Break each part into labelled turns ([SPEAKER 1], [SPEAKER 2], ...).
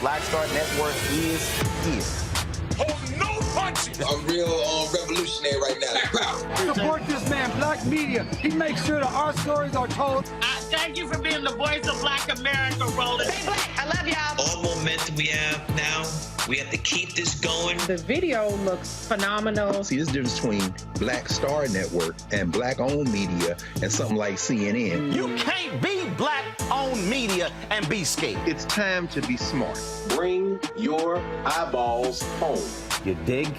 [SPEAKER 1] Black Star Network is here.
[SPEAKER 2] Hold no punches!
[SPEAKER 3] I'm real revolutionary right now.
[SPEAKER 4] Support this man, Black Media. He makes sure that our stories are told.
[SPEAKER 5] Thank you for being the voice of Black America, Roland.
[SPEAKER 6] Stay black. I love y'all.
[SPEAKER 7] All momentum we have now, we have to keep this going.
[SPEAKER 8] The video looks phenomenal.
[SPEAKER 9] See, this difference between Black Star Network and Black-owned media and something like CNN.
[SPEAKER 1] You can't be Black-owned media and be scared.
[SPEAKER 9] It's time to be smart.
[SPEAKER 10] Bring your eyeballs home.
[SPEAKER 1] You dig?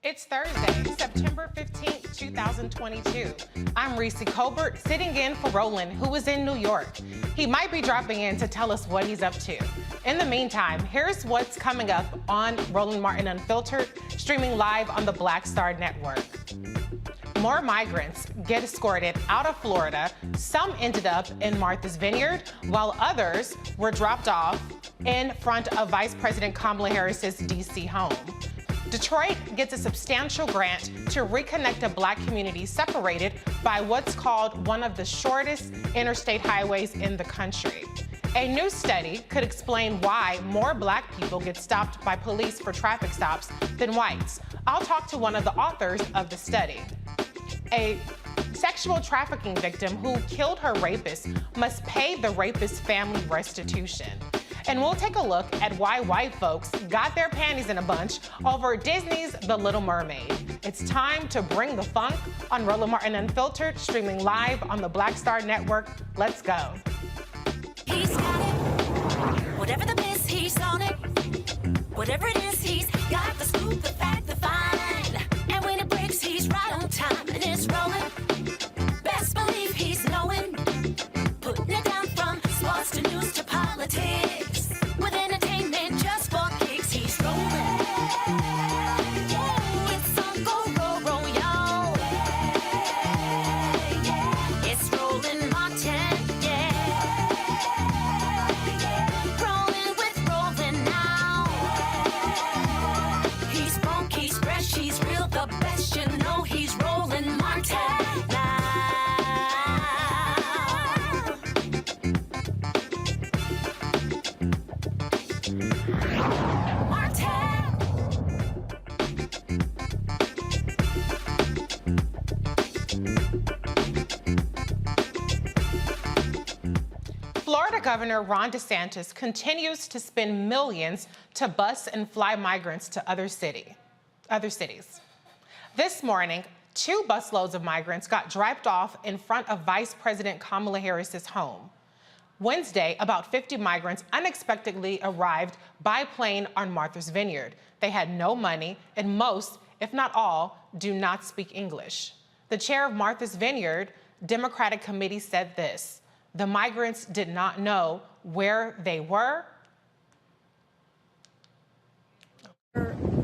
[SPEAKER 11] It's Thursday, September 15th, 2022. I'm Reese Colbert, sitting in for Roland, who is in New York. He might be dropping in to tell us what he's up to. In the meantime, here's what's coming up on Roland Martin Unfiltered, streaming live on the Black Star Network. More migrants get escorted out of Florida. Some ended up in Martha's Vineyard, while others were dropped off in front of Vice President Kamala Harris's D.C. home. Detroit gets a substantial grant to reconnect a Black community separated by what's called one of the shortest interstate highways in the country. A new study could explain why more Black people get stopped by police for traffic stops than whites. I'll talk to one of the authors of the study. A sexual trafficking victim who killed her rapist must pay the rapist's family restitution. And we'll take a look at why white folks got their panties in a bunch over Disney's The Little Mermaid. It's time to bring the funk on Roland Martin Unfiltered, streaming live on the Black Star Network. Let's go.
[SPEAKER 12] He's got it. Whatever the miss, he's on it. Whatever it is, he's got the scoop, the fact, the find. And when it breaks, he's right on time and it's rolling. Best believe he's knowing. Putting it down from sports to news to politics. With entertainment just for kicks, he's rolling. It's on go, roll, y'all. It's Roland Martin, yeah. Rolling with Roland now. He's rolling.
[SPEAKER 11] Governor Ron DeSantis continues to spend millions to bus and fly migrants to other cities. This morning, 2 busloads of migrants got dropped off in front of Vice President Kamala Harris's home. Wednesday, about 50 migrants unexpectedly arrived by plane on Martha's Vineyard. They had no money, and most, if not all, do not speak English. The chair of Martha's Vineyard Democratic Committee said this: the migrants did not know where they were.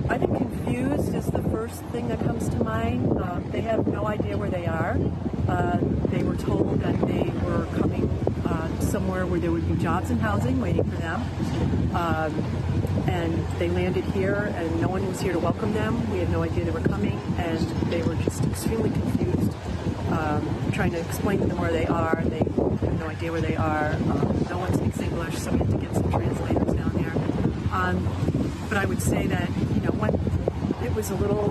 [SPEAKER 6] I think confused is the first thing that comes to mind. They have no idea where they are. They were told that they were coming somewhere where there would be jobs and housing waiting for them. And they landed here and no one was here to welcome them. We had no idea they were coming, and they were just extremely confused, trying to explain to them where they are. They have no idea where they are. No one speaks English, so we had to get some translators down there. But I would say that, when it was a little,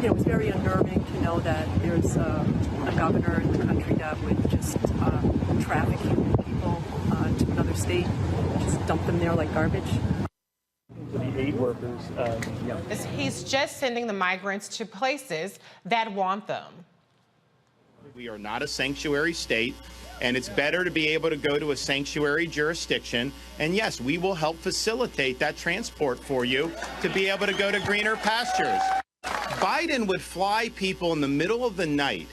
[SPEAKER 6] it was very unnerving to know that there's a governor in the country that would just traffic people to another state, just dump them there like garbage.
[SPEAKER 13] The aid workers,
[SPEAKER 11] He's just sending the migrants to places that want them.
[SPEAKER 1] We are not a sanctuary state, and it's better to be able to go to a sanctuary jurisdiction. And yes, we will help facilitate that transport for you to be able to go to greener pastures. Biden would fly people in the middle of the night,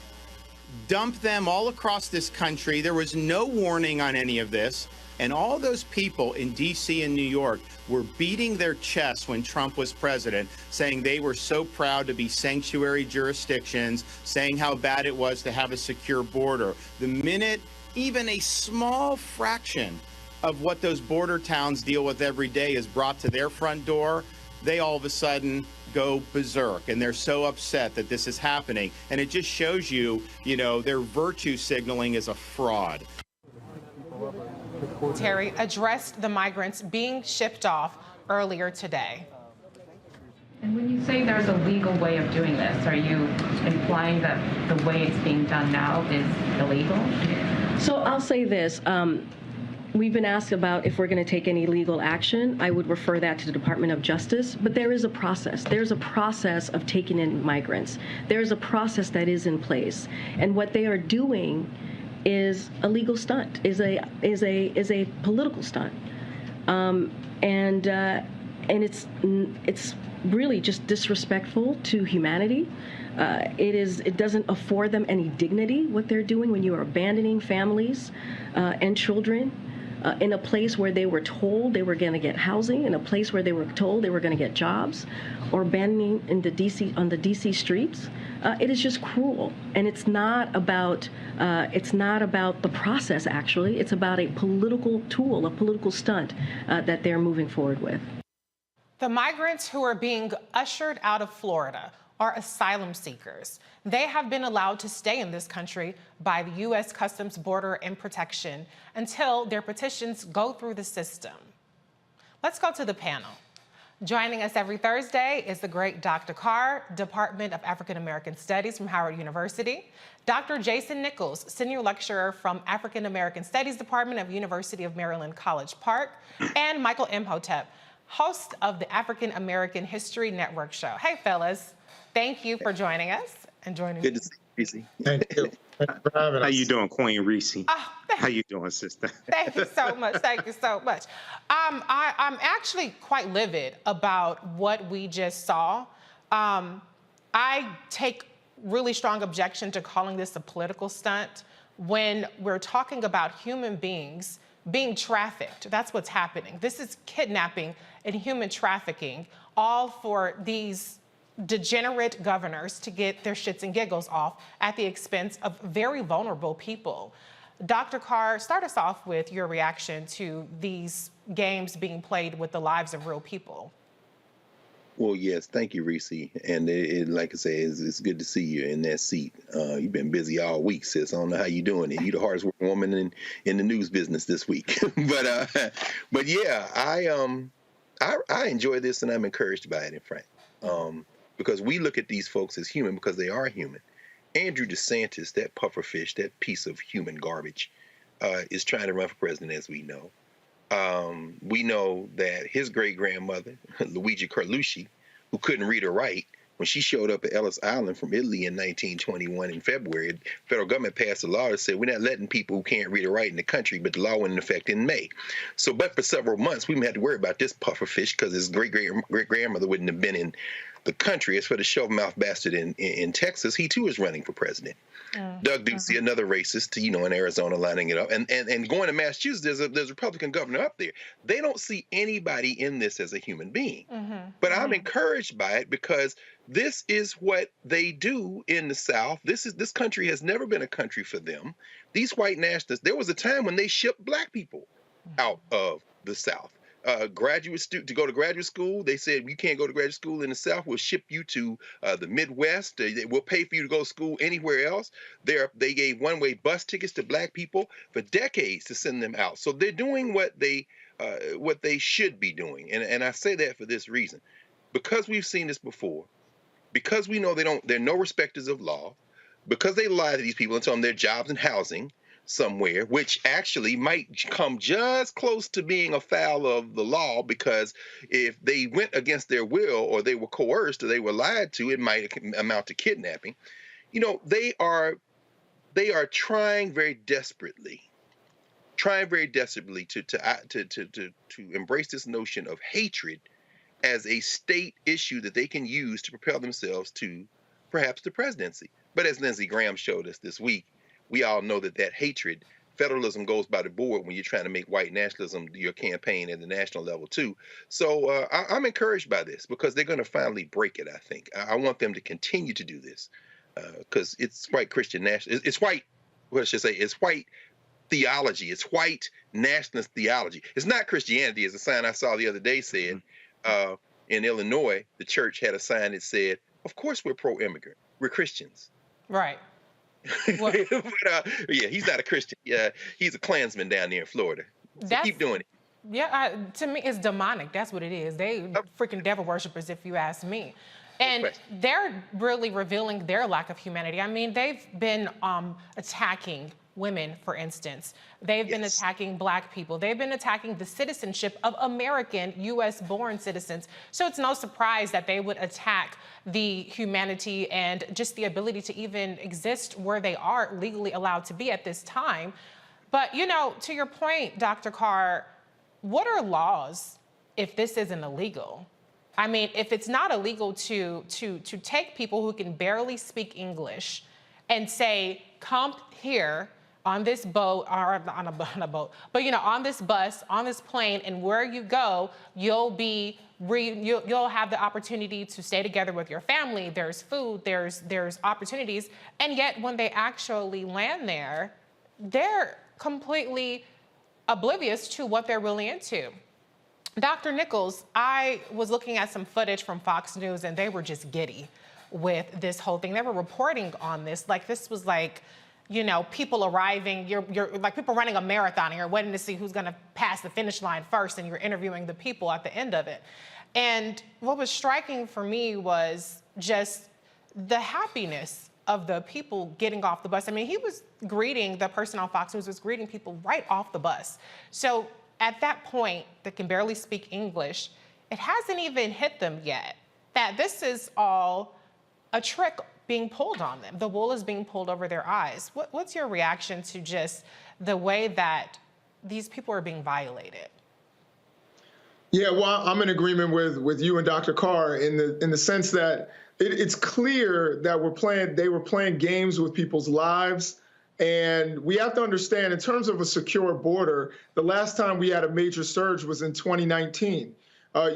[SPEAKER 1] dump them all across this country. There was no warning on any of this. And all those people in D.C. and New York were beating their chests when Trump was president, saying they were so proud to be sanctuary jurisdictions, saying how bad it was to have a secure border. The minute even a small fraction of what those border towns deal with every day is brought to their front door, they all of a sudden go berserk, and they're so upset that this is happening. And it just shows you, their virtue signaling is a fraud.
[SPEAKER 11] Terry addressed the migrants being shipped off earlier today.
[SPEAKER 8] And when you say there's a legal way of doing this, are you implying that the way it's being done now is illegal?
[SPEAKER 14] So I'll say this. We've been asked about if we're going to take any legal action. I would refer that to the Department of Justice, but there is a process. There's a process of taking in migrants. There's a process that is in place, and what they are doing is a legal stunt, is a political stunt, and it's really just disrespectful to humanity. It doesn't afford them any dignity what they're doing when you are abandoning families and children in a place where they were told they were going to get housing, in a place where they were told they were going to get jobs, or abandoning on the DC streets. It is just cruel, and it's not about the process. Actually, it's about a political tool, a political stunt that they're moving forward with.
[SPEAKER 11] The migrants who are being ushered out of Florida are asylum seekers. They have been allowed to stay in this country by the U.S. Customs, Border and Protection until their petitions go through the system. Let's go to the panel. Joining us every Thursday is the great Dr. Carr, Department of African American Studies from Howard University, Dr. Jason Nichols, Senior Lecturer from African American Studies Department of University of Maryland College Park, and Michael Imhotep, host of the African American History Network show. Hey, fellas. Thank you for joining us and joining me.
[SPEAKER 9] Good to see you, Reese.
[SPEAKER 13] thank you. Thanks for having us.
[SPEAKER 15] How you doing, Queen Reese?
[SPEAKER 11] Oh,
[SPEAKER 15] How you doing, sister?
[SPEAKER 11] Thank you so much. Thank you so much. I'm actually quite livid about what we just saw. I take really strong objection to calling this a political stunt when we're talking about human beings being trafficked. That's what's happening. This is kidnapping and human trafficking, all for these degenerate governors to get their shits and giggles off at the expense of very vulnerable people. Dr. Carr, start us off with your reaction to these games being played with the lives of real people.
[SPEAKER 9] Well, yes, thank you, Reese. And like I say, it's good to see you in that seat. You've been busy all week, sis. I don't know how you're doing it. You're the hardest working woman in the news business this week. but yeah, I enjoy this, and I'm encouraged by it, in fact. Because we look at these folks as human because they are human. Andrew DeSantis, that pufferfish, that piece of human garbage, is trying to run for president, as we know. We know that his great-grandmother, Luigi Carlucci, who couldn't read or write, when she showed up at Ellis Island from Italy in 1921 in February, the federal government passed a law that said we're not letting people who can't read or write in the country, but the law went into effect in May. So, but for several months, we had to worry about this pufferfish because his great-grandmother wouldn't have been in the country. As for the shove-mouth bastard in Texas, he too is running for president. Doug Ducey, another racist, in Arizona, lining it up. And going to Massachusetts, there's a Republican governor up there. They don't see anybody in this as a human being. But I'm encouraged by it because this is what they do in the South. This country has never been a country for them. These white nationalists, there was a time when they shipped black people out of the South. To go to graduate school, they said, you can't go to graduate school in the South. We'll ship you to the Midwest. We'll pay for you to go to school anywhere else. They gave one-way bus tickets to black people for decades to send them out. So they're doing what they should be doing. And I say that for this reason. Because we've seen this before, because we know they're no respecters of law, because they lie to these people and tell them their jobs and housing somewhere, which actually might come just close to being afoul of the law, because if they went against their will or they were coerced or they were lied to, it might amount to kidnapping. They are trying very desperately to embrace this notion of hatred as a state issue that they can use to propel themselves to perhaps the presidency. But as Lindsey Graham showed us this week, we all know that hatred, federalism goes by the board when you're trying to make white nationalism your campaign at the national level too. So I'm encouraged by this because they're going to finally break it, I think. I want them to continue to do this because it's white Christian national. It's white, what should I say? It's white theology. It's white nationalist theology. It's not Christianity, as a sign I saw the other day said. In Illinois, the church had a sign that said, of course we're pro-immigrant. We're Christians.
[SPEAKER 11] Right.
[SPEAKER 9] But, yeah, he's not a Christian. He's a Klansman down there in Florida. So keep doing it.
[SPEAKER 11] Yeah, to me, it's demonic. That's what it is. They freaking devil worshippers, if you ask me. And they're really revealing their lack of humanity. I mean, they've been attacking women, for instance. They've been attacking black people. They've been attacking the citizenship of American U.S.-born citizens. So it's no surprise that they would attack the humanity and just the ability to even exist where they are legally allowed to be at this time. But, to your point, Dr. Carr, what are laws if this isn't illegal? I mean, if it's not illegal to take people who can barely speak English and say, come here on this boat, or on a boat, but on this bus, on this plane, and where you go, you'll have the opportunity to stay together with your family. There's food, there's opportunities, and yet when they actually land there, they're completely oblivious to what they're really into. Dr. Nichols, I was looking at some footage from Fox News, and they were just giddy with this whole thing. They were reporting on this like this was like, people arriving, you're like people running a marathon and you're waiting to see who's going to pass the finish line first, and you're interviewing the people at the end of it. And what was striking for me was just the happiness of the people getting off the bus. I mean, the person on Fox News was greeting people right off the bus. So at that point, that can barely speak English, it hasn't even hit them yet that this is all a trick being pulled on them. The wool is being pulled over their eyes. What's your reaction to just the way that these people are being violated?
[SPEAKER 16] Yeah, well, I'm in agreement with you and Dr. Carr in the sense that it's clear that they were playing games with people's lives. And we have to understand, in terms of a secure border, the last time we had a major surge was in 2019.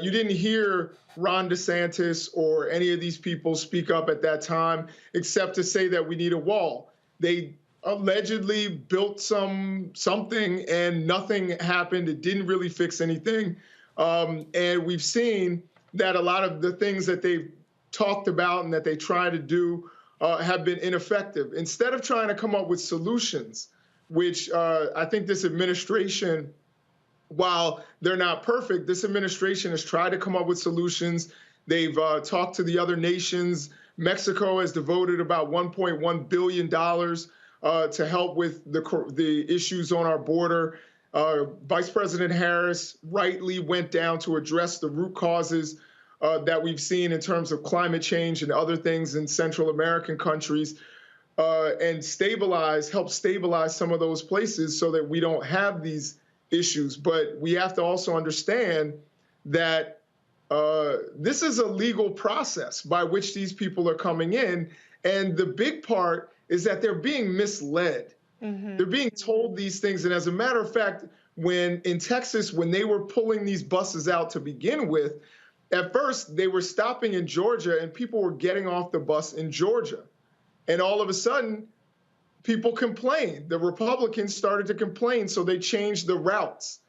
[SPEAKER 16] You didn't hear Ron DeSantis or any of these people speak up at that time, except to say that we need a wall. They allegedly built something and nothing happened. It didn't really fix anything. And we've seen that a lot of the things that they've talked about and that they try to do have been ineffective. Instead of trying to come up with solutions, which I think this administration, while they're not perfect, this administration has tried to come up with solutions. They've talked to the other nations. Mexico has devoted about $1.1 billion to help with the issues on our border. Vice President Harris rightly went down to address the root causes that we've seen in terms of climate change and other things in Central American countries, and help stabilize some of those places so that we don't have these issues. But we have to also understand that this is a legal process by which these people are coming in. And the big part is that they're being misled. They're being told these things. And as a matter of fact, in Texas, when they were pulling these buses out to begin with, at first they were stopping in Georgia and people were getting off the bus in Georgia. And all of a sudden, people complained. The Republicans started to complain, so they changed the routes,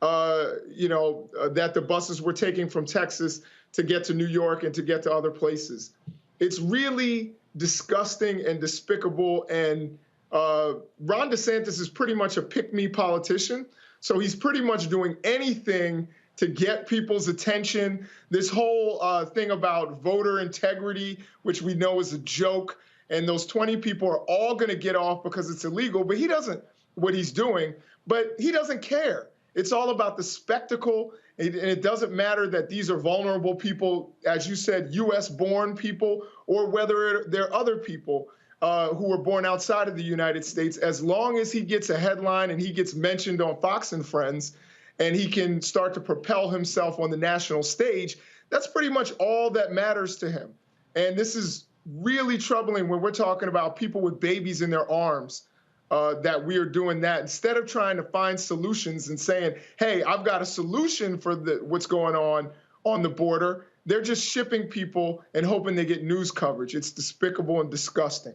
[SPEAKER 16] that the buses were taking from Texas to get to New York and to get to other places. It's really disgusting and despicable. And Ron DeSantis is pretty much a pick-me politician. So he's pretty much doing anything to get people's attention. This whole thing about voter integrity, which we know is a joke, and those 20 people are all going to get off because it's illegal, but he doesn't, what he's doing, but he doesn't care. It's all about the spectacle, and it doesn't matter that these are vulnerable people, as you said, U.S.-born people, or whether they're other people who were born outside of the United States. As long as he gets a headline and he gets mentioned on Fox and Friends, and he can start to propel himself on the national stage, that's pretty much all that matters to him. And this is really troubling when we're talking about people with babies in their arms, that we are doing that. Instead of trying to find solutions and saying, hey, I've got a solution for what's going on the border, they're just shipping people and hoping they get news coverage. It's despicable and disgusting.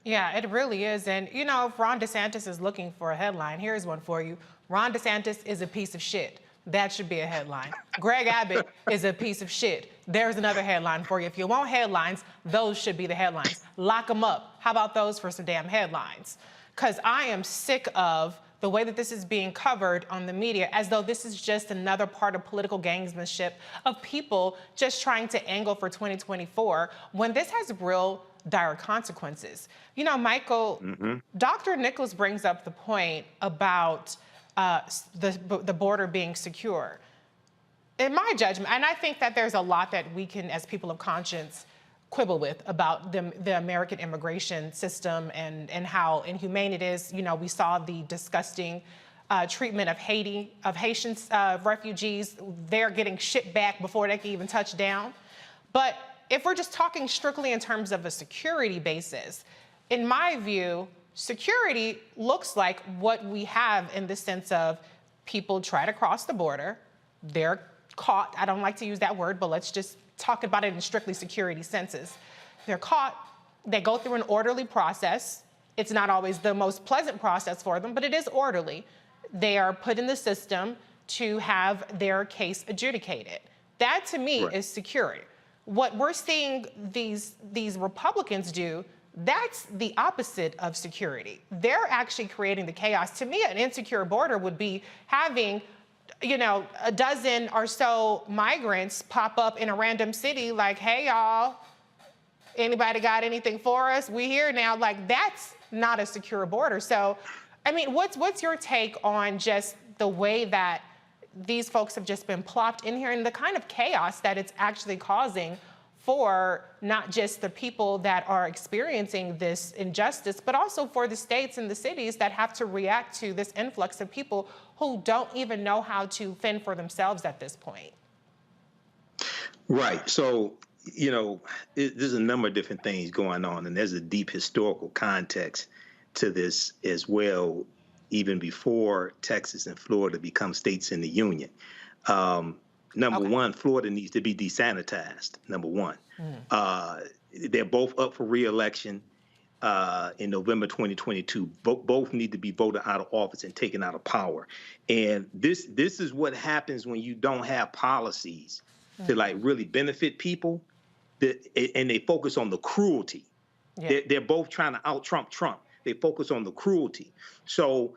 [SPEAKER 11] Yeah, it really is. And, if Ron DeSantis is looking for a headline, here's one for you. Ron DeSantis is a piece of shit. That should be a headline. Greg Abbott is a piece of shit. There's another headline for you. If you want headlines, those should be the headlines. Lock them up. How about those for some damn headlines? Because I am sick of the way that this is being covered on the media, as though this is just another part of political gamesmanship of people just trying to angle for 2024, when this has real dire consequences. Michael, Dr. Nichols brings up the point about the border being secure. In my judgment, and I think that there's a lot that we can, as people of conscience, quibble with about the American immigration system and how inhumane it is. We saw the disgusting treatment of Haitian refugees. They're getting shipped back before they can even touch down. But if we're just talking strictly in terms of a security basis, in my view, security looks like what we have in the sense of people try to cross the border, they're caught. I don't like to use that word, but let's just talk about it in strictly security senses. They're caught, they go through an orderly process. It's not always the most pleasant process for them, but it is orderly. They are put in the system to have their case adjudicated. That, to me, is security. What we're seeing these Republicans do, that's the opposite of security. They're actually creating the chaos. To me, an insecure border would be having, a dozen or so migrants pop up in a random city like, hey, y'all, anybody got anything for us? We here now. Like, that's not a secure border. So, what's your take on just the way that these folks have just been plopped in here and the kind of chaos that it's actually causing for not just the people that are experiencing this injustice, but also for the states and the cities that have to react to this influx of people who don't even know how to fend for themselves at this point?
[SPEAKER 15] Right. So, there's a number of different things going on, and there's a deep historical context to this as well, even before Texas and Florida become states in the union. Number one, Florida needs to be desanitized, number one. They're both up for re-election in November 2022. Both need to be voted out of office and taken out of power. And this is what happens when you don't have policies to really benefit people, and they focus on the cruelty. Yeah. They're both trying to out-Trump Trump. They focus on the cruelty. So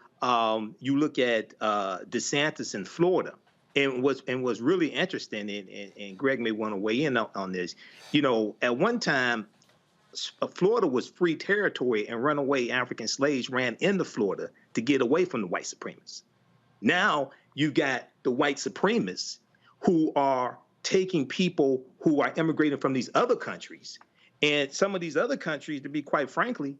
[SPEAKER 15] you look at DeSantis in Florida. And what's really interesting, and Greg may want to weigh in on this, at one time, Florida was free territory, and runaway African slaves ran into Florida to get away from the white supremacists. Now you got the white supremacists who are taking people who are immigrating from these other countries, and some of these other countries, to be quite frankly,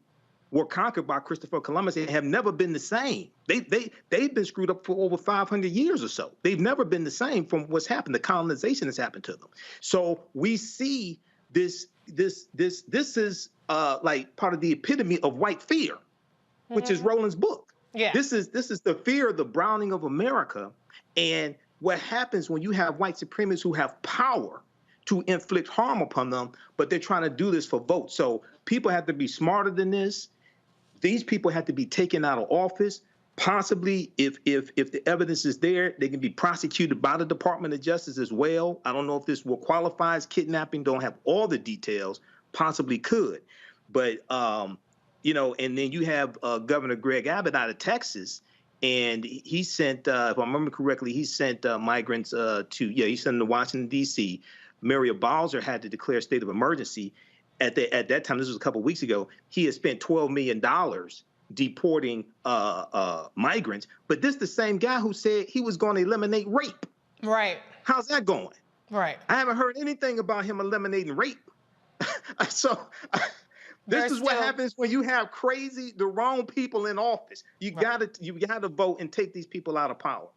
[SPEAKER 15] were conquered by Christopher Columbus and have never been the same. They've been screwed up for over 500 years or so. They've never been the same from what's happened. The colonization has happened to them. So we see this is like part of the epitome of white fear, which is Roland's book.
[SPEAKER 11] Yeah.
[SPEAKER 15] This is the fear of the browning of America. And what happens when you have white supremacists who have power to inflict harm upon them, but they're trying to do this for votes. So people have to be smarter than this. These people have to be taken out of office. Possibly, if the evidence is there, they can be prosecuted by the Department of Justice as well. I don't know if this will qualify as kidnapping. Don't have all the details. Possibly could. But, you know, and then you have Governor Greg Abbott out of Texas, and he sent, if I remember correctly, he sent migrants he sent them to Washington, D.C. Muriel Bowser had to declare a state of emergency. At that time, this was a couple of weeks ago, he had spent $12 million deporting migrants. But this is the same guy who said he was going to eliminate rape.
[SPEAKER 11] Right.
[SPEAKER 15] How's that going?
[SPEAKER 11] Right.
[SPEAKER 15] I haven't heard anything about him eliminating rape. So this is what happens when you have the wrong people in office. You gotta vote and take these people out of power.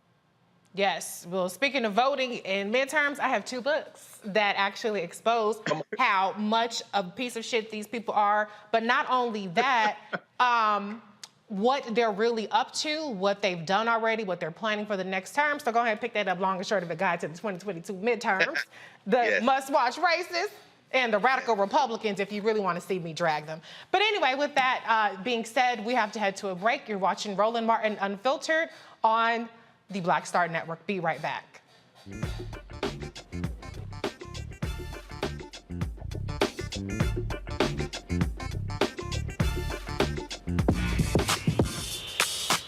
[SPEAKER 11] Yes. Well, speaking of voting in midterms, I have 2 books that actually expose how much of a piece of shit these people are. But not only that, what they're really up to, what they've done already, what they're planning for the next term. So go ahead and pick that up, long and short of a guide to the 2022 midterms. The must-watch races and the radical Republicans, if you really want to see me drag them. But anyway, with that being said, we have to head to a break. You're watching Roland Martin Unfiltered on the Black Star Network. Be right back.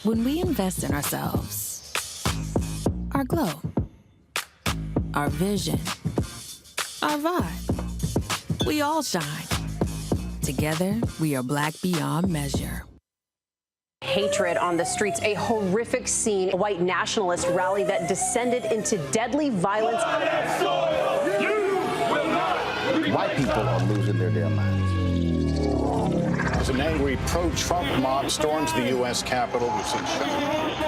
[SPEAKER 17] When we invest in ourselves, our glow, our vision, our vibe, we all shine. Together, we are Black beyond measure.
[SPEAKER 18] Hatred on the streets, a horrific scene, a white nationalist rally that descended into deadly violence.
[SPEAKER 19] White people are losing their damn minds. As an angry pro-Trump mob storms the U.S. Capitol,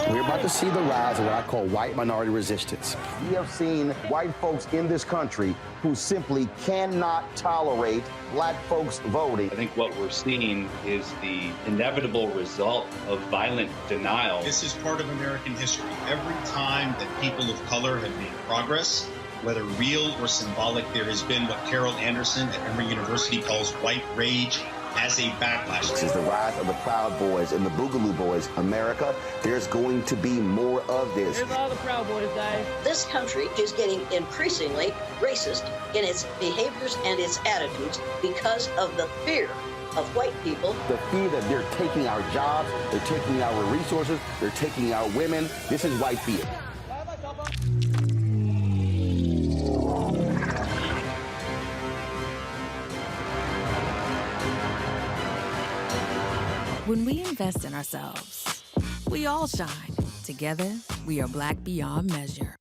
[SPEAKER 19] we're about to see the rise of what I call white minority resistance. We have seen white folks in this country who simply cannot tolerate black folks voting.
[SPEAKER 20] I think what we're seeing is the inevitable result of violent denial.
[SPEAKER 21] This is part of American history. Every time that people of color have made progress, whether real or symbolic, there has been what Carol Anderson at Emory University calls white rage as a backlash.
[SPEAKER 19] This is the rise of the Proud Boys and the Boogaloo Boys. America, there's going to be more of this.
[SPEAKER 22] Here's all the Proud Boys, guys.
[SPEAKER 23] This country is getting increasingly racist in its behaviors and its attitudes because of the fear of white people.
[SPEAKER 19] The fear that they're taking our jobs, they're taking our resources, they're taking our women. This is white fear.
[SPEAKER 17] When we invest in ourselves, we all shine. Together, we are Black beyond measure.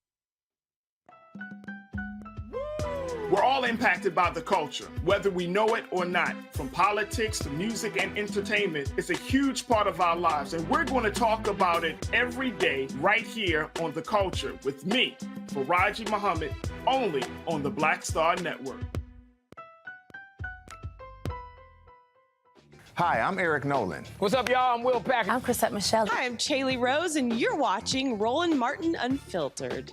[SPEAKER 2] We're all impacted by the culture, whether we know it or not. From politics to music and entertainment, it's a huge part of our lives, and we're going to talk about it every day right here on The Culture with me, Faraji Muhammad, only on the Black Star Network.
[SPEAKER 24] Hi, I'm Eric Nolan.
[SPEAKER 25] What's up, y'all? I'm Will Packer.
[SPEAKER 26] I'm Chrisette Michelle.
[SPEAKER 27] Hi, I'm Chaley Rose, and you're watching Roland Martin Unfiltered.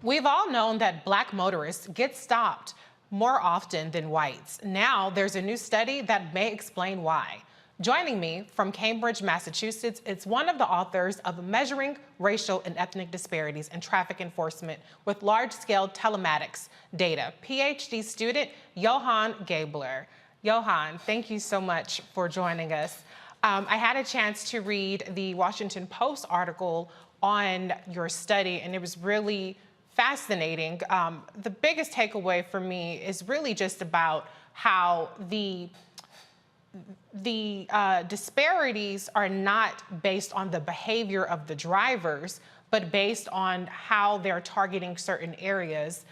[SPEAKER 11] We've all known that black motorists get stopped more often than whites. Now there's a new study that may explain why. Joining me from Cambridge, Massachusetts, it's one of the authors of Measuring Racial and Ethnic Disparities in Traffic Enforcement with Large-Scale Telematics Data, PhD student Johan Gabler. Johan, thank you so much for joining us. I had a chance to read the Washington Post article on your study, and it was really fascinating. The biggest takeaway for me is really just about how the disparities are not based on the behavior of the drivers, but based on how they're targeting certain areas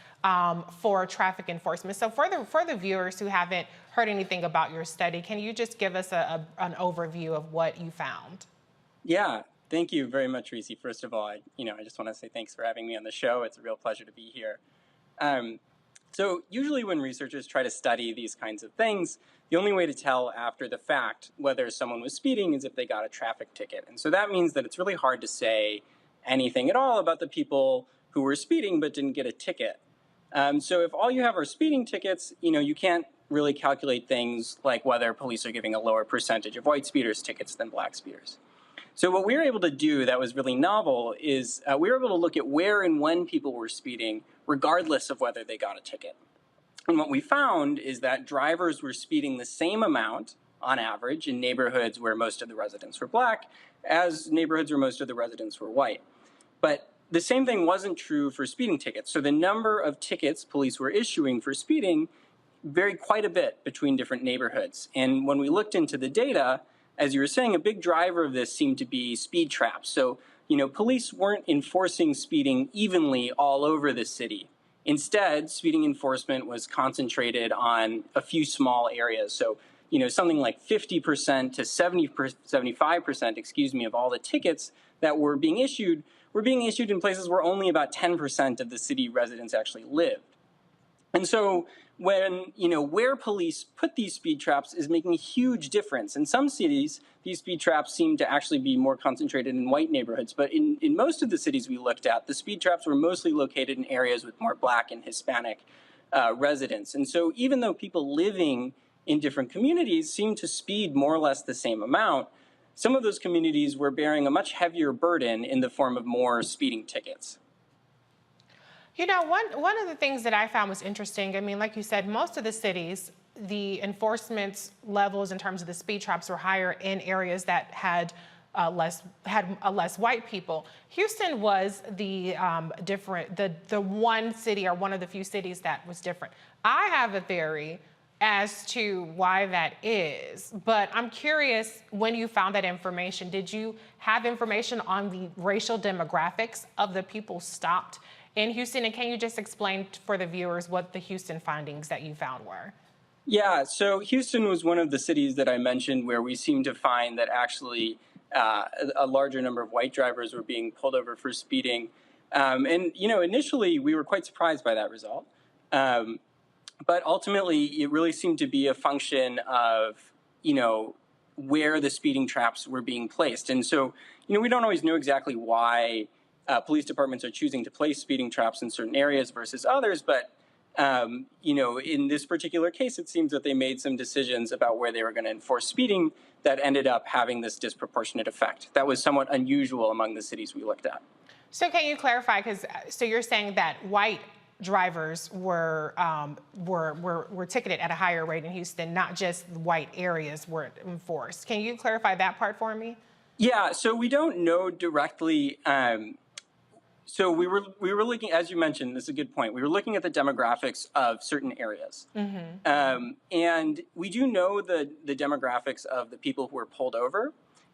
[SPEAKER 11] for traffic enforcement. So for the viewers who haven't heard anything about your study, can you just give us an overview of what you found?
[SPEAKER 3] Yeah, thank you very much, Reese. First of all, I just want to say thanks for having me on the show. It's a real pleasure to be here. So usually when researchers try to study these kinds of things, the only way to tell after the fact whether someone was speeding is if they got a traffic ticket. And so that means that it's really hard to say anything at all about the people who were speeding but didn't get a ticket. So if all you have are speeding tickets, you can't really calculate things like whether police are giving a lower percentage of white speeders tickets than black speeders. So what we were able to do that was really novel is we were able to look at where and when people were speeding, regardless of whether they got a ticket. And what we found is that drivers were speeding the same amount on average in neighborhoods where most of the residents were black as neighborhoods where most of the residents were white. But the same thing wasn't true for speeding tickets. So the number of tickets police were issuing for speeding varied quite a bit between different neighborhoods. And when we looked into the data, as you were saying, a big driver of this seemed to be speed traps. So, police weren't enforcing speeding evenly all over the city. Instead, speeding enforcement was concentrated on a few small areas. So, something like 50% to 75%, of all the tickets that were being issued in places where only about 10% of the city residents actually lived. And so when, where police put these speed traps is making a huge difference. In some cities, these speed traps seem to actually be more concentrated in white neighborhoods. But in most of the cities we looked at, the speed traps were mostly located in areas with more black and Hispanic residents. And so even though people living in different communities seemed to speed more or less the same amount, some of those communities were bearing a much heavier burden in the form of more speeding tickets.
[SPEAKER 11] One of the things that I found was interesting, like you said, most of the cities, the enforcement levels in terms of the speed traps were higher in areas that had less white people. Houston was the one city or one of the few cities that was different. I have a theory as to why that is, but I'm curious, when you found that information, did you have information on the racial demographics of the people stopped in Houston? And can you just explain for the viewers what the Houston findings that you found were?
[SPEAKER 3] Yeah, so Houston was one of the cities that I mentioned where we seemed to find that actually a larger number of white drivers were being pulled over for speeding. And, initially we were quite surprised by that result. But ultimately, it really seemed to be a function of, where the speeding traps were being placed. And so, we don't always know exactly why police departments are choosing to place speeding traps in certain areas versus others. But, in this particular case, it seems that they made some decisions about where they were going to enforce speeding that ended up having this disproportionate effect. That was somewhat unusual among the cities we looked at.
[SPEAKER 11] So can you clarify, so you're saying that white drivers were ticketed at a higher rate in Houston, not just white areas were enforced. Can you clarify that part for me?
[SPEAKER 3] Yeah, so we don't know directly. So we were looking, as you mentioned, this is a good point. We were looking at the demographics of certain areas. Mm-hmm. And we do know the demographics of the people who were pulled over.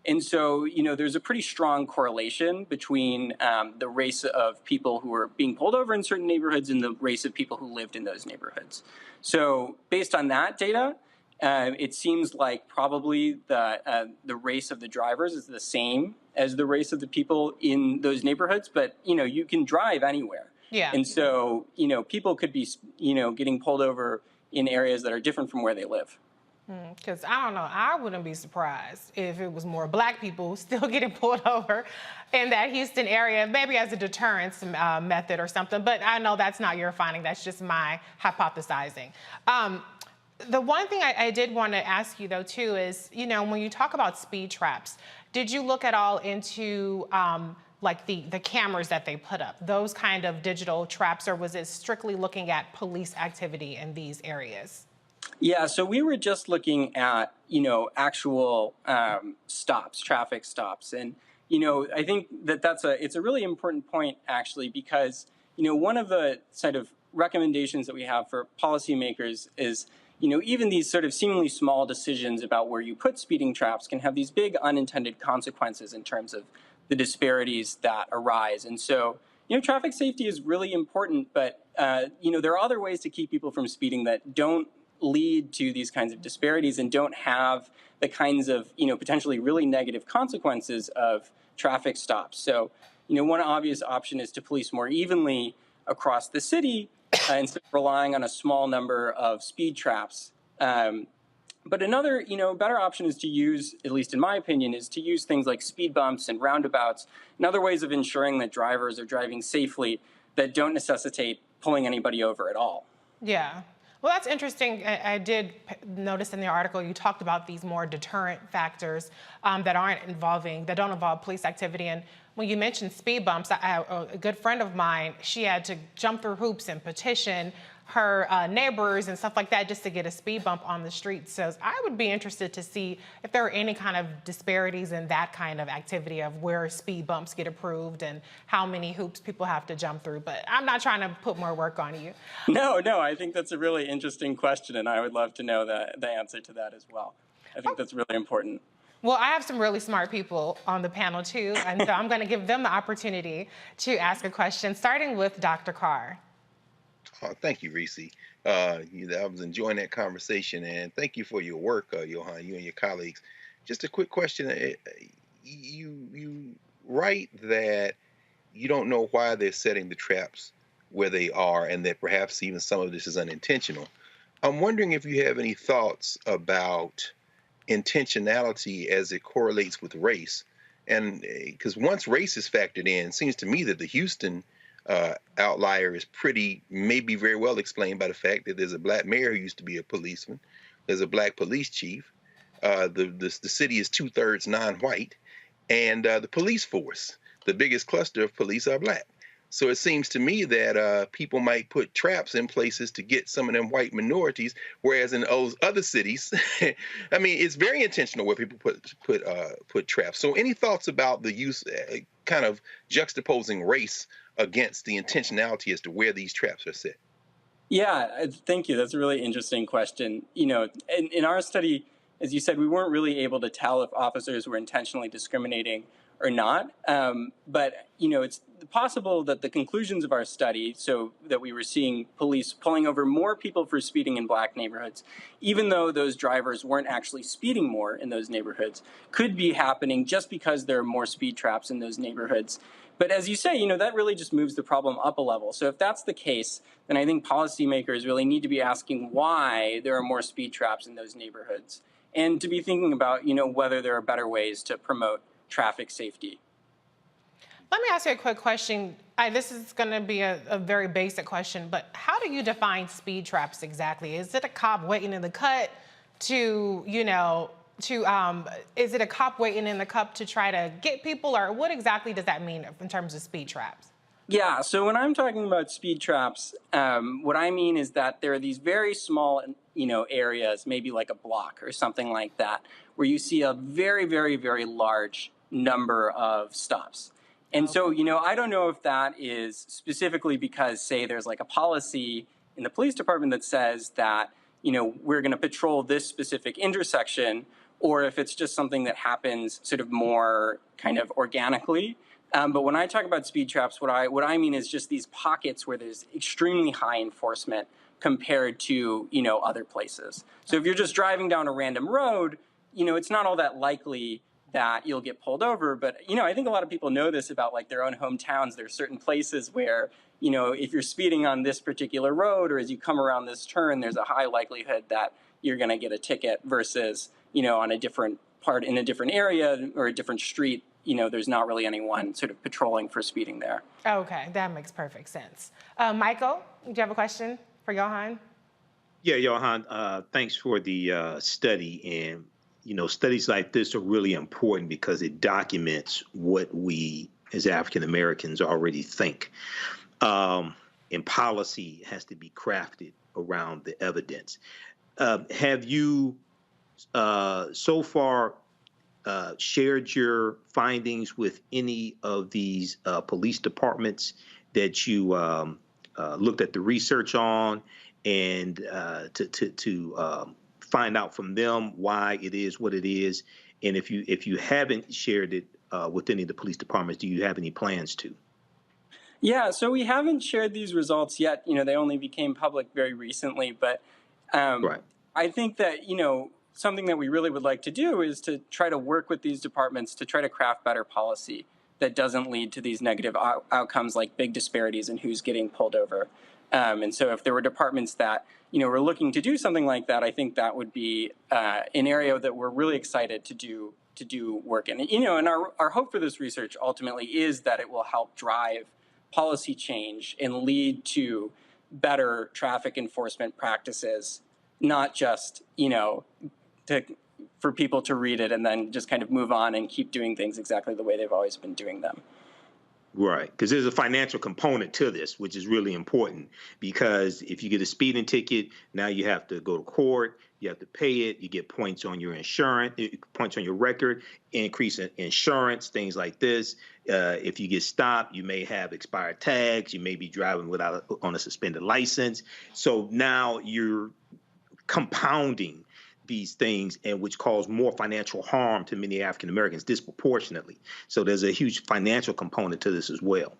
[SPEAKER 3] And so, there's a pretty strong correlation between the race of people who were being pulled over in certain neighborhoods and the race of people who lived in those neighborhoods. So based on that data, it seems like probably the race of the drivers is the same as the race of the people in those neighborhoods. But, you can drive anywhere. Yeah. And so, people could be, getting pulled over in areas that are different from where they live.
[SPEAKER 11] Because I don't know, I wouldn't be surprised if it was more black people still getting pulled over in that Houston area, maybe as a deterrence method or something. But I know that's not your finding. That's just my hypothesizing. The one thing I did want to ask you, though, too, is, when you talk about speed traps, did you look at all into like the cameras that they put up, those kind of digital traps, or was it strictly looking at police activity in these areas?
[SPEAKER 3] Yeah, so we were just looking at, actual stops, traffic stops. And, I think that it's a really important point, actually, because, one of the sort of recommendations that we have for policymakers is, even these sort of seemingly small decisions about where you put speeding traps can have these big unintended consequences in terms of the disparities that arise. And so, traffic safety is really important, but, there are other ways to keep people from speeding that don't lead to these kinds of disparities and don't have the kinds of, potentially really negative consequences of traffic stops. So, one obvious option is to police more evenly across the city instead of relying on a small number of speed traps. But another, better option is to use, at least in my opinion, is to use things like speed bumps and roundabouts and other ways of ensuring that drivers are driving safely that don't necessitate pulling anybody over at all.
[SPEAKER 11] Yeah. Well, that's interesting. I did notice in the article you talked about these more deterrent factors that don't involve police activity. And when you mentioned speed bumps, a good friend of mine, she had to jump through hoops and petition her neighbors and stuff like that just to get a speed bump on the street. So I would be interested to see if there are any kind of disparities in that kind of activity of where speed bumps get approved and how many hoops people have to jump through. But I'm not trying to put more work on you.
[SPEAKER 3] No, I think that's a really interesting question, and I would love to know the answer to that as well. I think that's really important.
[SPEAKER 11] Well, I have some really smart people on the panel too, and so I'm going to give them the opportunity to ask a question, starting with Dr. Carr.
[SPEAKER 9] Oh, thank you, Reese. I was enjoying that conversation, and thank you for your work, Johan, you and your colleagues. Just a quick question. You write that you don't know why they're setting the traps where they are, and that perhaps even some of this is unintentional. I'm wondering if you have any thoughts about intentionality as it correlates with race. And because once race is factored in, it seems to me that the Houston outlier is maybe very well explained by the fact that there's a black mayor who used to be a policeman. There's a black police chief. The city is 2/3 non-white, and the police force, the biggest cluster of police, are black. So it seems to me that people might put traps in places to get some of them white minorities, whereas in those other cities, I mean, it's very intentional where people put traps. So any thoughts about the use, kind of juxtaposing race against the intentionality as to where these traps are set?
[SPEAKER 3] Yeah, thank you. That's a really interesting question. In our study, as you said, we weren't really able to tell if officers were intentionally discriminating or not. But, it's possible that the conclusions of our study, so that we were seeing police pulling over more people for speeding in black neighborhoods, even though those drivers weren't actually speeding more in those neighborhoods, could be happening just because there are more speed traps in those neighborhoods. But as you say, that really just moves the problem up a level. So if that's the case, then I think policymakers really need to be asking why there are more speed traps in those neighborhoods, and to be thinking about, whether there are better ways to promote traffic safety.
[SPEAKER 11] Let me ask you a quick question. This is going to be a very basic question, but how do you define speed traps exactly? Is it a cop waiting in the cut is it a cop waiting in the cup to try to get people, or what exactly does that mean in terms of speed traps?
[SPEAKER 3] Yeah, so when I'm talking about speed traps, what I mean is that there are these very small, areas, maybe like a block or something like that, where you see a very, very, very large number of stops. And so, I don't know if that is specifically because, say, there's like a policy in the police department that says that, we're going to patrol this specific intersection, or if it's just something that happens sort of more kind of organically. But when I talk about speed traps, what I mean is just these pockets where there's extremely high enforcement compared to, other places. So if you're just driving down a random road, it's not all that likely that you'll get pulled over. But, I think a lot of people know this about like their own hometowns. There are certain places where, if you're speeding on this particular road, or as you come around this turn, there's a high likelihood that you're going to get a ticket versus, on a different part in a different area or a different street, there's not really anyone sort of patrolling for speeding there.
[SPEAKER 11] Okay, that makes perfect sense. Michael, do you have a question for Johan?
[SPEAKER 15] Yeah, Johan, thanks for the study. And, studies like this are really important because it documents what we as African Americans already think. And policy has to be crafted around the evidence. Have you so far shared your findings with any of these police departments that you looked at the research on, and to find out from them why it is what it is. And if you haven't shared it with any of the police departments, do you have any plans to?
[SPEAKER 3] Yeah, so we haven't shared these results yet. They only became public very recently, but
[SPEAKER 15] Right.
[SPEAKER 3] I think that, something that we really would like to do is to try to work with these departments to try to craft better policy that doesn't lead to these negative outcomes like big disparities in who's getting pulled over. And so if there were departments that, were looking to do something like that, I think that would be an area that we're really excited to do work in. And our hope for this research ultimately is that it will help drive policy change and lead to better traffic enforcement practices, not just, for people to read it and then just kind of move on and keep doing things exactly the way they've always been doing them.
[SPEAKER 15] Right, because there's a financial component to this, which is really important, because if you get a speeding ticket, now you have to go to court, you have to pay it, you get points on your insurance, points on your record, increase in insurance, things like this. If you get stopped, you may have expired tags, you may be driving on a suspended license. So now you're compounding these things, and which cause more financial harm to many African Americans disproportionately. So there's a huge financial component to this as well.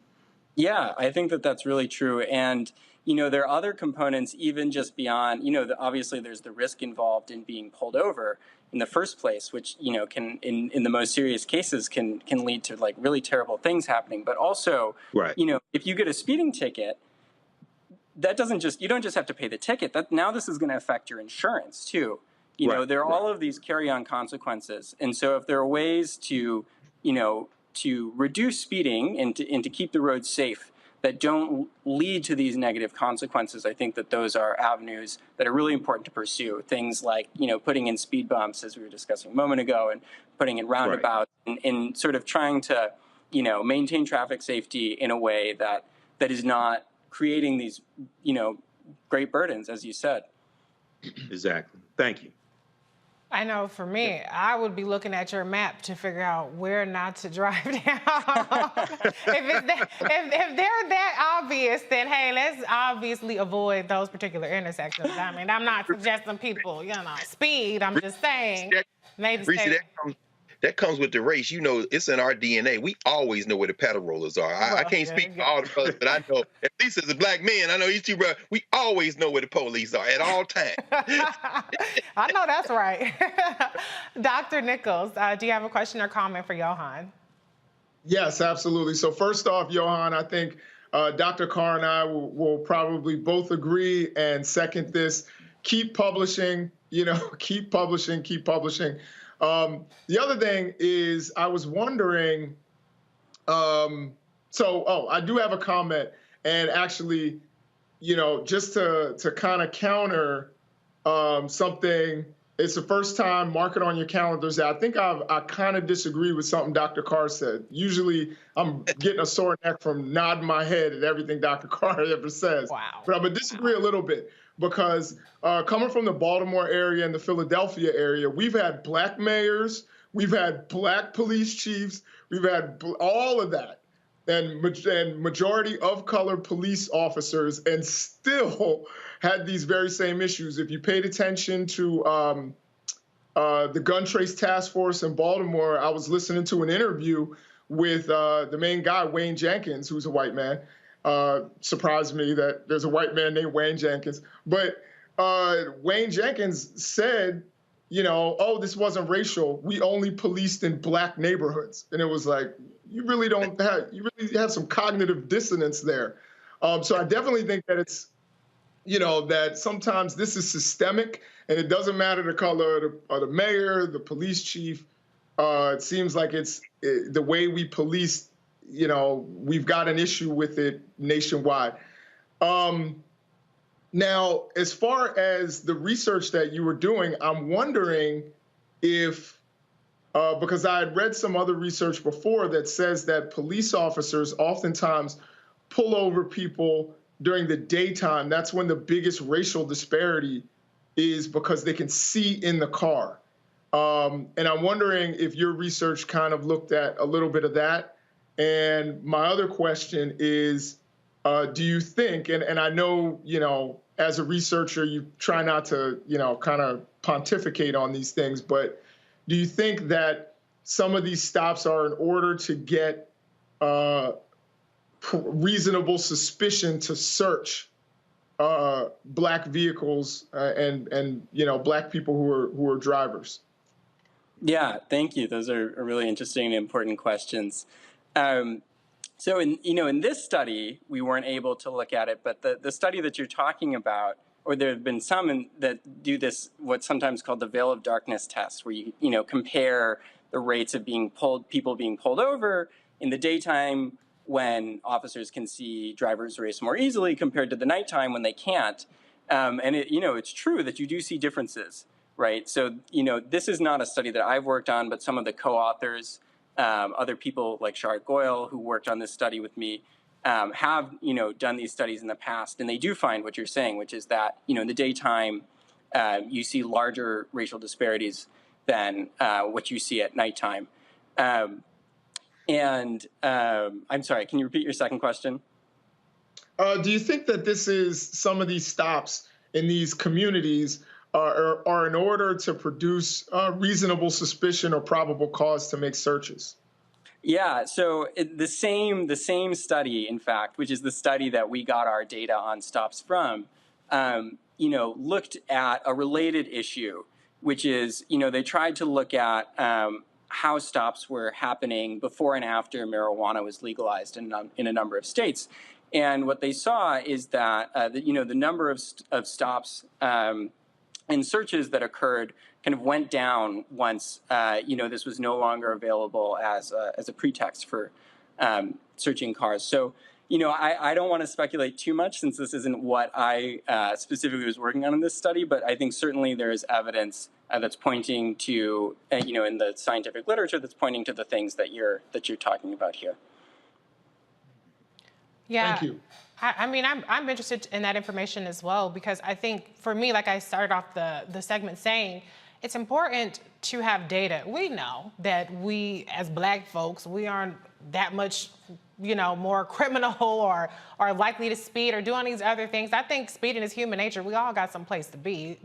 [SPEAKER 3] Yeah, I think that that's really true. And, there are other components even just beyond, obviously there's the risk involved in being pulled over in the first place, which, can, in the most serious cases, can lead to like really terrible things happening. But also,
[SPEAKER 15] right.
[SPEAKER 3] If you get a speeding ticket, that you don't just have to pay the ticket. Now this is going to affect your insurance too. There are all of these carry-on consequences. And so if there are ways to, to reduce speeding and to keep the roads safe that don't lead to these negative consequences, I think that those are avenues that are really important to pursue. Things like, putting in speed bumps, as we were discussing a moment ago, and putting in roundabouts, and sort of trying to, maintain traffic safety in a way that is not creating these, great burdens, as you said.
[SPEAKER 15] Exactly. Thank you.
[SPEAKER 11] I know for me, I would be looking at your map to figure out where not to drive down. if they're that obvious, then hey, let's obviously avoid those particular intersections. I mean, I'm not suggesting people, speed. I'm just saying maybe stay.
[SPEAKER 9] That comes with the race. It's in our DNA. We always know where the pedal rollers are. I can't speak for all the brothers, but I know, at least as a black man, I know you two brothers, we always know where the police are at all times.
[SPEAKER 11] I know that's right. Dr. Nichols, do you have a question or comment for Johan?
[SPEAKER 16] Yes, absolutely. So first off, Johan, I think Dr. Carr and I will probably both agree and second this. Keep publishing, keep publishing, keep publishing. The other thing is I was wondering, I do have a comment, and actually, just to kind of counter something, it's the first time, mark it on your calendars. I think I kind of disagree with something Dr. Carr said. Usually I'm getting a sore neck from nodding my head at everything Dr. Carr ever says.
[SPEAKER 11] Wow.
[SPEAKER 16] But I'm going to disagree a little bit. Because coming from the Baltimore area and the Philadelphia area, we've had black mayors, we've had black police chiefs, we've had all of that, and majority of color police officers, and still had these very same issues. If you paid attention to the Gun Trace Task Force in Baltimore, I was listening to an interview with the main guy, Wayne Jenkins, who's a white man. Surprised me that there's a white man named Wayne Jenkins. But Wayne Jenkins said, this wasn't racial. We only policed in black neighborhoods. And it was like, you really have some cognitive dissonance there. So I definitely think that it's, that sometimes this is systemic, and it doesn't matter the color of the mayor, the police chief. It seems like it's the way we police. We've got an issue with it nationwide. Now, as far as the research that you were doing, I'm wondering if, because I had read some other research before that says that police officers oftentimes pull over people during the daytime. That's when the biggest racial disparity is, because they can see in the car. And I'm wondering if your research kind of looked at a little bit of that. And my other question is, do you think, and I know, as a researcher, you try not to, kind of pontificate on these things, but do you think that some of these stops are in order to get reasonable suspicion to search Black vehicles and Black people who are drivers?
[SPEAKER 3] Yeah, thank you. Those are really interesting and important questions. So in this study, we weren't able to look at it, but the study that you're talking about, or there have been some that do this, what's sometimes called the veil of darkness test, where you compare the rates of people being pulled over in the daytime when officers can see drivers race more easily compared to the nighttime when they can't. And it's true that you do see differences, right? So, this is not a study that I've worked on, but some of the co-authors, other people like Shard Goyle, who worked on this study with me, have, done these studies in the past. And they do find what you're saying, which is that, in the daytime, you see larger racial disparities than what you see at nighttime. I'm sorry, can you repeat your second question?
[SPEAKER 16] Do you think that this is some of these stops in these communities are in order to produce reasonable suspicion or probable cause to make searches? Yeah,
[SPEAKER 3] so the same study, in fact, which is the study that we got our data on stops from, looked at a related issue, which is, they tried to look at how stops were happening before and after marijuana was legalized in a number of states. And what they saw is that, the number of stops and searches that occurred kind of went down once, this was no longer available as a pretext for searching cars. So, I don't want to speculate too much since this isn't what I specifically was working on in this study, but I think certainly there is evidence that's pointing to, in the scientific literature, that's pointing to the things that you're talking about here.
[SPEAKER 11] Yeah.
[SPEAKER 16] Thank you.
[SPEAKER 11] I'm interested in that information as well, because I think for me, like I started off the segment saying, it's important to have data. We know that we, as Black folks, we aren't that much, more criminal or likely to speed or do all these other things. I think speeding is human nature. We all got some place to be,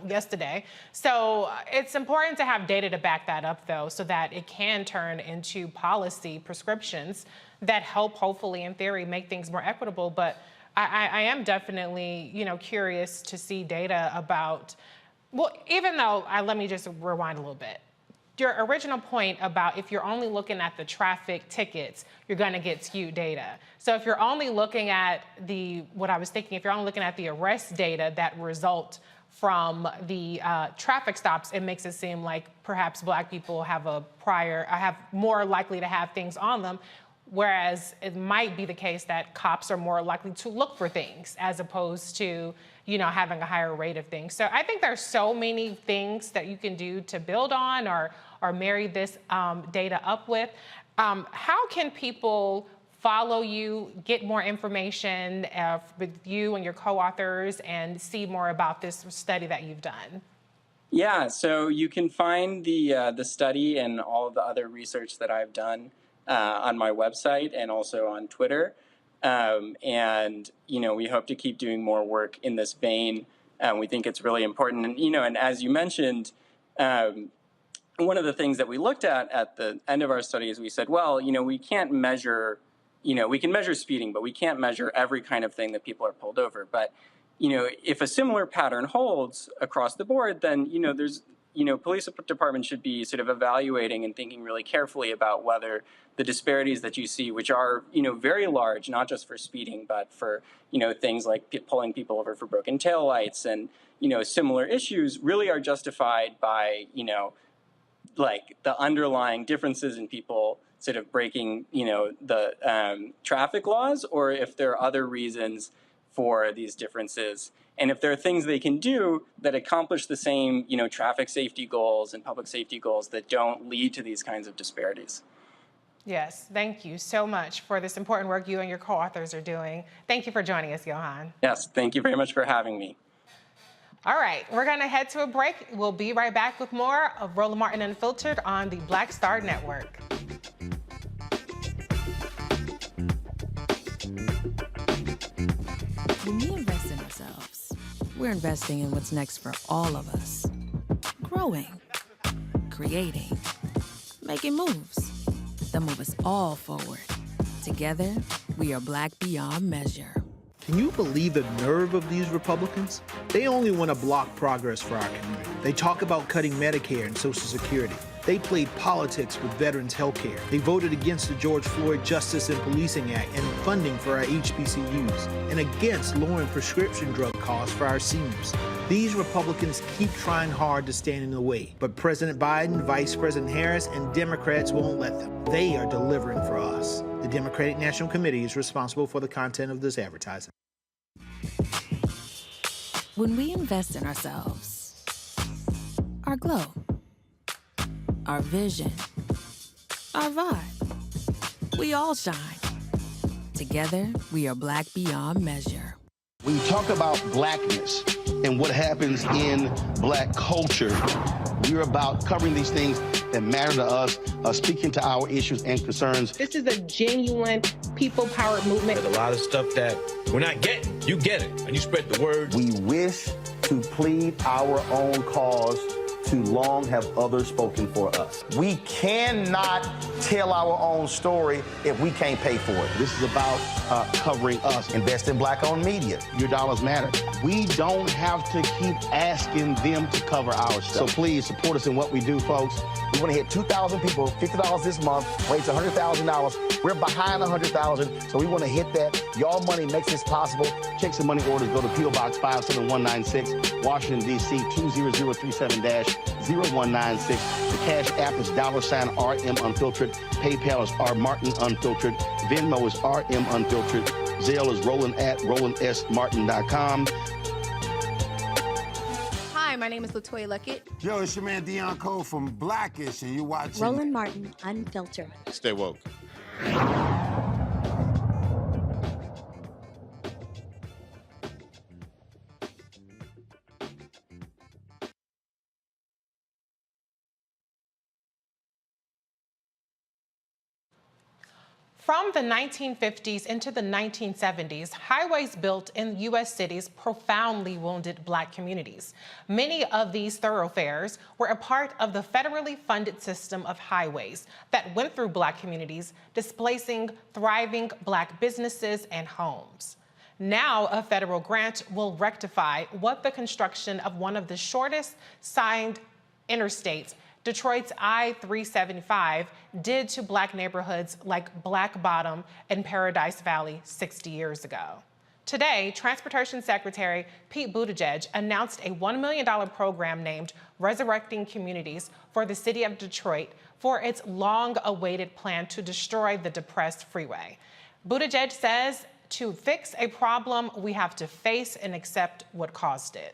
[SPEAKER 11] yesterday. So it's important to have data to back that up, though, so that it can turn into policy prescriptions that help, hopefully, in theory, make things more equitable. But I am definitely, curious to see data about, well, even though, let me just rewind a little bit. Your original point about if you're only looking at the traffic tickets, you're going to get skewed data. So if you're only looking at if you're only looking at the arrest data that result from the traffic stops, it makes it seem like perhaps Black people have more likely to have things on them, whereas it might be the case that cops are more likely to look for things as opposed to, having a higher rate of things. So I think there's so many things that you can do to build on or marry this data up with. How can people follow you, get more information with you and your co-authors, and see more about this study that you've done?
[SPEAKER 3] Yeah, so you can find the study and all of the other research that I've done on my website and also on Twitter. We hope to keep doing more work in this vein. We think it's really important. And as you mentioned, one of the things that we looked at the end of our study is we said, well, we can't measure, we can measure speeding, but we can't measure every kind of thing that people are pulled over. But, if a similar pattern holds across the board, then, there's, police departments should be sort of evaluating and thinking really carefully about whether the disparities that you see, which are, very large, not just for speeding, but for, things like pulling people over for broken taillights and, similar issues really are justified by, like the underlying differences in people sort of breaking, the traffic laws, or if there are other reasons for these differences. And if there are things they can do that accomplish the same, traffic safety goals and public safety goals that don't lead to these kinds of disparities.
[SPEAKER 11] Yes, thank you so much for this important work you and your co-authors are doing. Thank you for joining us, Johan.
[SPEAKER 3] Yes, thank you very much for having me.
[SPEAKER 11] All right, we're going to head to a break. We'll be right back with more of Roland Martin Unfiltered on the Black Star Network.
[SPEAKER 17] we're investing in what's next for all of us. Growing, creating, making moves that move us all forward. Together, we are Black beyond measure.
[SPEAKER 4] Can you believe the nerve of these Republicans? They only want to block progress for our community. They talk about cutting Medicare and Social Security. They played politics with veterans' health care. They voted against the George Floyd Justice and Policing Act and funding for our HBCUs, and against lowering prescription drug costs for our seniors. These Republicans keep trying hard to stand in the way, but President Biden, Vice President Harris, and Democrats won't let them. They are delivering for us. The Democratic National Committee is responsible for the content of this advertising.
[SPEAKER 17] When we invest in ourselves, our glow, our vision, our vibe, we all shine. Together, we are Black beyond measure.
[SPEAKER 5] When you talk about blackness and what happens in Black culture, we're about covering these things that matter to us, speaking to our issues and concerns.
[SPEAKER 7] This is a genuine people-powered movement.
[SPEAKER 22] There's a lot of stuff that we're not getting. You get it, and you spread the word.
[SPEAKER 5] We wish to plead our own cause. Too long have others spoken for us. We cannot tell our own story if we can't pay for it. This is about covering us. Invest in Black-owned media. Your dollars matter. We don't have to keep asking them to cover our stuff. So please support us in what we do, folks. We want to hit 2,000 people, $50 this month, raise $100,000. We're behind $100,000, so we want to hit that. Y'all money makes this possible. Checks and money orders go to P.O. Box 57196, Washington, D.C. 20037-0196. The Cash App is $RM Unfiltered. PayPal is R Martin Unfiltered. Venmo is RM Unfiltered. Zelle is Roland at RolandSMartin.com.
[SPEAKER 24] Hi, my name is LaToya Luckett.
[SPEAKER 25] Yo, it's your man Dion Cole from Blackish, and you're watching
[SPEAKER 24] Roland Martin Unfiltered.
[SPEAKER 25] Stay woke.
[SPEAKER 11] From the 1950s into the 1970s, highways built in U.S. cities profoundly wounded Black communities. Many of these thoroughfares were a part of the federally funded system of highways that went through Black communities, displacing thriving Black businesses and homes. Now, a federal grant will rectify what the construction of one of the shortest signed interstates, Detroit's I-375, did to Black neighborhoods like Black Bottom and Paradise Valley 60 years ago. Today, Transportation Secretary Pete Buttigieg announced a $1 million program named Resurrecting Communities for the city of Detroit for its long-awaited plan to destroy the depressed freeway. Buttigieg says to fix a problem, we have to face and accept what caused it.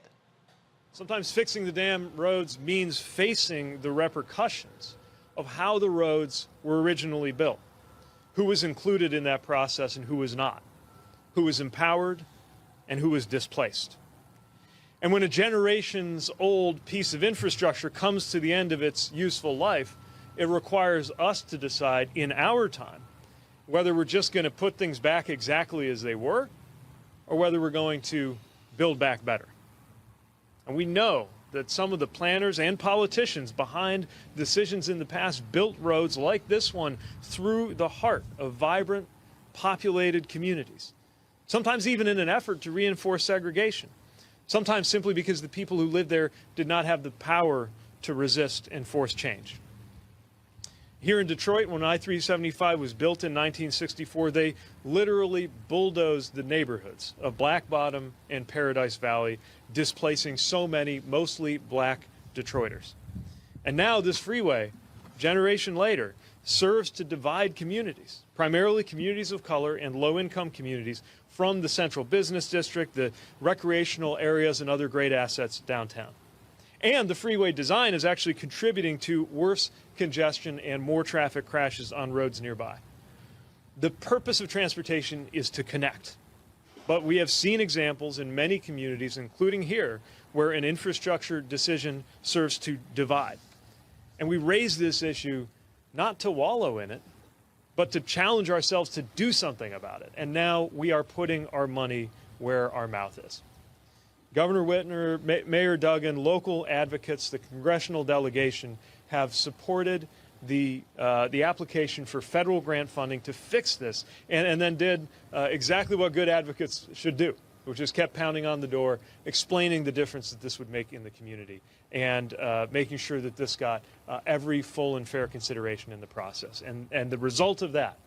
[SPEAKER 26] Sometimes fixing the damn roads means facing the repercussions of how the roads were originally built, who was included in that process and who was not, who was empowered and who was displaced. And when a generations-old piece of infrastructure comes to the end of its useful life, it requires us to decide in our time whether we're just going to put things back exactly as they were or whether we're going to build back better. And we know that some of the planners and politicians behind decisions in the past built roads like this one through the heart of vibrant, populated communities, sometimes even in an effort to reinforce segregation, sometimes simply because the people who lived there did not have the power to resist and force change. Here in Detroit, when I-375 was built in 1964, they literally bulldozed the neighborhoods of Black Bottom and Paradise Valley, displacing so many, mostly Black Detroiters. And now this freeway, a generation later, serves to divide communities, primarily communities of color and low-income communities, from the central business district, the recreational areas, and other great assets downtown. And the freeway design is actually contributing to worse congestion and more traffic crashes on roads nearby. The purpose of transportation is to connect. But we have seen examples in many communities, including here, where an infrastructure decision serves to divide. And we raise this issue not to wallow in it, but to challenge ourselves to do something about it. And now we are putting our money where our mouth is. Governor Whitmer, Mayor Duggan, local advocates, the congressional delegation have supported the application for federal grant funding to fix this, and then did exactly what good advocates should do, which is kept pounding on the door, explaining the difference that this would make in the community, and making sure that this got every full and fair consideration in the process. And the result of that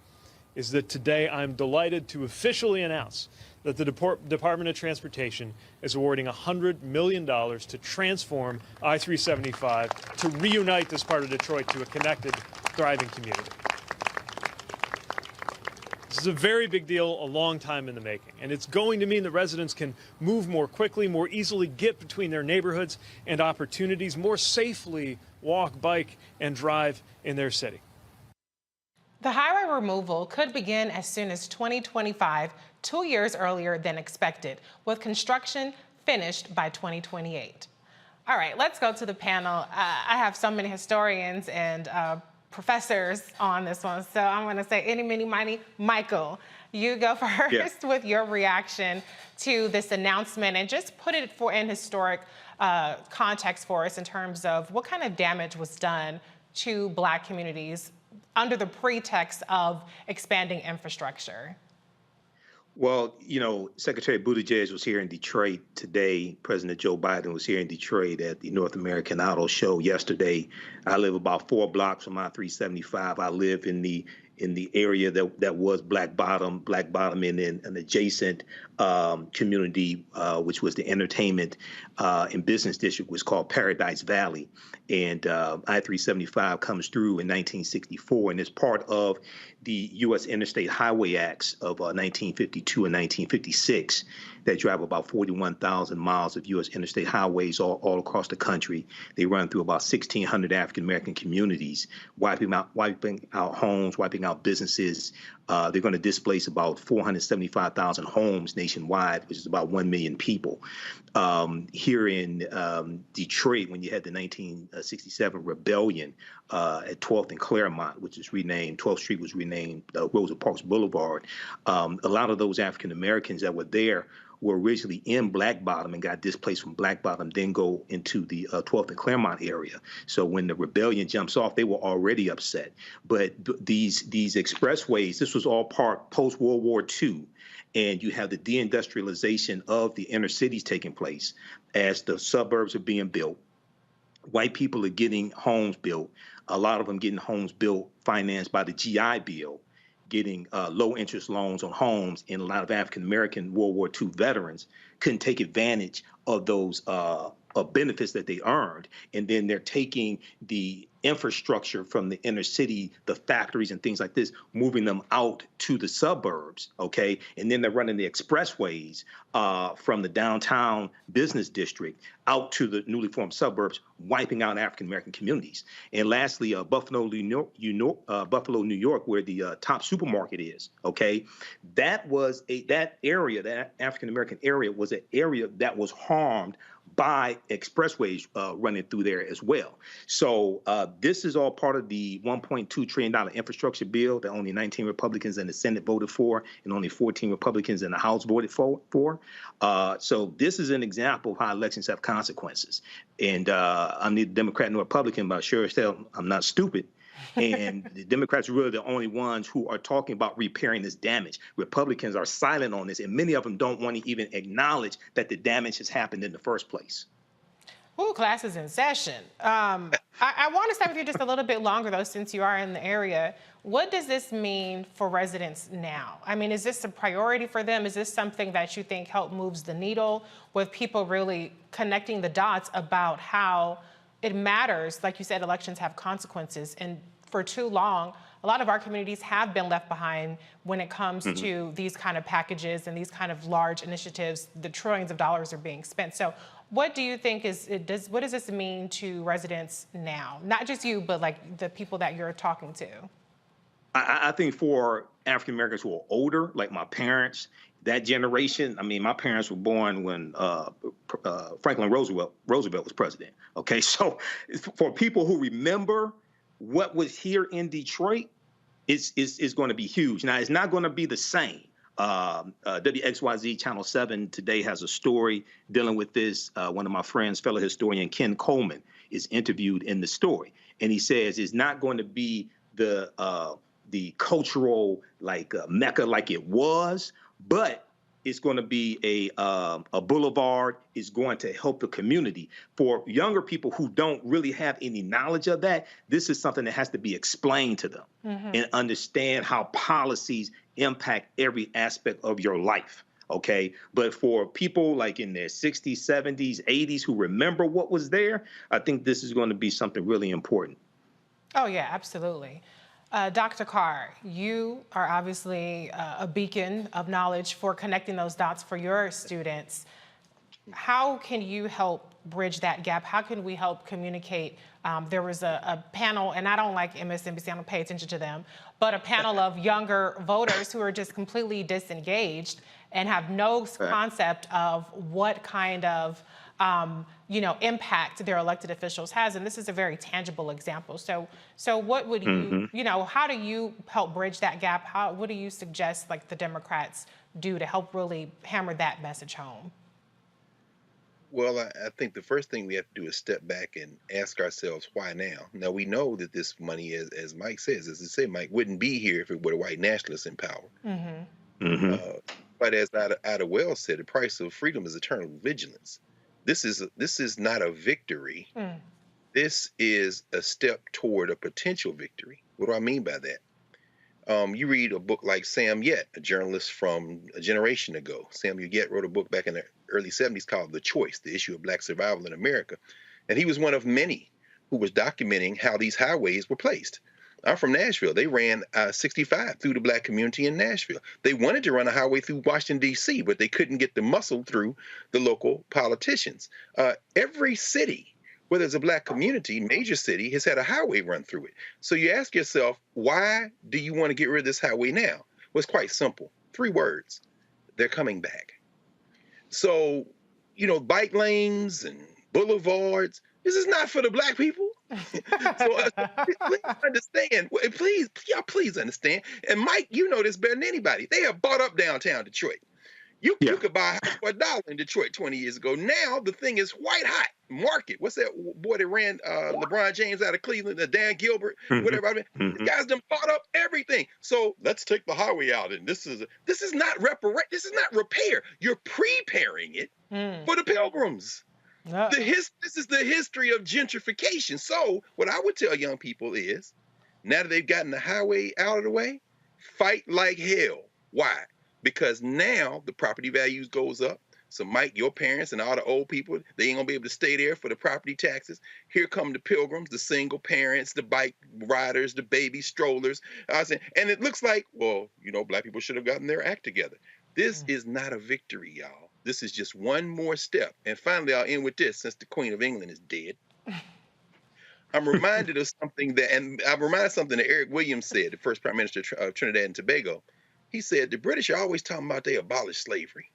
[SPEAKER 26] is that today I'm delighted to officially announce that the Department of Transportation is awarding $100 million to transform I-375 to reunite this part of Detroit to a connected, thriving community. This is a very big deal, a long time in the making, and it's going to mean that residents can move more quickly, more easily get between their neighborhoods and opportunities, more safely walk, bike, and drive in their city.
[SPEAKER 11] The highway removal could begin as soon as 2025, 2 years earlier than expected, with construction finished by 2028. All right, let's go to the panel. I have so many historians and professors on this one, so I'm going to say any, mini, miny. Michael, you go first with your reaction to this announcement, and just put it in historic context for us in terms of what kind of damage was done to Black communities under the pretext of expanding infrastructure.
[SPEAKER 15] Well, you know, Secretary Buttigieg was here in Detroit today. President Joe Biden was here in Detroit at the North American Auto Show yesterday. I live about 4 blocks from I-375. I live in the area that was Black Bottom in an adjacent community, which was the entertainment and business district, was called Paradise Valley. And I-375 comes through in 1964, and it's part of the U.S. Interstate Highway Acts of 1952 and 1956 that drive about 41,000 miles of U.S. interstate highways all across the country. They run through about 1,600 African-American communities, wiping out homes, wiping out businesses. They're going to displace about 475,000 homes nationwide, which is about 1 million people. Here in Detroit, when you had the 1967 rebellion at 12th and Claremont, which is renamed, 12th Street was renamed Rosa Parks Boulevard, a lot of those African-Americans that were there were originally in Black Bottom and got displaced from Black Bottom, then go into the 12th and Claremont area. So when the rebellion jumps off, they were already upset. But these expressways, this was all part post-World War II. And you have the deindustrialization of the inner cities taking place as the suburbs are being built. White people are getting homes built, a lot of them getting homes built financed by the GI Bill, getting low interest loans on homes, and a lot of African-American World War II veterans couldn't take advantage of those benefits that they earned. And then they're taking the infrastructure from the inner city, the factories and things like this, moving them out to the suburbs, okay? And then they're running the expressways from the downtown business district out to the newly formed suburbs, wiping out African-American communities. And lastly, Buffalo, New York, where the top supermarket is, okay? That area, that African-American area, was an area that was harmed by expressways running through there as well. So this is all part of the $1.2 trillion infrastructure bill that only 19 Republicans in the Senate voted for and only 14 Republicans in the House voted for. So this is an example of how elections have consequences. And I'm neither Democrat nor Republican, but sure as hell I'm not stupid. And the Democrats are really the only ones who are talking about repairing this damage. Republicans are silent on this, and many of them don't want to even acknowledge that the damage has happened in the first place.
[SPEAKER 11] Ooh, class is in session. I want to stay with you just a little bit longer, though, since you are in the area. What does this mean for residents now? I mean, is this a priority for them? Is this something that you think moves the needle with people really connecting the dots about how it matters? Like you said, elections have consequences, and for too long, a lot of our communities have been left behind when it comes to these kind of packages and these kind of large initiatives. The trillions of dollars are being spent. So what do you think what does this mean to residents now? Not just you, but like the people that you're talking to.
[SPEAKER 15] I think for African Americans who are older, like my parents, that generation, I mean, my parents were born when Franklin Roosevelt was president. Okay, so for people who remember what was here in Detroit, it's going to be huge. Now, it's not going to be the same. WXYZ Channel 7 today has a story dealing with this. One of my friends, fellow historian Ken Coleman, is interviewed in the story, and he says it's not going to be the cultural mecca like it was, but it's going to be a boulevard. It's going to help the community. For younger people who don't really have any knowledge of that, this is something that has to be explained to them and understand how policies impact every aspect of your life. Okay. But for people like in their 60s, 70s, 80s who remember what was there, I think this is going to be something really important.
[SPEAKER 11] Oh, yeah, absolutely. Dr. Carr, you are obviously a beacon of knowledge for connecting those dots for your students. How can you help bridge that gap? How can we help communicate? There was a panel, and I don't like MSNBC, I don't pay attention to them, but a panel of younger voters who are just completely disengaged and have no concept of what kind of impact their elected officials has. And this is a very tangible example. So what would you, how do you help bridge that gap? What do you suggest the Democrats do to help really hammer that message home?
[SPEAKER 9] Well, I think the first thing we have to do is step back and ask ourselves, why now? Now, we know that this money, as Mike says, as he said, Mike wouldn't be here if it were the white nationalists in power. But as Ida Wells said, the price of freedom is eternal vigilance. This is not a victory. This is a step toward a potential victory. What do I mean by that? You read a book like Sam Yet, a journalist from a generation ago. Samuel Yet wrote a book back in the early 70s called The Choice, the issue of Black survival in America. And he was one of many who was documenting how these highways were placed. I'm from Nashville. They ran 65 through the Black community in Nashville. They wanted to run a highway through Washington, D.C., but they couldn't get the muscle through the local politicians. Every city where there's a Black community, major city, has had a highway run through it. So you ask yourself, why do you want to get rid of this highway now? Well, it's quite simple. 3 words. They're coming back. So, bike lanes and boulevards, this is not for the Black people. So please understand. Please understand. And Mike, you know this better than anybody. They have bought up downtown Detroit. You could buy a house for $1 in Detroit 20 years ago. Now the thing is white hot. Market. What's that boy that ran LeBron James out of Cleveland? Dan Gilbert, whatever. I mean, these guys done bought up everything. So let's take the highway out. And this is not repair. You're preparing it for the pilgrims. This is the history of gentrification. So what I would tell young people is, now that they've gotten the highway out of the way, fight like hell. Why? Because now the property values goes up. So Mike, your parents and all the old people, they ain't gonna be able to stay there for the property taxes. Here come the pilgrims, the single parents, the bike riders, the baby strollers. And it looks like, Black people should have gotten their act together. This is not a victory, y'all. This is just one more step. And finally, I'll end with this, since the Queen of England is dead. I'm reminded of something that Eric Williams said, the first Prime Minister of Trinidad and Tobago. He said, the British are always talking about they abolished slavery.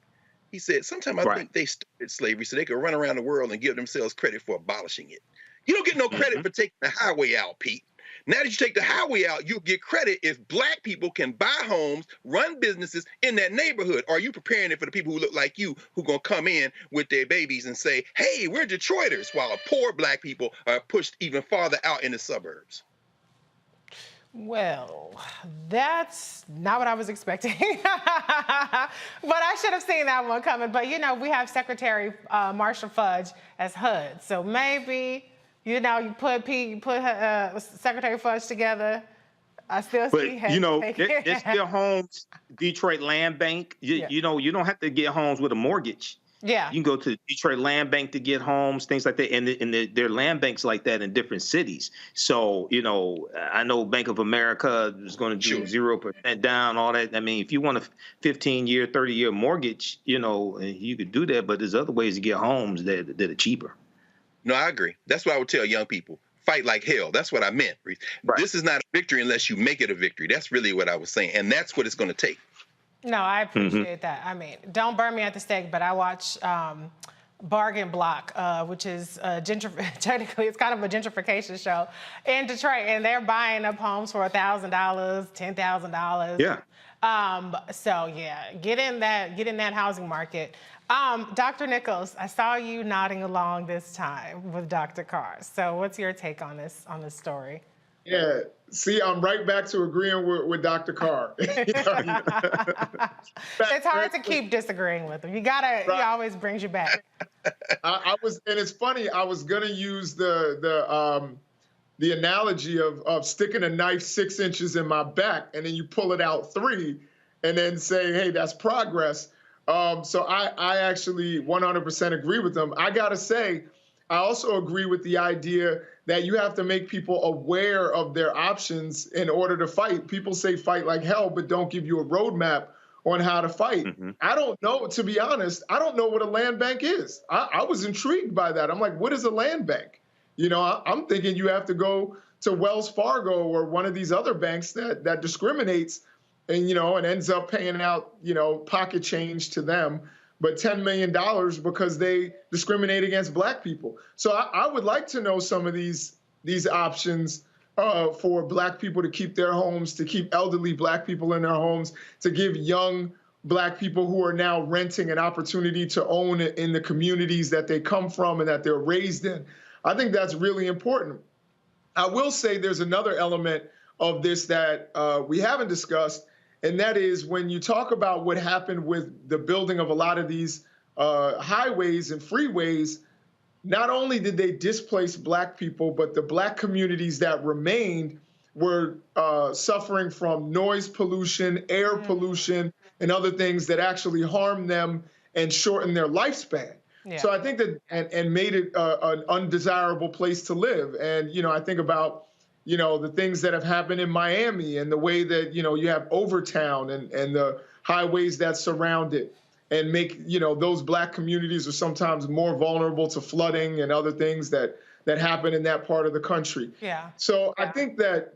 [SPEAKER 9] He said, sometimes I think they started slavery so they could run around the world and give themselves credit for abolishing it. You don't get no credit for taking the highway out, Pete. Now that you take the highway out, you'll get credit if Black people can buy homes, run businesses in that neighborhood. Are you preparing it for the people who look like you, who going to come in with their babies and say, hey, we're Detroiters, while poor Black people are pushed even farther out in the suburbs?
[SPEAKER 11] Well, that's not what I was expecting. But I should have seen that one coming. But, we have Secretary Marshall Fudge as HUD. So maybe, you put Secretary Fudge together. I still see him.
[SPEAKER 15] It's still homes, Detroit Land Bank. You don't have to get homes with a mortgage.
[SPEAKER 11] Yeah.
[SPEAKER 15] You can go to the Detroit Land Bank to get homes, things like that. And there are land banks like that in different cities. So, I know Bank of America is going to do 0% down, all that. I mean, if you want a 15-year, 30-year mortgage, you could do that. But there's other ways to get homes that are cheaper.
[SPEAKER 9] No, I agree. That's what I would tell young people. Fight like hell. That's what I meant. Right. This is not a victory unless you make it a victory. That's really what I was saying. And that's what it's going to take.
[SPEAKER 11] No, I appreciate that. I mean, don't burn me at the stake, but I watch Bargain Block, which is technically it's kind of a gentrification show in Detroit, and they're buying up homes for $1,000, $10,000.
[SPEAKER 15] Yeah.
[SPEAKER 11] So yeah, get in that housing market. Dr. Nichols, I saw you nodding along this time with Dr. Carr. So what's your take on this story?
[SPEAKER 16] Yeah, see, I'm right back to agreeing with Dr. Carr.
[SPEAKER 11] It's hard to keep disagreeing with him. He always brings you back.
[SPEAKER 16] I was, and it's funny, I was gonna use the analogy of sticking a knife 6 inches in my back, and then you pull it out 3, and then say, hey, that's progress. So I actually 100% agree with them. I gotta say, I also agree with the idea that you have to make people aware of their options in order to fight. People say fight like hell, but don't give you a roadmap on how to fight. I don't know, to be honest, I don't know what a land bank is. I was intrigued by that. I'm like, what is a land bank? You know, I'm thinking you have to go to Wells Fargo or one of these other banks that discriminates and, you know, and ends up paying out, you know, pocket change to them, but $10 million because they discriminate against Black people. So I would like to know some of these options for Black people to keep their homes, to keep elderly Black people in their homes, to give young Black people who are now renting an opportunity to own it in the communities that they come from and that they're raised in. I think that's really important. I will say there's another element of this that we haven't discussed, and that is when you talk about what happened with the building of a lot of these highways and freeways, not only did they displace Black people, but the Black communities that remained were suffering from noise pollution, air pollution, and other things that actually harmed them and shortened their lifespan. Yeah. So I think that, and made it an undesirable place to live. And, you know, I think about, you know, the things that have happened in Miami and the way that, you know, you have Overtown and the highways that surround it and make, you know, those Black communities are sometimes more vulnerable to flooding and other things that happen in that part of the country.
[SPEAKER 11] Yeah.
[SPEAKER 16] So I think that,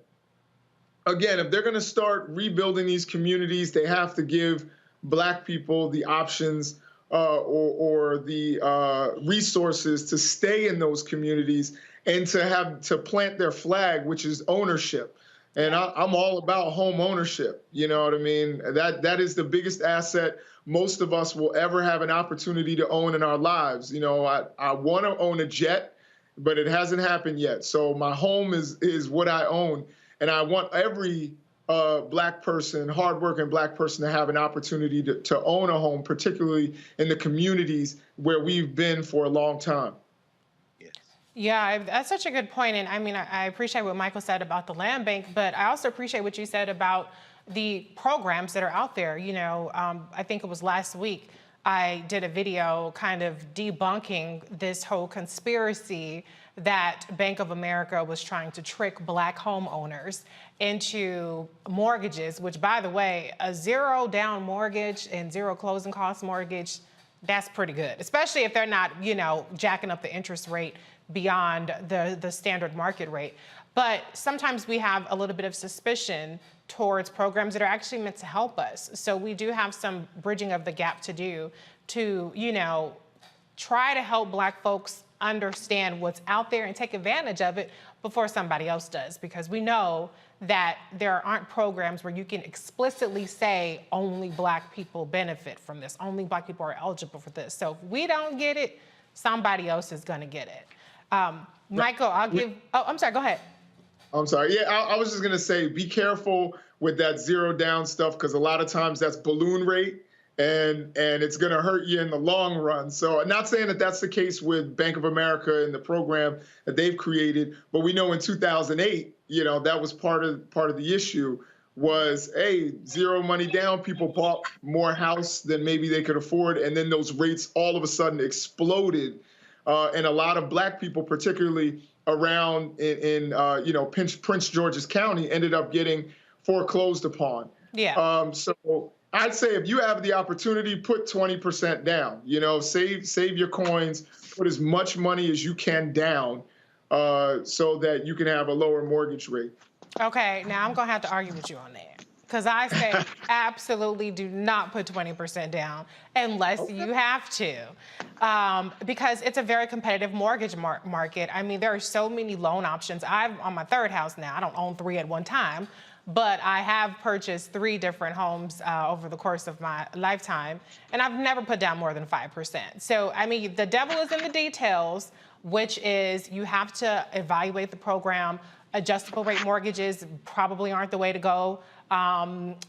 [SPEAKER 16] again, if they're going to start rebuilding these communities, they have to give Black people the options or the resources to stay in those communities and to plant their flag, which is ownership. And I'm all about home ownership. You know what I mean? That is the biggest asset most of us will ever have an opportunity to own in our lives. You know, I want to own a jet, but it hasn't happened yet. So my home is what I own. And I want every Black person, hardworking Black person, to have an opportunity to own a home, particularly in the communities where we've been for a long time.
[SPEAKER 11] Yeah, that's such a good point. And I mean, I appreciate what Michael said about the land bank, but I also appreciate what you said about the programs that are out there. You know, I think it was last week, I did a video kind of debunking this whole conspiracy that Bank of America was trying to trick Black homeowners into mortgages, which, by the way, a zero down mortgage and zero closing cost mortgage, that's pretty good, especially if they're not, you know, jacking up the interest rate beyond the standard market rate. But sometimes we have a little bit of suspicion towards programs that are actually meant to help us. So we do have some bridging of the gap to do to, you know, try to help Black folks understand what's out there and take advantage of it before somebody else does. Because we know that there aren't programs where you can explicitly say only Black people benefit from this, only Black people are eligible for this. So if we don't get it, somebody else is gonna get it. Michael, I'm sorry, go ahead.
[SPEAKER 16] I'm sorry. Yeah, I was just going to say, be careful with that zero down stuff, because a lot of times that's balloon rate and it's going to hurt you in the long run. So I'm not saying that that's the case with Bank of America and the program that they've created, but we know in 2008, you know, that was part of the issue was, hey, zero money down, people bought more house than maybe they could afford, and then those rates all of a sudden exploded. And a lot of Black people, particularly around in you know, Prince George's County, ended up getting foreclosed upon.
[SPEAKER 11] Yeah.
[SPEAKER 16] So I'd say if you have the opportunity, put 20% down. You know, save your coins, put as much money as you can down, so that you can have a lower mortgage rate.
[SPEAKER 11] Okay, now I'm gonna have to argue with you on that. Because I say absolutely do not put 20% down unless you have to. Because it's a very competitive mortgage market. I mean, there are so many loan options. I'm on my third house now. I don't own 3 at one time, but I have purchased 3 different homes over the course of my lifetime, and I've never put down more than 5%. So, I mean, the devil is in the details, which is you have to evaluate the program. Adjustable rate mortgages probably aren't the way to go.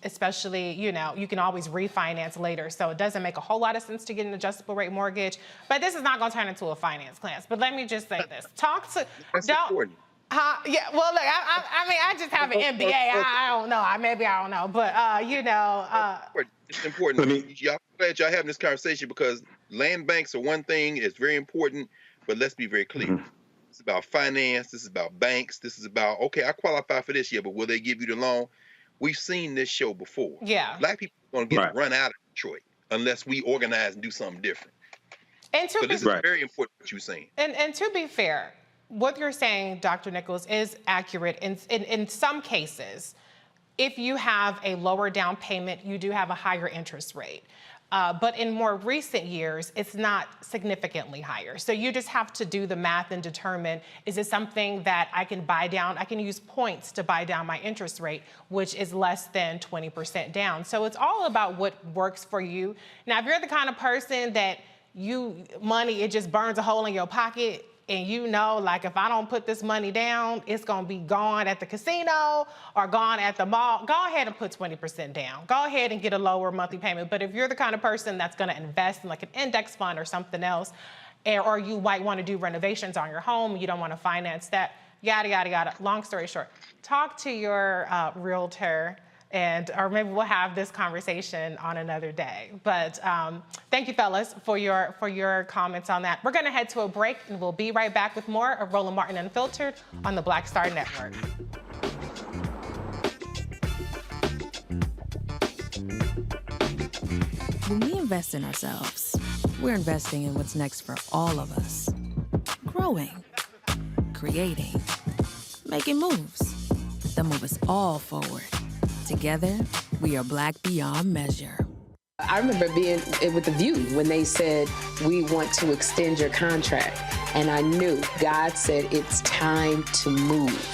[SPEAKER 11] Especially, you know, you can always refinance later. So it doesn't make a whole lot of sense to get an adjustable rate mortgage. But this is not going to turn into a finance class. But let me just say this.
[SPEAKER 9] That's important.
[SPEAKER 11] Yeah, well, look, I mean, I just have an MBA. I don't know. Maybe I don't know. But, you know.
[SPEAKER 9] It's important. I'm glad y'all having this conversation because land banks are one thing. It's very important. But let's be very clear. It's about finance. This is about banks. This is about, okay, I qualify for this year, but will they give you the loan? We've seen this show before.
[SPEAKER 11] Yeah.
[SPEAKER 9] Black people are going to get run out of Detroit unless we organize and do something different.
[SPEAKER 11] And
[SPEAKER 9] so this is very important what you're saying.
[SPEAKER 11] And to be fair, what you're saying, Dr. Nichols, is accurate in some cases. If you have a lower down payment, you do have a higher interest rate. But in more recent years, it's not significantly higher. So you just have to do the math and determine, is it something that I can buy down? I can use points to buy down my interest rate, which is less than 20% down. So it's all about what works for you. Now, if you're the kind of person that money, it just burns a hole in your pocket, and you know, like, if I don't put this money down, it's gonna be gone at the casino or gone at the mall, go ahead and put 20% down. Go ahead and get a lower monthly payment. But if you're the kind of person that's gonna invest in like an index fund or something else, or you might wanna do renovations on your home, you don't wanna finance that, yada, yada, yada. Long story short, talk to your realtor, or maybe we'll have this conversation on another day. But thank you, fellas, for your comments on that. We're gonna head to a break, and we'll be right back with more of Roland Martin Unfiltered on the Black Star Network.
[SPEAKER 17] When we invest in ourselves, we're investing in what's next for all of us. Growing, creating, making moves that move us all forward. Together, we are Black beyond measure.
[SPEAKER 1] I remember being with The View when they said, we want to extend your contract. And I knew God said, it's time to move.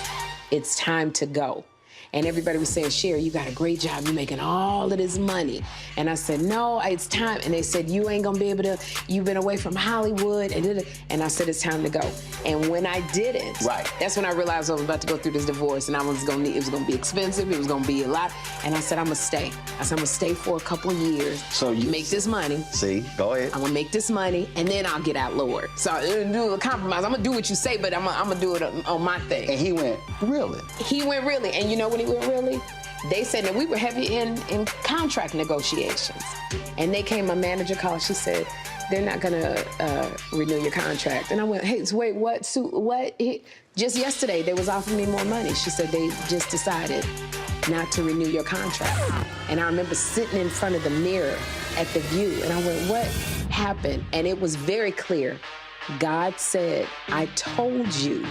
[SPEAKER 1] It's time to go. And everybody was saying, Sherry, you got a great job. You're making all of this money. And I said, no, it's time. And they said, you ain't gonna be able to, you've been away from Hollywood. And I said, it's time to go. And when I didn't, that's when I realized I was about to go through this divorce and it was gonna be expensive, it was gonna be a lot. And I said, I'm gonna stay. I said, I'm gonna stay for a couple of years.
[SPEAKER 5] So you
[SPEAKER 1] make this money.
[SPEAKER 5] See, go ahead.
[SPEAKER 1] I'm gonna make this money and then I'll get out, Lord. So I'm gonna do a compromise. I'm gonna do what you say, but I'm gonna do it on my thing.
[SPEAKER 5] And he went, really?
[SPEAKER 1] He went really. And you know when he went really? They said that we were heavy in contract negotiations. And they came, my manager called, she said, they're not gonna renew your contract. And I went, hey, so wait, what? Just yesterday, they was offering me more money. She said they just decided not to renew your contract. And I remember sitting in front of the mirror at The View, and I went, what happened? And it was very clear. God said, I told you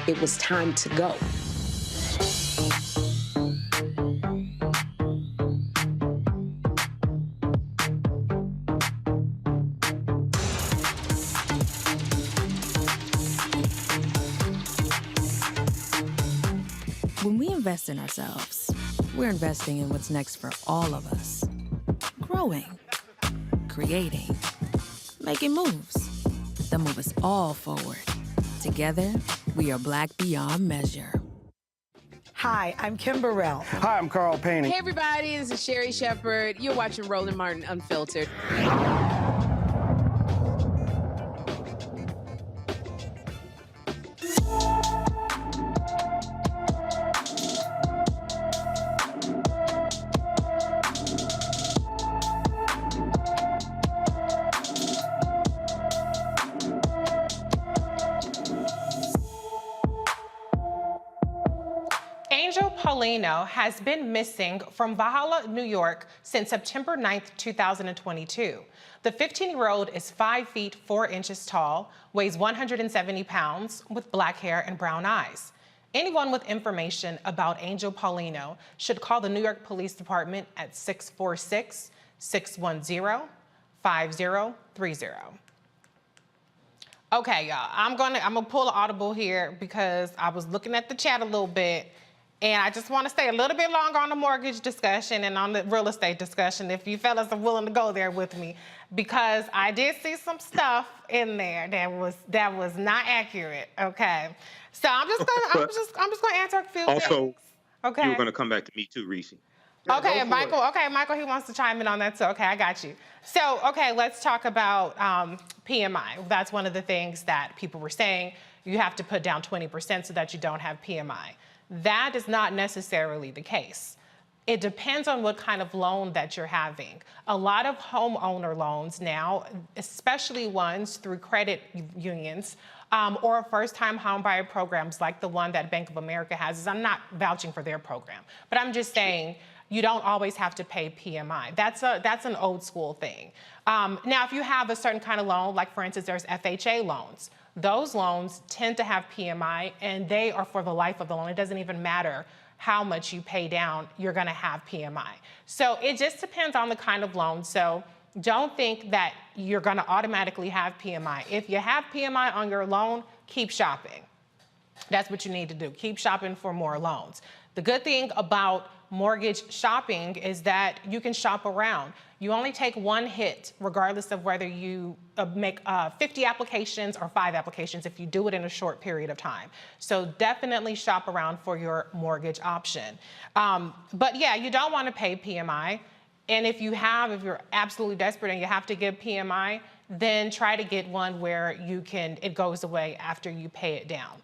[SPEAKER 1] it was time to go.
[SPEAKER 17] When we invest in ourselves, we're investing in what's next for all of us. Growing, creating, making moves that move us all forward. Together, we are Black beyond measure.
[SPEAKER 6] Hi, I'm Kim Burrell.
[SPEAKER 8] Hi, I'm Carl Payne.
[SPEAKER 10] Hey, everybody, this is Sherry Shepherd. You're watching Roland Martin Unfiltered.
[SPEAKER 11] Paulino has been missing from Valhalla, New York since September 9th, 2022. The 15-year-old is 5 feet 4 inches tall, weighs 170 pounds, with black hair and brown eyes. Anyone with information about Angel Paulino should call the New York Police Department at 646-610-5030. Okay, y'all, I'm gonna pull an audible here because I was looking at the chat a little bit, and I just want to stay a little bit longer on the mortgage discussion and on the real estate discussion, if you fellas are willing to go there with me, because I did see some stuff in there that was not accurate. Okay, so I'm just gonna answer a few things.
[SPEAKER 15] Also,
[SPEAKER 11] okay,
[SPEAKER 15] you were gonna come back to me too, Reese.
[SPEAKER 11] Okay, Michael. Okay, Michael, he wants to chime in on that too. Okay, I got you. So, okay, let's talk about PMI. That's one of the things that people were saying. You have to put down 20% so that you don't have PMI. That is not necessarily the case. It depends on what kind of loan that you're having. A lot of homeowner loans now, especially ones through credit unions or first-time homebuyer programs like the one that Bank of America has, I'm not vouching for their program, but I'm just saying you don't always have to pay PMI. That's an old school thing. Now, if you have a certain kind of loan, like for instance, there's FHA loans. Those loans tend to have PMI, and they are for the life of the loan. It doesn't even matter how much you pay down, you're gonna have PMI. So it just depends on the kind of loan. So don't think that you're gonna automatically have PMI. If you have PMI on your loan, keep shopping. That's what you need to do. Keep shopping for more loans. The good thing about mortgage shopping is that you can shop around. You only take one hit, regardless of whether you make 50 applications or 5 applications if you do it in a short period of time. So definitely shop around for your mortgage option. But yeah, you don't want to pay PMI. And if you're absolutely desperate and you have to give PMI, then try to get one where it goes away after you pay it down.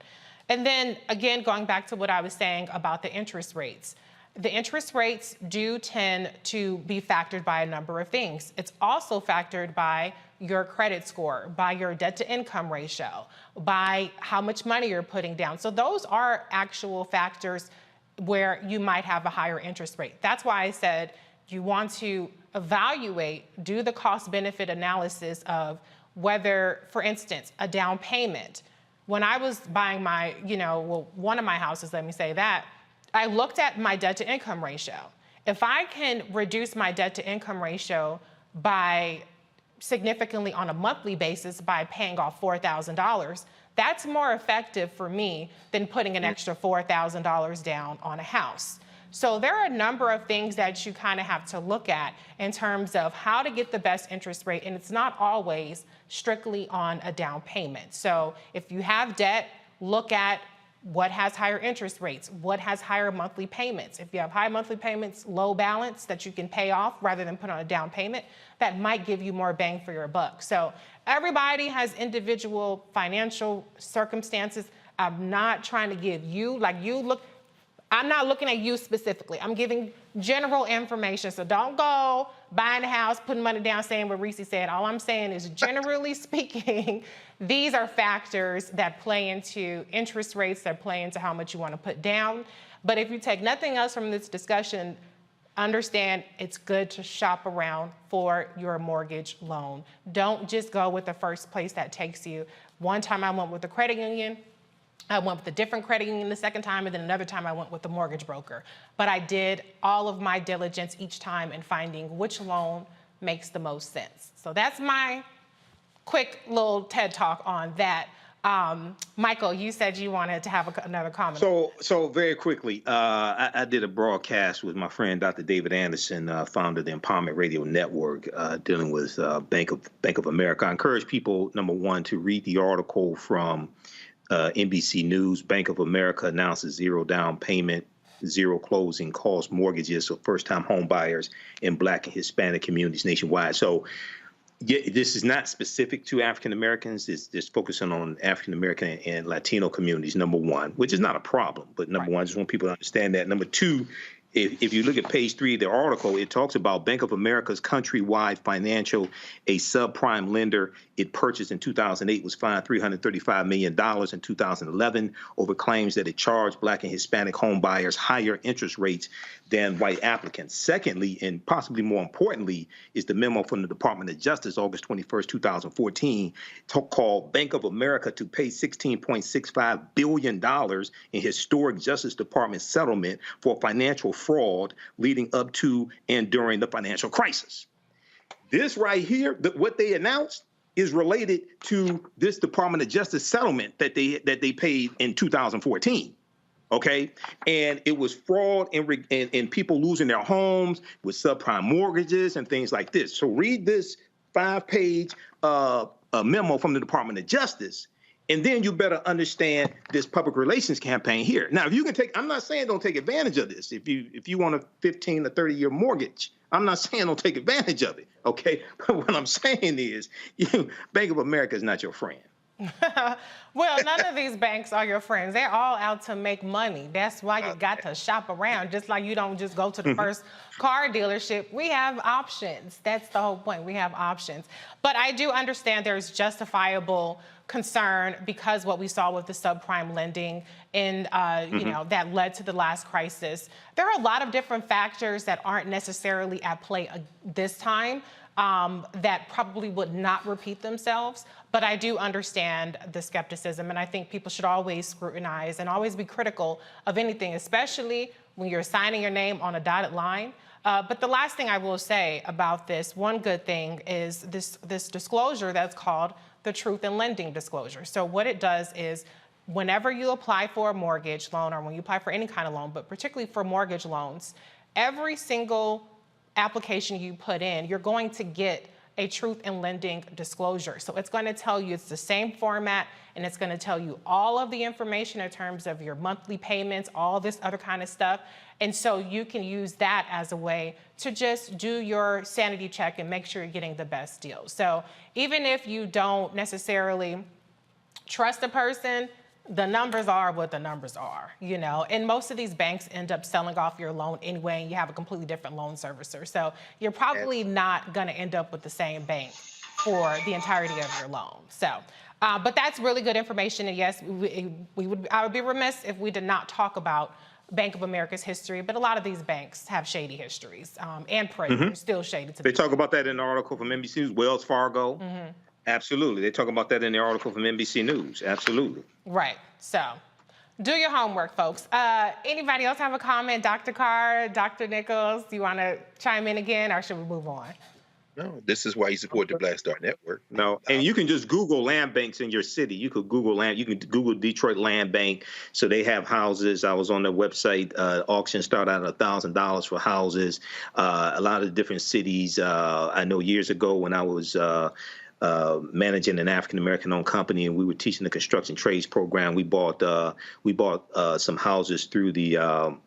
[SPEAKER 11] And then again, going back to what I was saying about the interest rates. The interest rates do tend to be factored by a number of things. It's also factored by your credit score, by your debt to income ratio, by how much money you're putting down. So those are actual factors where you might have a higher interest rate. That's why I said you want to evaluate, do the cost benefit analysis of whether, for instance, a down payment. When I was buying one of my houses, let me say that, I looked at my debt to income ratio. If I can reduce my debt to income ratio by significantly on a monthly basis by paying off $4,000, that's more effective for me than putting an extra $4,000 down on a house. So there are a number of things that you kind of have to look at in terms of how to get the best interest rate, and it's not always strictly on a down payment. So if you have debt, look at what has higher interest rates, what has higher monthly payments. If you have high monthly payments, low balance that you can pay off rather than put on a down payment, that might give you more bang for your buck. So everybody has individual financial circumstances. I'm not trying to give you, I'm not looking at you specifically. I'm giving general information. So don't go buying a house, putting money down, saying what Reese said. All I'm saying is, generally speaking, these are factors that play into interest rates, that play into how much you want to put down. But if you take nothing else from this discussion, understand it's good to shop around for your mortgage loan. Don't just go with the first place that takes you. One time I went with the credit union. I went with a different credit union the second time, and then another time I went with the mortgage broker. But I did all of my diligence each time in finding which loan makes the most sense. So that's my quick little TED Talk on that. Michael, you said you wanted to have another comment.
[SPEAKER 15] So very quickly, I did a broadcast with my friend Dr. David Anderson, founder of the Empowerment Radio Network, dealing with Bank of America. I encourage people, number one, to read the article from NBC News. Bank of America announces zero down payment, zero closing cost mortgages for first-time home buyers in Black and Hispanic communities nationwide. So yeah, this is not specific to African Americans. It's just focusing on African American and Latino communities, number one, which is not a problem. But number one, I just want people to understand that. Number two, if you look at page 3 of the article, it talks about Bank of America's countrywide financial, a subprime lender it purchased in 2008 was fined $335 million in 2011 over claims that it charged Black and Hispanic home buyers higher interest rates than white applicants. Secondly, and possibly more importantly, is the memo from the Department of Justice, August 21st, 2014, called Bank of America to pay $16.65 billion in historic Justice Department settlement for financial fraud leading up to and during the financial crisis. This right here, what they announced, is related to this Department of Justice settlement that they paid in 2014. Okay, and it was fraud and people losing their homes with subprime mortgages and things like this. So read this 5-page memo from the Department of Justice, and then you better understand this public relations campaign here. Now, if you can take, I'm not saying don't take advantage of this. If you want a 15 or 30-year mortgage, I'm not saying don't take advantage of it. Okay, but what I'm saying is, Bank of America is not your friend.
[SPEAKER 11] Well, none of these banks are your friends. They're all out to make money. That's why you got to shop around. Just like you don't just go to the first car dealership. We have options. That's the whole point. We have options. But I do understand there's justifiable concern because what we saw with the subprime lending and you know, that led to the last crisis. There are a lot of different factors that aren't necessarily at play this time. That probably would not repeat themselves. But I do understand the skepticism, and I think people should always scrutinize and always be critical of anything, especially when you're signing your name on a dotted line. But the last thing I will say about this, one good thing is this disclosure that's called the Truth in Lending disclosure. So what it does is whenever you apply for a mortgage loan or when you apply for any kind of loan, but particularly for mortgage loans, every single application you put in, you're going to get a Truth in Lending disclosure. So it's going to tell you it's the same format, and it's going to tell you all of the information in terms of your monthly payments, all this other kind of stuff. And so you can use that as a way to just do your sanity check and make sure you're getting the best deal. So even if you don't necessarily trust a person, the numbers are what the numbers are, you know, and most of these banks end up selling off your loan anyway, and you have a completely different loan servicer. So you're probably not going to end up with the same bank for the entirety of your loan. So, but that's really good information. And yes, I would be remiss if we did not talk about Bank of America's history, but a lot of these banks have shady histories and predators, still shady. They
[SPEAKER 15] talk about that in the article from NBC News, Wells Fargo. Absolutely. They talk about that in the article from NBC News. Absolutely.
[SPEAKER 11] Right. So do your homework, folks. Anybody else have a comment? Dr. Carr, Dr. Nichols, do you want to chime in again, or should we move on?
[SPEAKER 9] No, this is why you support the Black Star Network.
[SPEAKER 15] No, and you can just Google land banks in your city. You could Google land. You can Google Detroit Land Bank. So they have houses. I was on their website. Auctions start out at $1,000 for houses. A lot of different cities. I know years ago when I was managing an African-American owned company, and we were teaching the construction trades program. We bought some houses through the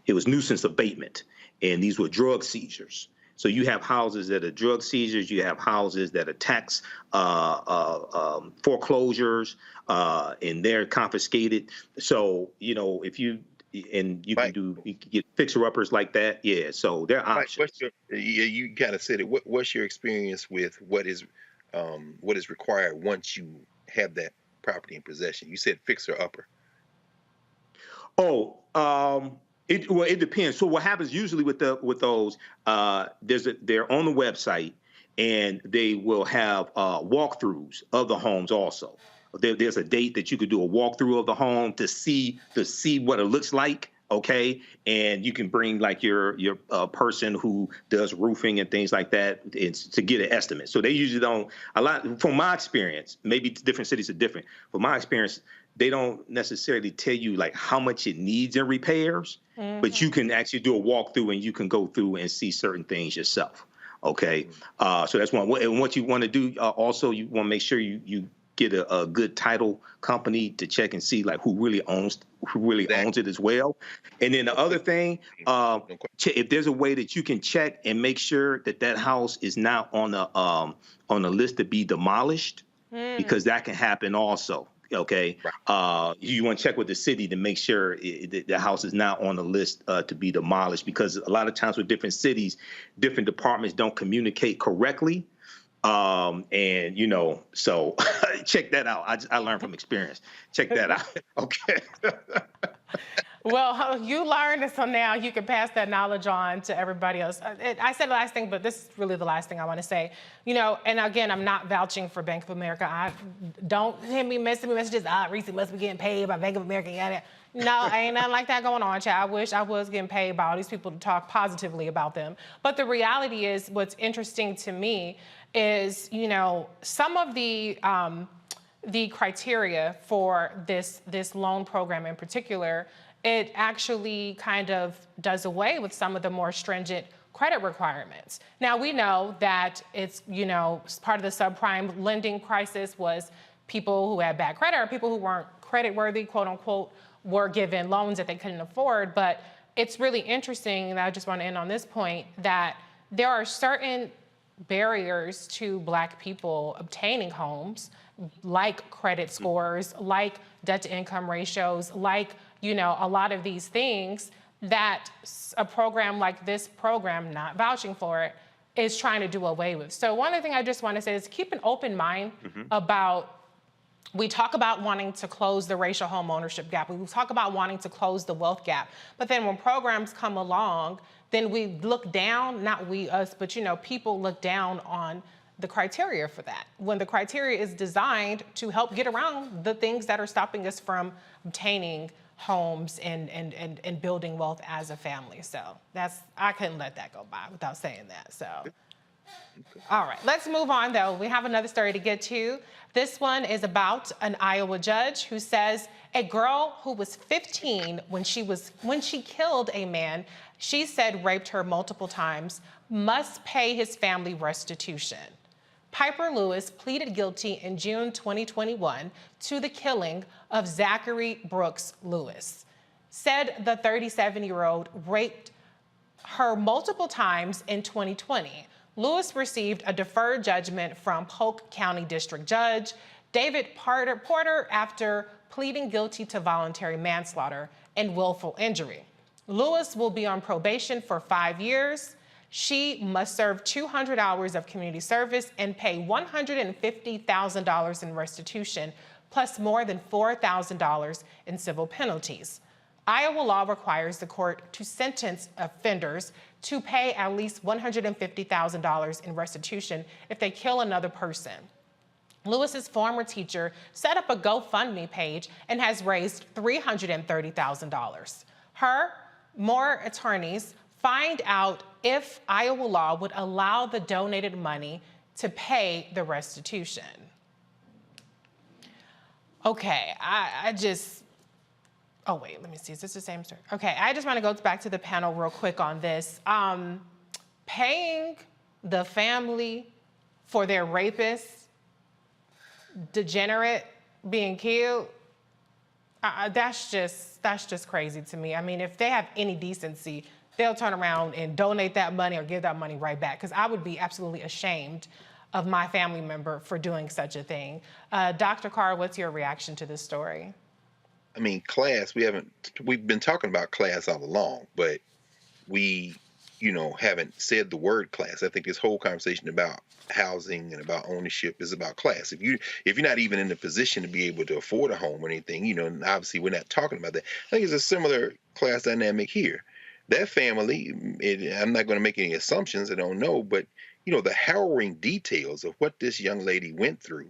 [SPEAKER 15] it was nuisance abatement, and these were drug seizures. So you have houses that are drug seizures, you have houses that are tax foreclosures, and they're confiscated. So, you know, if you can get fixer-uppers like that. Yeah, so there are options.
[SPEAKER 9] You kind of said it. What's your experience with what is required once you have that property in possession? You said fixer-upper.
[SPEAKER 15] It depends. So what happens usually with those, they're on the website, and they will have walkthroughs of the homes also. There's a date that you could do a walkthrough of the home to see what it looks like. Okay, and you can bring like your person who does roofing and things like that to get an estimate. So they usually don't from my experience. Maybe different cities are different. From my experience, they don't necessarily tell you like how much it needs in repairs, but you can actually do a walkthrough and you can go through and see certain things yourself. Okay, so that's one. And what you want to do also, you want to make sure you get a good title company to check and see like who really owns it as well. And then the other thing, if there's a way that you can check and make sure that house is not on the list to be demolished, because that can happen also. Okay, you want to check with the city to make sure the house is not on the list to be demolished, because a lot of times with different cities, different departments don't communicate correctly. And so check that out. I learned from experience. Check that out. Okay.
[SPEAKER 11] Well, you learned it, so now you can pass that knowledge on to everybody else. I said the last thing, but this is really the last thing I want to say. And again, I'm not vouching for Bank of America. Don't send me messages. Reese must be getting paid by Bank of America. Yada. No, ain't nothing like that going on, child. I wish I was getting paid by all these people to talk positively about them. But the reality is, what's interesting to me is, some of the criteria for this loan program in particular, it actually kind of does away with some of the more stringent credit requirements. Now, we know that it's, part of the subprime lending crisis was people who had bad credit or people who weren't creditworthy, quote unquote, were given loans that they couldn't afford. But it's really interesting, and I just want to end on this point, that there are certain barriers to Black people obtaining homes, like credit scores, like debt to income ratios, like a lot of these things that a program like this program, not vouching for it, is trying to do away with. So one of the things I just want to say is keep an open mind about, we talk about wanting to close the racial home ownership gap. We talk about wanting to close the wealth gap. But then when programs come along, then we look down, not we, us, but people look down on the criteria for that, when the criteria is designed to help get around the things that are stopping us from obtaining homes and building wealth as a family. So I couldn't let that go by without saying that. So, all right, let's move on though. We have another story to get to. This one is about an Iowa judge who says a girl who was 15 when she killed a man she said raped her multiple times must pay his family restitution. Piper Lewis pleaded guilty in June 2021 to the killing of Zachary Brooks Lewis. Said the 37-year-old raped her multiple times in 2020. Lewis received a deferred judgment from Polk County District Judge David Porter after pleading guilty to voluntary manslaughter and willful injury. Lewis will be on probation for 5 years. She must serve 200 hours of community service and pay $150,000 in restitution, plus more than $4,000 in civil penalties. Iowa law requires the court to sentence offenders to pay at least $150,000 in restitution if they kill another person. Lewis's former teacher set up a GoFundMe page and has raised $330,000. More attorneys find out if Iowa law would allow the donated money to pay the restitution. Okay, oh wait, let me see, is this the same story? Okay, I just wanna go back to the panel real quick on this. Paying the family for their rapist, degenerate, being killed, that's just crazy to me. I mean, if they have any decency, they'll turn around and donate that money or give that money right back, because I would be absolutely ashamed of my family member for doing such a thing. Dr. Carr, what's your reaction to this story?
[SPEAKER 9] I mean, class, we've been talking about class all along, but we, haven't said the word class. I think this whole conversation about housing and about ownership is about class. If you're not even in the position to be able to afford a home or anything, and obviously we're not talking about that. I think it's a similar class dynamic here. That family, I'm not going to make any assumptions, I don't know, but the harrowing details of what this young lady went through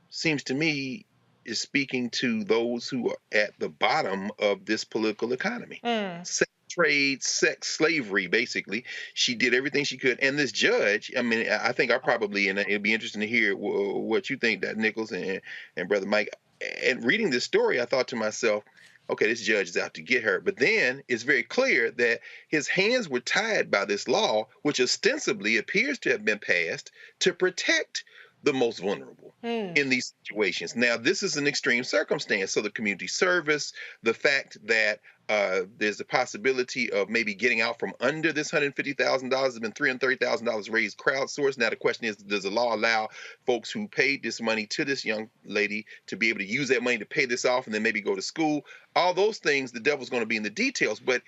[SPEAKER 9] seems to me is speaking to those who are at the bottom of this political economy. Sex trade, sex slavery, basically. She did everything she could. And this judge, I mean, I think and it'd be interesting to hear what you think, that Nichols and Brother Mike. And reading this story, I thought to myself, okay, this judge is out to get her. But then it's very clear that his hands were tied by this law, which ostensibly appears to have been passed to protect the most vulnerable in these situations. Now, this is an extreme circumstance. So the community service, the fact that There's a possibility of maybe getting out from under this $150,000. There's been $330,000 raised crowdsourced. Now the question is, does the law allow folks who paid this money to this young lady to be able to use that money to pay this off and then maybe go to school? All those things, the devil's going to be in the details. But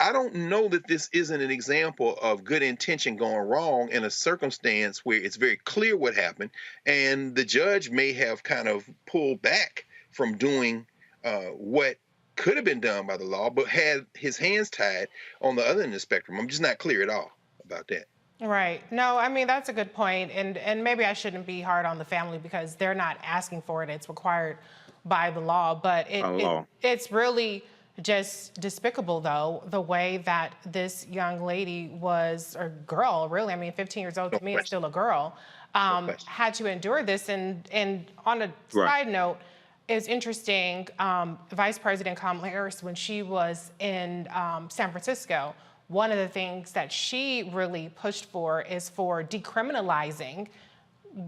[SPEAKER 9] I don't know that this isn't an example of good intention going wrong in a circumstance where it's very clear what happened, and the judge may have kind of pulled back from doing what could have been done by the law, but had his hands tied on the other end of the spectrum. I'm just not clear at all about that.
[SPEAKER 11] Right. No, I mean, that's a good point. And maybe I shouldn't be hard on the family because they're not asking for it. It's required by the law. But it's really just despicable, though, the way that this young lady was, or girl, really, I mean, 15 years old to me is still a girl, had to endure this. And on a side note, it's interesting, Vice President Kamala Harris, when she was in San Francisco, one of the things that she really pushed for is for decriminalizing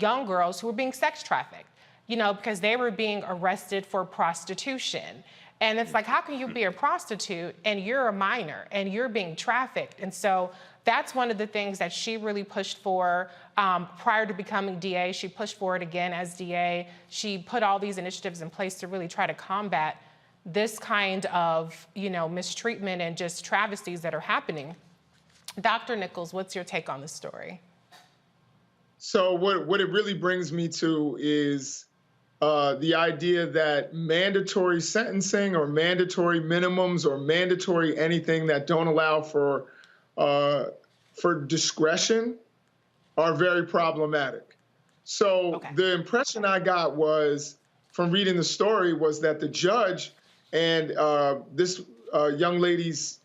[SPEAKER 11] young girls who were being sex trafficked, you know, because they were being arrested for prostitution. And it's like, how can you be a prostitute and you're a minor and you're being trafficked? And so that's one of the things that she really pushed for prior to becoming DA. She pushed for it again as DA. She put all these initiatives in place to really try to combat this kind of, you know, mistreatment and just travesties that are happening. Dr. Nichols, what's your take on this story?
[SPEAKER 16] So what it really brings me to is the idea that mandatory sentencing or mandatory minimums or mandatory anything that don't allow for discretion are very problematic. So the impression I got was from reading the story was that the judge and this young lady's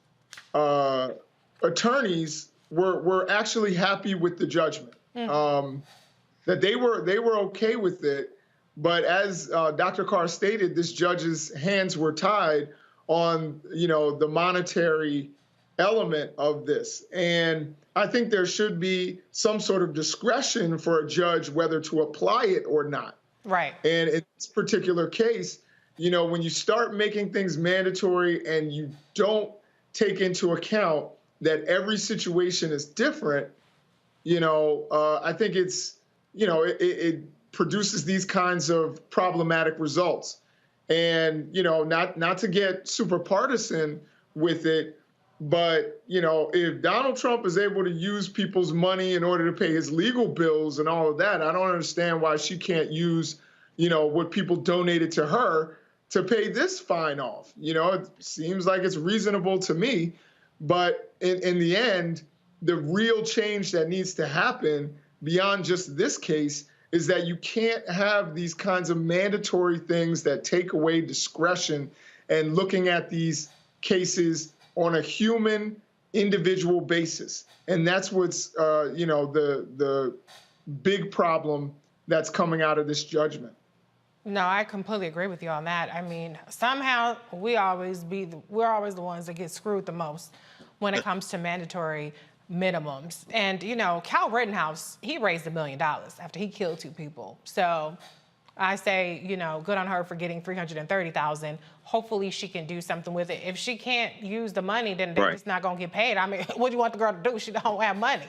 [SPEAKER 16] attorneys were actually happy with the judgment. That they were okay with it. But as Dr. Carr stated, this judge's hands were tied on, you know, the monetary element of this. And I think there should be some sort of discretion for a judge whether to apply it or not.
[SPEAKER 11] Right.
[SPEAKER 16] And in this particular case, you know, when you start making things mandatory and you don't take into account that every situation is different, you know, I think it's, you know, it produces these kinds of problematic results. And, you know, not to get super partisan with it, but, you know, if Donald Trump is able to use people's money in order to pay his legal bills and all of that, I don't understand why she can't use, you know, what people donated to her to pay this fine off. You know, it seems like it's reasonable to me. But in the end, the real change that needs to happen beyond just this case is that you can't have these kinds of mandatory things that take away discretion and looking at these cases on a human, individual basis. And that's what's, you know, the big problem that's coming out of this judgment.
[SPEAKER 11] No, I completely agree with you on that. I mean, somehow we're always the ones that get screwed the most when it comes to mandatory minimums. And, you know, Cal Rittenhouse, he raised $1 million after he killed 2 people. So I say, you know, good on her for getting $330,000. Hopefully she can do something with it. If she can't use the money, then they're just not going to get paid. I mean, what do you want the girl to do? She don't have money.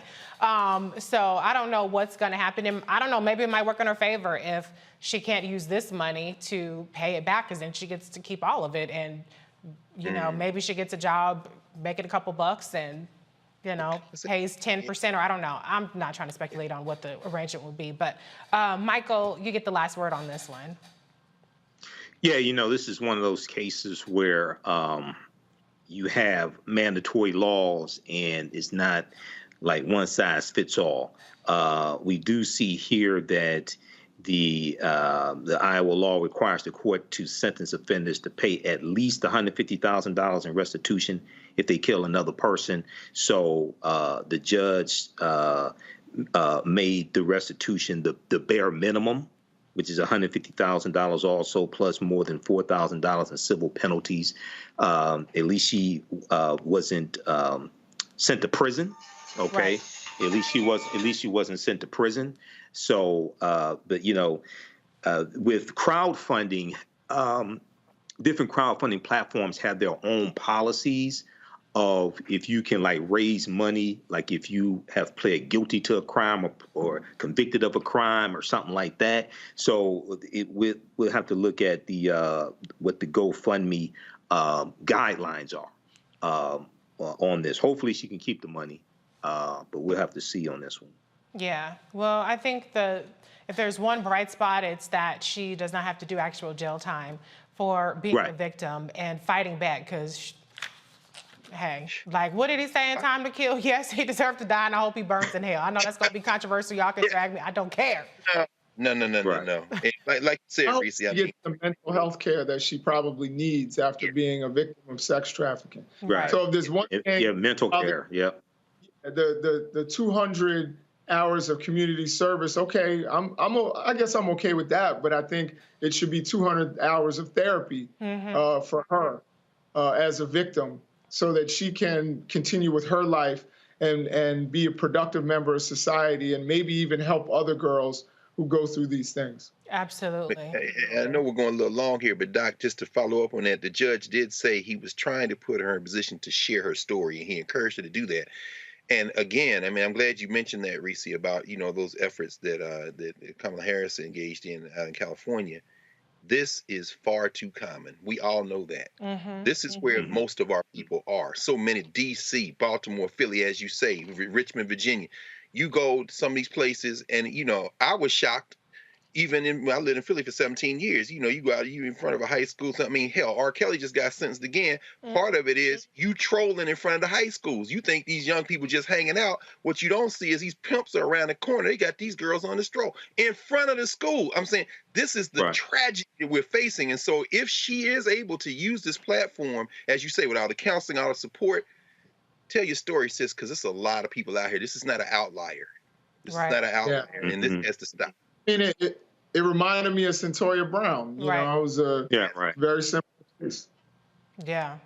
[SPEAKER 11] So I don't know what's going to happen. And I don't know, maybe it might work in her favor if she can't use this money to pay it back, because then she gets to keep all of it. And, you know, maybe she gets a job, making a couple bucks, and, you know, pays 10%, or I don't know. I'm not trying to speculate on what the arrangement would be. But, Michael, you get the last word on this one.
[SPEAKER 15] Yeah, you know, this is one of those cases where you have mandatory laws and it's not like one size fits all. We do see here that the Iowa law requires the court to sentence offenders to pay at least $150,000 in restitution if they kill another person. So the judge made the restitution the bare minimum, which is $150,000 also, plus more than $4,000 in civil penalties. At least she wasn't sent to prison. Okay. Right. At least she wasn't sent to prison. So, but you know, with crowdfunding, different crowdfunding platforms have their own policies of if you can like raise money, like if you have pled guilty to a crime or convicted of a crime or something like that. So we'll have to look at the what the GoFundMe guidelines are on this. Hopefully she can keep the money, but we'll have to see on this one.
[SPEAKER 11] Yeah, well, I think if there's one bright spot, it's that she does not have to do actual jail time for being a victim and fighting back, because hey, like, what did he say in Time to Kill? Yes, he deserved to die, and I hope he burns in hell. I know that's going to be controversial. Y'all can drag me. I don't care.
[SPEAKER 9] No. Like you said, Reese, I mean,
[SPEAKER 16] the mental health care that she probably needs after being a victim of sex trafficking.
[SPEAKER 15] Right.
[SPEAKER 16] So if there's one thing,
[SPEAKER 15] mental care. Yep.
[SPEAKER 16] The 200 hours of community service. Okay, I guess I'm okay with that, but I think it should be 200 hours of therapy for her as a victim, so that she can continue with her life and be a productive member of society, and maybe even help other girls who go through these things.
[SPEAKER 11] Absolutely.
[SPEAKER 9] I know we're going a little long here, but Doc, just to follow up on that, the judge did say he was trying to put her in a position to share her story, and he encouraged her to do that. And again, I mean, I'm glad you mentioned that, Reese, about, you know, those efforts that Kamala Harris engaged in California. This is far too common. We all know that. This is where most of our people are. So many, D.C., Baltimore, Philly, as you say, Richmond, Virginia. You go to some of these places, and, you know, I was shocked. Even I lived in Philly for 17 years. You know, you go out, you in front of a high school. I mean, hell, R. Kelly just got sentenced again. Part of it is you trolling in front of the high schools. You think these young people just hanging out. What you don't see is these pimps are around the corner. They got these girls on the stroll in front of the school. I'm saying this is the tragedy we're facing. And so if she is able to use this platform, as you say, with all the counseling, all the support, tell your story, sis, because there's a lot of people out here. This is not an outlier. This is not an outlier, and this has to stop.
[SPEAKER 16] And it reminded me of Centoria Brown. You know, it was a very simple case.
[SPEAKER 11] Yeah,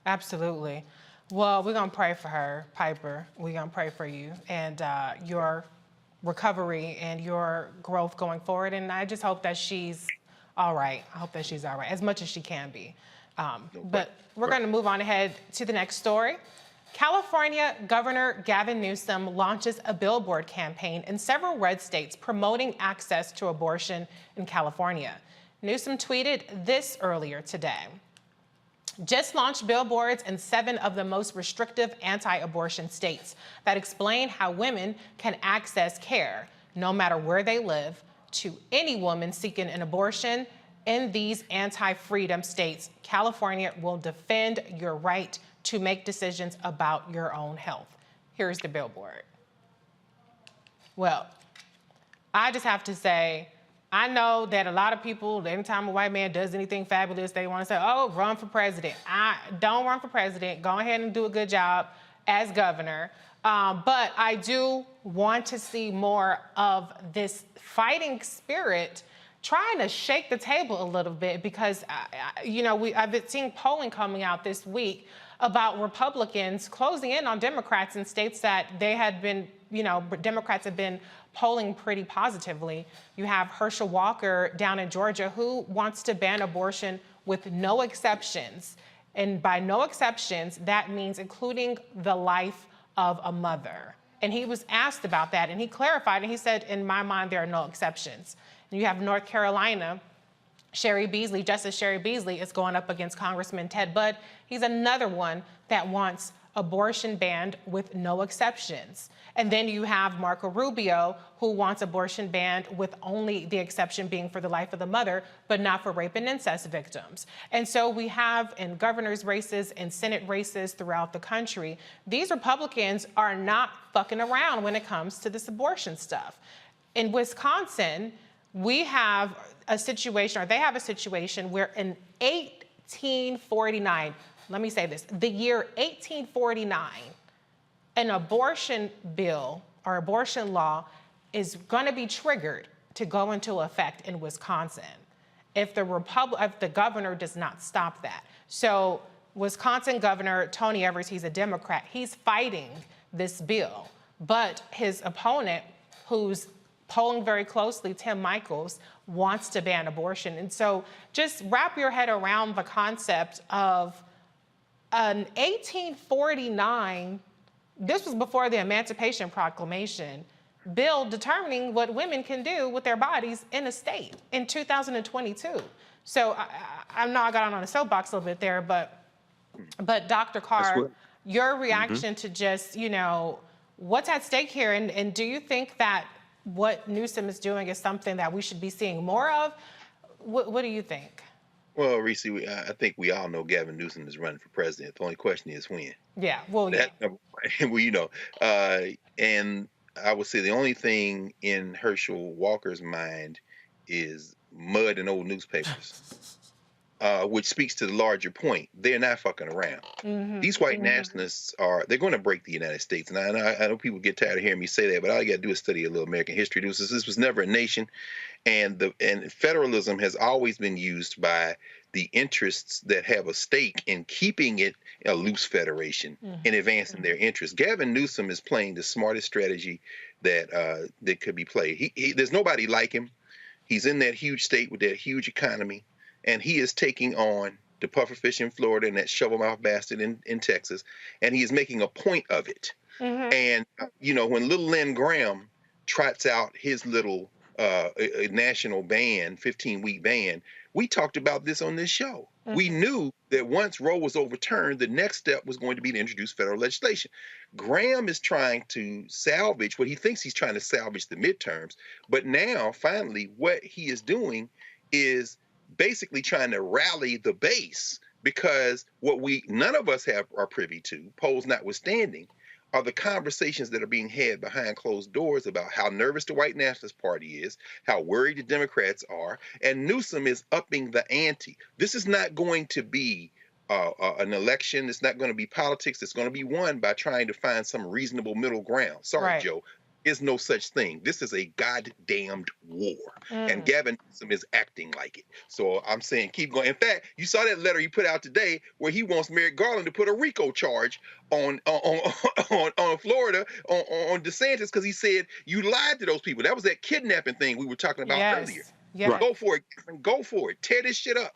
[SPEAKER 11] absolutely. Well, we're going to pray for her, Piper. We're going to pray for you and your recovery and your growth going forward. And I just hope that she's all right. I hope that she's all right, as much as she can be. But we're going to move on ahead to the next story. California Governor Gavin Newsom launches a billboard campaign in several red states promoting access to abortion in California. Newsom tweeted this earlier today. Just launched billboards in 7 of the most restrictive anti-abortion states that explain how women can access care, no matter where they live, to any woman seeking an abortion. In these anti-freedom states, California will defend your right to make decisions about your own health. Here's the billboard. Well, I just have to say, I know that a lot of people, anytime a white man does anything fabulous, they want to say, oh, run for president. Don't run for president. Go ahead and do a good job as governor. But I do want to see more of this fighting spirit trying to shake the table a little bit, because, I've been seeing polling coming out this week about Republicans closing in on Democrats in states that they had been, Democrats have been polling pretty positively. You have Herschel Walker down in Georgia, who wants to ban abortion with no exceptions. And by no exceptions, that means including the life of a mother. And he was asked about that, and he clarified, and he said, in my mind, there are no exceptions. And you have North Carolina, Justice Sherry Beasley is going up against Congressman Ted Budd. He's another one that wants abortion banned with no exceptions. And then you have Marco Rubio, who wants abortion banned with only the exception being for the life of the mother, but not for rape and incest victims. And so we have in governor's races and Senate races throughout the country, these Republicans are not fucking around when it comes to this abortion stuff. In Wisconsin, we have a situation, or they have a situation where in 1849, let me say this, the year 1849, an abortion bill or abortion law is going to be triggered to go into effect in Wisconsin if the governor does not stop that. So Wisconsin Governor Tony Evers, he's a Democrat, he's fighting this bill, but his opponent, who's polling very closely, Tim Michaels wants to ban abortion. And so just wrap your head around the concept of an 1849, this was before the Emancipation Proclamation, bill determining what women can do with their bodies in a state in 2022. So I know I got on a soapbox a little bit there, but Dr. Carr, your reaction to just, you know, what's at stake here? And do you think that what Newsom is doing is something that we should be seeing more of? What do you think?
[SPEAKER 9] Well, Reese, I think we all know Gavin Newsom is running for president. The only question is when.
[SPEAKER 11] Yeah, well, yeah.
[SPEAKER 9] Well, you know, and I would say the only thing in Herschel Walker's mind is mud and old newspapers, which speaks to the larger point. They're not fucking around. These white nationalists they're going to break the United States. And I know people get tired of hearing me say that, but all you got to do is study a little American history. This was never a nation. And federalism has always been used by the interests that have a stake in keeping it a loose federation and advancing their interests. Gavin Newsom is playing the smartest strategy that could be played. There's nobody like him. He's in that huge state with that huge economy, and he is taking on the pufferfish in Florida and that shovel-mouth bastard in Texas, and he is making a point of it. And, you know, when little Lynn Graham trots out his little a national ban, 15-week ban, we talked about this on this show. We knew that once Roe was overturned, the next step was going to be to introduce federal legislation. Graham is trying to salvage what he thinks he's trying to salvage the midterms. But now, finally, what he is doing is basically trying to rally the base, because what none of us are privy to, polls notwithstanding, are the conversations that are being had behind closed doors about how nervous the white nationalist party is, how worried the Democrats are, and Newsom is upping the ante. This is not going to be an election. It's not going to be politics. It's going to be won by trying to find some reasonable middle ground. Sorry, Joe. Is no such thing. This is a goddamned war, and Gavin Newsom is acting like it. So I'm saying keep going. In fact, you saw that letter he put out today where he wants Merrick Garland to put a RICO charge on Florida on DeSantis because he said you lied to those people. That was that kidnapping thing we were talking about earlier.
[SPEAKER 11] Yeah.
[SPEAKER 9] Go for it. Go for it. Tear this shit up.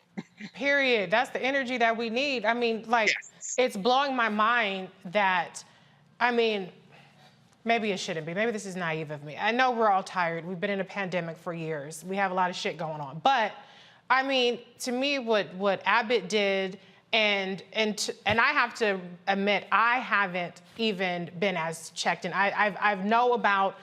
[SPEAKER 11] Period. That's the energy that we need. I mean, like, it's blowing my mind that, I mean, maybe it shouldn't be. Maybe this is naive of me. I know we're all tired. We've been in a pandemic for years. We have a lot of shit going on. But, I mean, to me, what Abbott did, and I have to admit, I haven't even been as checked in. I know about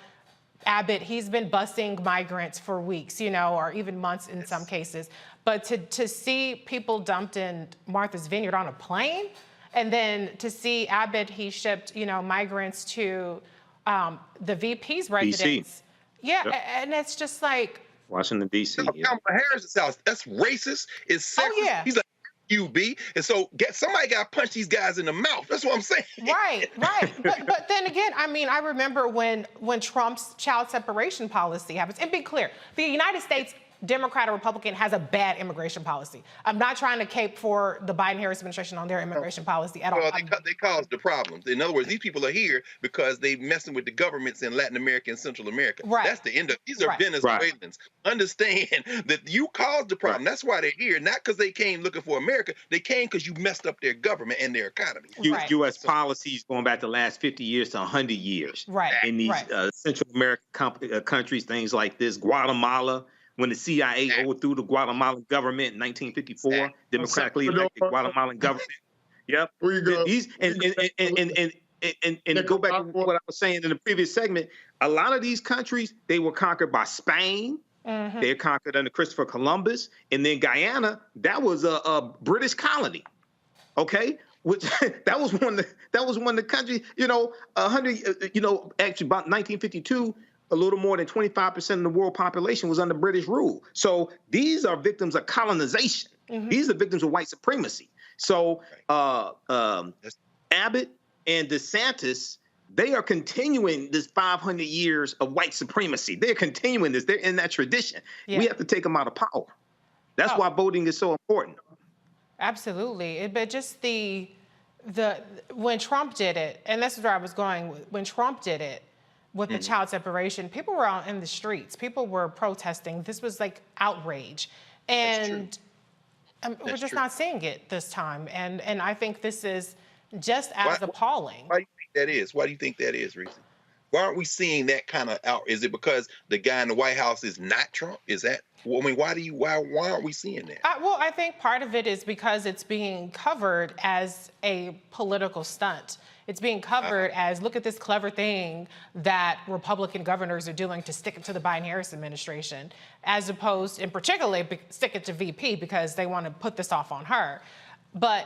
[SPEAKER 11] Abbott. He's been busing migrants for weeks, you know, or even months in some cases. But to see people dumped in Martha's Vineyard on a plane, and then to see Abbott, he shipped, you know, migrants to the VP's residence. Yeah, and it's just like
[SPEAKER 15] Washington, D.C.
[SPEAKER 9] Kamala Harris's house. That's racist. It's sexist. Oh, yeah. He's like, UB. And so somebody got to punch these guys in the mouth. That's what I'm saying.
[SPEAKER 11] Right. But then again, I mean, I remember when Trump's child separation policy happens. And be clear, the United States, Democrat or Republican, has a bad immigration policy. I'm not trying to cape for the Biden-Harris administration on their immigration policy at all.
[SPEAKER 9] Well, they caused the problems. In other words, these people are here because they're messing with the governments in Latin America and Central America. Right. That's the end of These are Venezuelans. Right. Understand that you caused the problem. Right. That's why they're here. Not because they came looking for America. They came because you messed up their government and their economy.
[SPEAKER 15] U.S. policies going back the last 50 years to 100 years.
[SPEAKER 11] Right.
[SPEAKER 15] In these Central American countries, things like this, Guatemala, when the CIA overthrew the Guatemalan government in 1954, democratically elected Guatemalan government. Yep.
[SPEAKER 16] Where you go?
[SPEAKER 15] And go back to what I was saying in the previous segment. A lot of these countries, they were conquered by Spain. They were conquered under Christopher Columbus, and then Guyana, that was a British colony. Okay, which that was one of the countries. You know, actually about 1952. A little more than 25% of the world population was under British rule. So these are victims of colonization. These are victims of white supremacy. So Abbott and DeSantis, they are continuing this 500 years of white supremacy. They're continuing this. They're in that tradition. Yeah. We have to take them out of power. That's why voting is so important.
[SPEAKER 11] Absolutely. But just when Trump did it, and this is where I was going, when Trump did it, with the child separation, people were out in the streets. People were protesting. This was like outrage. And we're just not seeing it this time. And I think this is just as appalling.
[SPEAKER 9] Why do you think that is? Why do you think that is, Reese? Why aren't we seeing that kind of out? Is it because the guy in the White House is not Trump? Is that, I mean, why aren't we seeing that?
[SPEAKER 11] Well, I think part of it is because it's being covered as a political stunt. It's being covered as, look at this clever thing that Republican governors are doing to stick it to the Biden-Harris administration, as opposed, in particular, stick it to VP because they want to put this off on her. But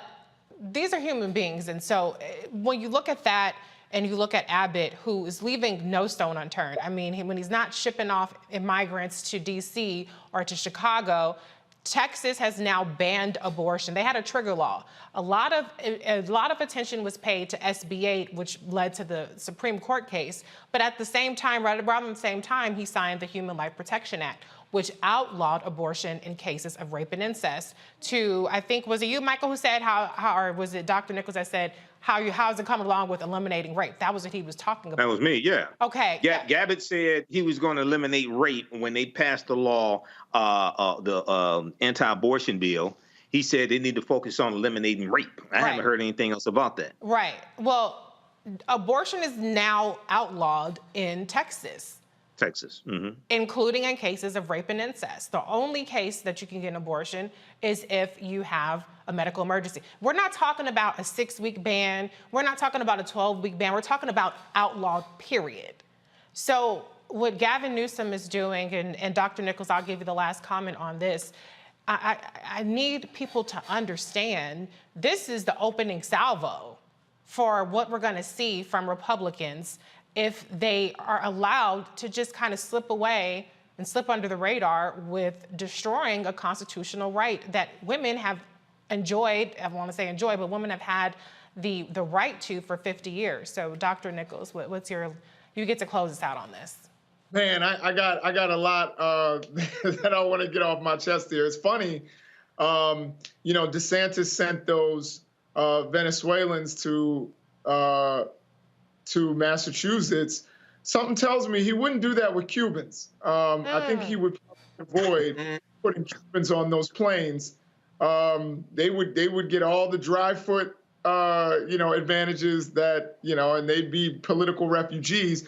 [SPEAKER 11] these are human beings. And so when you look at that, and you look at Abbott, who is leaving no stone unturned. I mean, when he's not shipping off migrants to D.C. or to Chicago, Texas has now banned abortion. They had a trigger law. A lot of attention was paid to SB 8, which led to the Supreme Court case. But at the same time, right around the same time, he signed the Human Life Protection Act, which outlawed abortion in cases of rape and incest. To, I think, was it you, Michael, who said or was it Dr. Nichols that said, how's it coming along with eliminating rape? That was what he was talking about.
[SPEAKER 15] That was me, yeah.
[SPEAKER 11] Okay.
[SPEAKER 15] Gabbard said he was going to eliminate rape when they passed the law, the anti-abortion bill. He said they need to focus on eliminating rape. I haven't heard anything else about that.
[SPEAKER 11] Right. Well, abortion is now outlawed in Texas. Including in cases of rape and incest. The only case that you can get an abortion is if you have a medical emergency. We're not talking about a 6-week ban. We're not talking about a 12-week ban. We're talking about outlawed, period. So what Gavin Newsom is doing, and Dr. Nichols, I'll give you the last comment on this. I need people to understand this is the opening salvo for what we're going to see from Republicans if they are allowed to just kind of slip away and slip under the radar with destroying a constitutional right that women have enjoyed, I want to say enjoy, but women have had the right to for 50 years. So Dr. Nichols, what's you get to close us out on this.
[SPEAKER 16] Man, I got a lot that I want to get off my chest here. It's funny, DeSantis sent those Venezuelans to Massachusetts. Something tells me he wouldn't do that with Cubans. I think he would avoid putting Cubans on those planes. They would get all the dry foot, advantages that, and they'd be political refugees.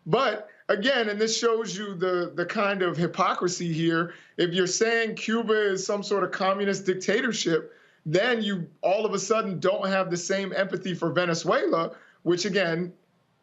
[SPEAKER 16] But again, and this shows you the kind of hypocrisy here. If you're saying Cuba is some sort of communist dictatorship, then you all of a sudden don't have the same empathy for Venezuela, which again,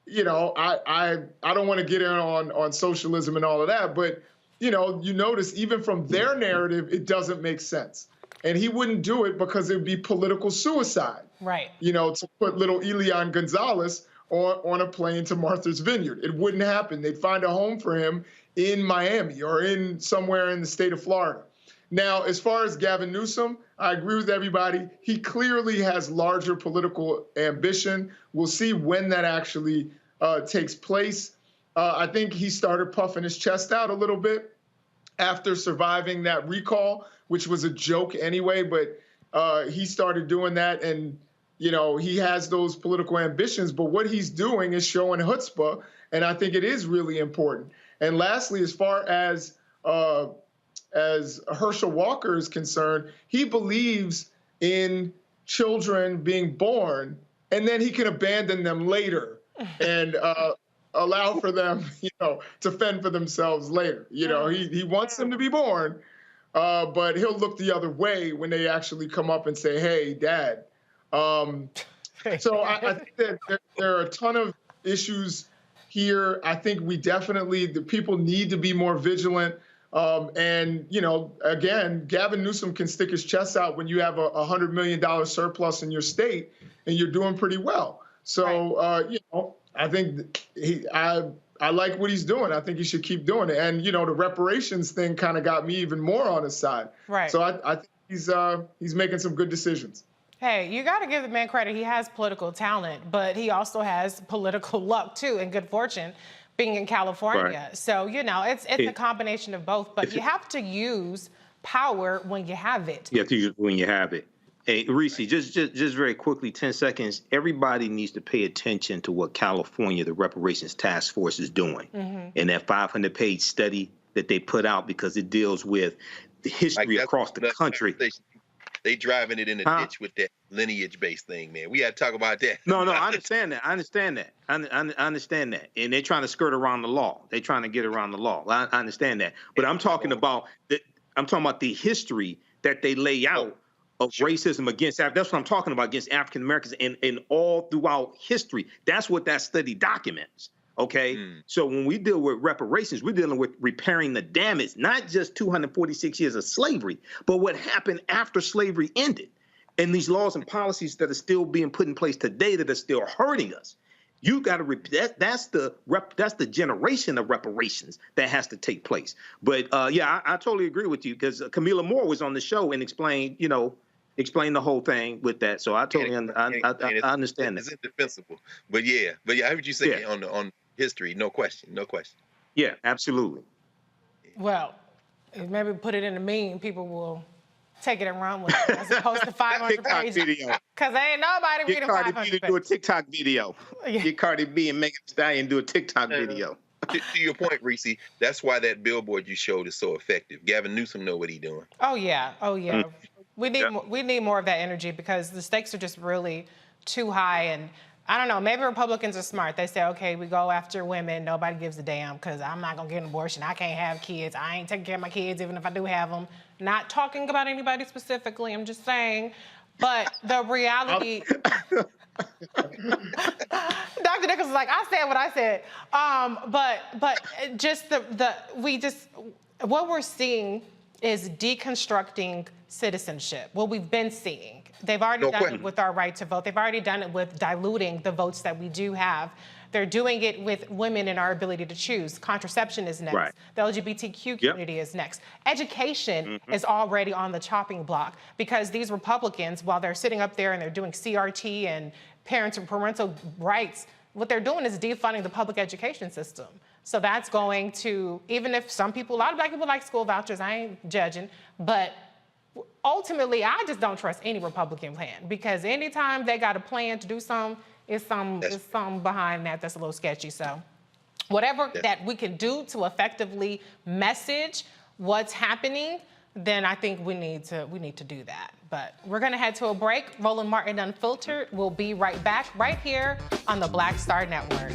[SPEAKER 16] I don't want to get in on socialism and all of that, but you notice even from their narrative, it doesn't make sense. And he wouldn't do it because it would be political suicide.
[SPEAKER 11] Right.
[SPEAKER 16] To put little Elian Gonzalez on a plane to Martha's Vineyard. It wouldn't happen. They'd find a home for him in Miami or in somewhere in the state of Florida. Now, as far as Gavin Newsom, I agree with everybody. He clearly has larger political ambition. We'll see when that actually takes place. I think he started puffing his chest out a little bit after surviving that recall, which was a joke anyway, but he started doing that. And, he has those political ambitions, but what he's doing is showing chutzpah, and I think it is really important. And lastly, as far as Herschel Walker is concerned, he believes in children being born, and then he can abandon them later and allow for them, to fend for themselves later. He wants them to be born, but he'll look the other way when they actually come up and say, "Hey, Dad." So I think that there are a ton of issues here. I think the people need to be more vigilant. And, again, Gavin Newsom can stick his chest out when you have a $100 million surplus in your state and you're doing pretty well. So, I think I like what he's doing. I think he should keep doing it. And, the reparations thing kind of got me even more on his side. Right. So I think he's making some good decisions.
[SPEAKER 11] Hey, you got to give the man credit. He has political talent, but he also has political luck, too, and good fortune being in California. Right. So, it's a combination of both, but you have to use power when you have it.
[SPEAKER 15] You have to use it when you have it. Hey, Reese, just very quickly, 10 seconds. Everybody needs to pay attention to what California, the Reparations Task Force, is doing in that 500-page study that they put out, because it deals with the history across the country.
[SPEAKER 9] They driving it in a ditch with that lineage-based thing, man. We got to talk about that.
[SPEAKER 15] No, I understand that. I understand that. And they're trying to skirt around the law. They're trying to get around the law. I understand that. But I'm talking about the history that they lay out of racism against that's what I'm talking about, against African Americans and all throughout history. That's what that study documents. Okay. So when we deal with reparations, we're dealing with repairing the damage, not just 246 years of slavery, but what happened after slavery ended, and these laws and policies that are still being put in place today that are still hurting us. You got to that's the generation of reparations that has to take place. But I totally agree with you, because Camila Moore was on the show and explained the whole thing with that. So I totally I understand that.
[SPEAKER 9] It's indefensible. But I heard you say on history, no question.
[SPEAKER 15] Yeah, absolutely.
[SPEAKER 11] Well, maybe put it in a meme, people will take it and run with it, as opposed to 500 pages. Because ain't nobody reading 500 pages.
[SPEAKER 15] Get Cardi B to do a TikTok video. Get Cardi B and Megan Thee Stallion do a TikTok video.
[SPEAKER 9] To your point, Reese, that's why that billboard you showed is so effective. Gavin Newsom know what he's doing.
[SPEAKER 11] Oh yeah. We need more of that energy, because the stakes are just really too high. And I don't know, maybe Republicans are smart. They say, okay, we go after women. Nobody gives a damn, because I'm not going to get an abortion. I can't have kids. I ain't taking care of my kids, even if I do have them. Not talking about anybody specifically. I'm just saying. But the reality... Dr. Nichols is like, I said what I said. But just what we're seeing is deconstructing citizenship. What we've been seeing. They've already done it with our right to vote. They've already done it with diluting the votes that we do have. They're doing it with women and our ability to choose. Contraception is next. Right. The LGBTQ community is next. Education is already on the chopping block, because these Republicans, while they're sitting up there and they're doing CRT and parental rights, what they're doing is defunding the public education system. So that's going to, even if a lot of black people like school vouchers, I ain't judging, but ultimately, I just don't trust any Republican plan, because anytime they got a plan to do something, it's some behind that's a little sketchy. So whatever that we can do to effectively message what's happening, then I think we need to do that. But we're going to head to a break. Roland Martin Unfiltered. We'll be right back right here on the Black Star Network.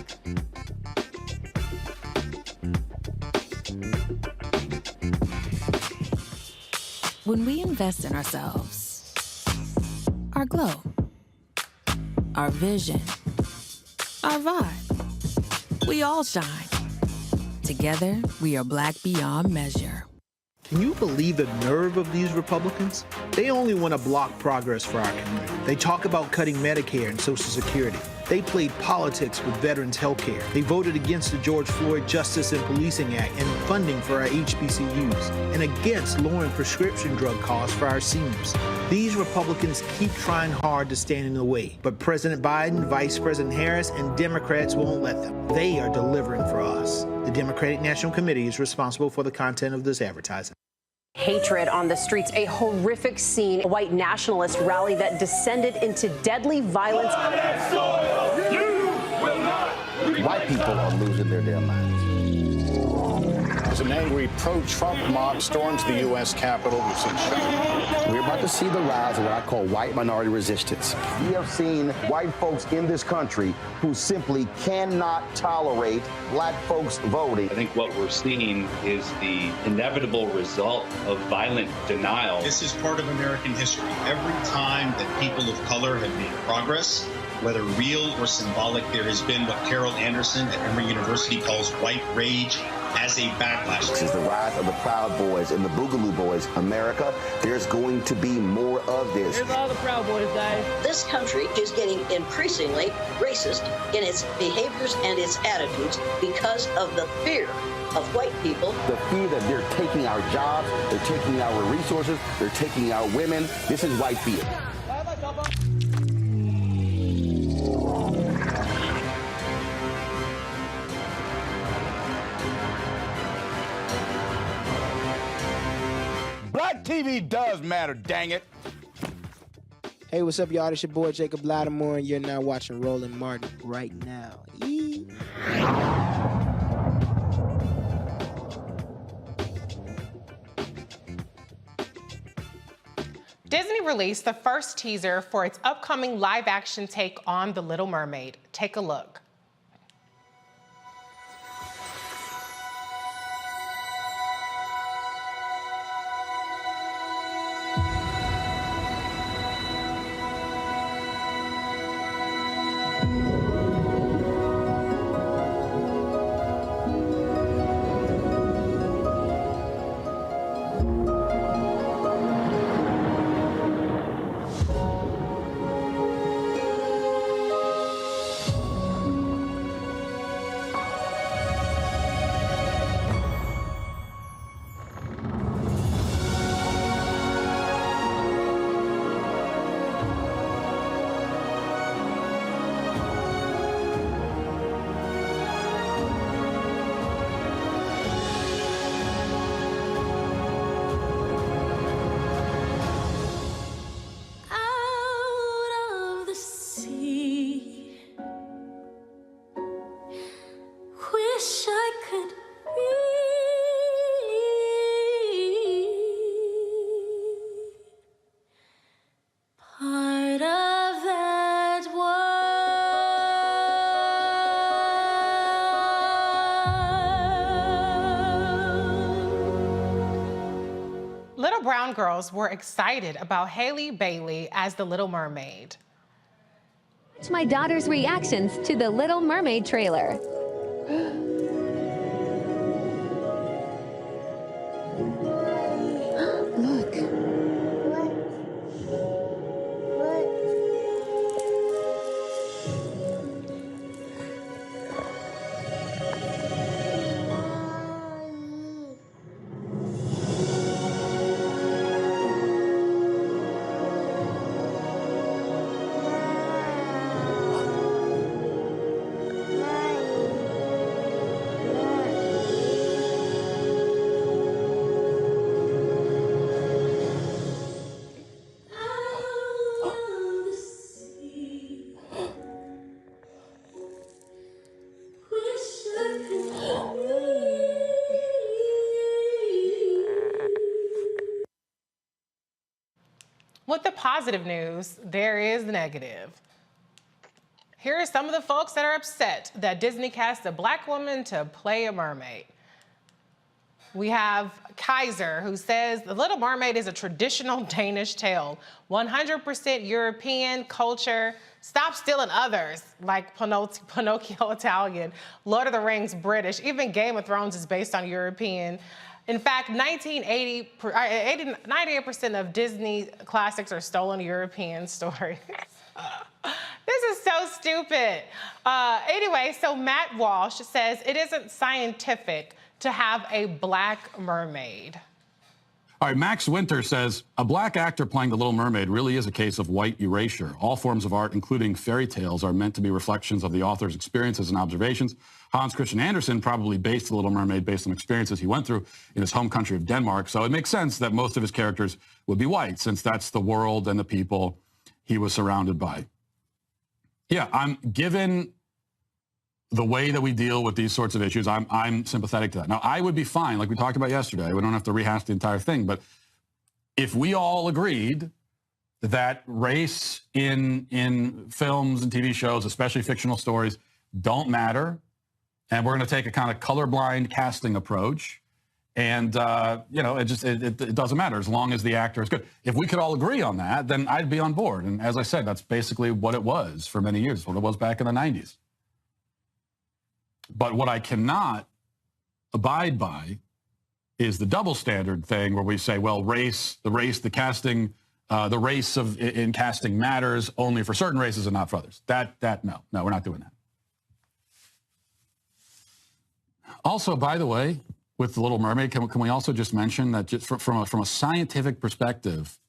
[SPEAKER 17] When we invest in ourselves, our glow, our vision, our vibe, we all shine. Together, we are black beyond measure.
[SPEAKER 4] Can you believe the nerve of these Republicans? They only want to block progress for our community. They talk about cutting Medicare and Social Security. They played politics with veterans' health care. They voted against the George Floyd Justice and Policing Act and funding for our HBCUs, and against lowering prescription drug costs for our seniors. These Republicans keep trying hard to stand in the way, but President Biden, Vice President Harris, and Democrats won't let them. They are delivering for us. The Democratic National Committee is responsible for the content of this advertising.
[SPEAKER 8] Hatred on the streets, a horrific scene, a white nationalist rally that descended into deadly violence.
[SPEAKER 19] White people are losing their damn minds. As an angry pro-Trump mob storms the U.S. Capitol, we're about to see the rise of what I call white minority resistance. We have seen white folks in this country who simply cannot tolerate black folks voting.
[SPEAKER 12] I think what we're seeing is the inevitable result of violent denial.
[SPEAKER 13] This is part of American history. Every time that people of color have made progress, whether real or symbolic, there has been what Carol Anderson at Emory University calls white rage as a backlash.
[SPEAKER 19] This is the rise of the Proud Boys and the Boogaloo Boys. America, there's going to be more of this.
[SPEAKER 23] Here's all the Proud Boys, guys. This country is getting increasingly racist in its behaviors and its attitudes because of the fear of white people.
[SPEAKER 19] The fear that they're taking our jobs, they're taking our resources, they're taking our women. This is white fear.
[SPEAKER 25] Black TV does matter, dang it.
[SPEAKER 2] Hey, what's up, y'all? It's your boy Jacob Lattimore, and you're now watching Roland Martin right now. Yee.
[SPEAKER 11] Disney released the first teaser for its upcoming live-action take on The Little Mermaid. Take a look. Little brown girls were excited about Hailey Bailey as the Little Mermaid.
[SPEAKER 3] Watch my daughter's reactions to the Little Mermaid trailer.
[SPEAKER 2] Look.
[SPEAKER 11] With the positive news, there is the negative. Here are some of the folks that are upset that Disney cast a black woman to play a mermaid. We have Kaiser, who says The Little Mermaid is a traditional Danish tale, 100% European culture. Stop stealing others, like Pinocchio Italian, Lord of the Rings British, even Game of Thrones is based on European. In fact, 98% of Disney classics are stolen European stories. This is so stupid. Anyway, so Matt Walsh says it isn't scientific to have a black mermaid.
[SPEAKER 14] All right, Max Winter says, a black actor playing the Little Mermaid really is a case of white erasure. All forms of art, including fairy tales, are meant to be reflections of the author's experiences and observations. Hans Christian Andersen probably based the Little Mermaid based on experiences he went through in his home country of Denmark, so it makes sense that most of his characters would be white, since that's the world and the people he was surrounded by. Yeah, I'm given the way that we deal with these sorts of issues, I'm sympathetic to that. Now, I would be fine, like we talked about yesterday. We don't have to rehash the entire thing, but if we all agreed that race in films and TV shows, especially fictional stories, don't matter, and we're going to take a kind of colorblind casting approach, and you know, it doesn't matter as long as the actor is good. If we could all agree on that, then I'd be on board. And as I said, that's basically what it was for many years, what it was back in the 90s. But what I cannot abide by is the double standard thing where we say, well, the casting, the race in casting matters only for certain races and not for others. No, we're not doing that. Also, by the way, with The Little Mermaid, can we also just mention that just from a scientific perspective,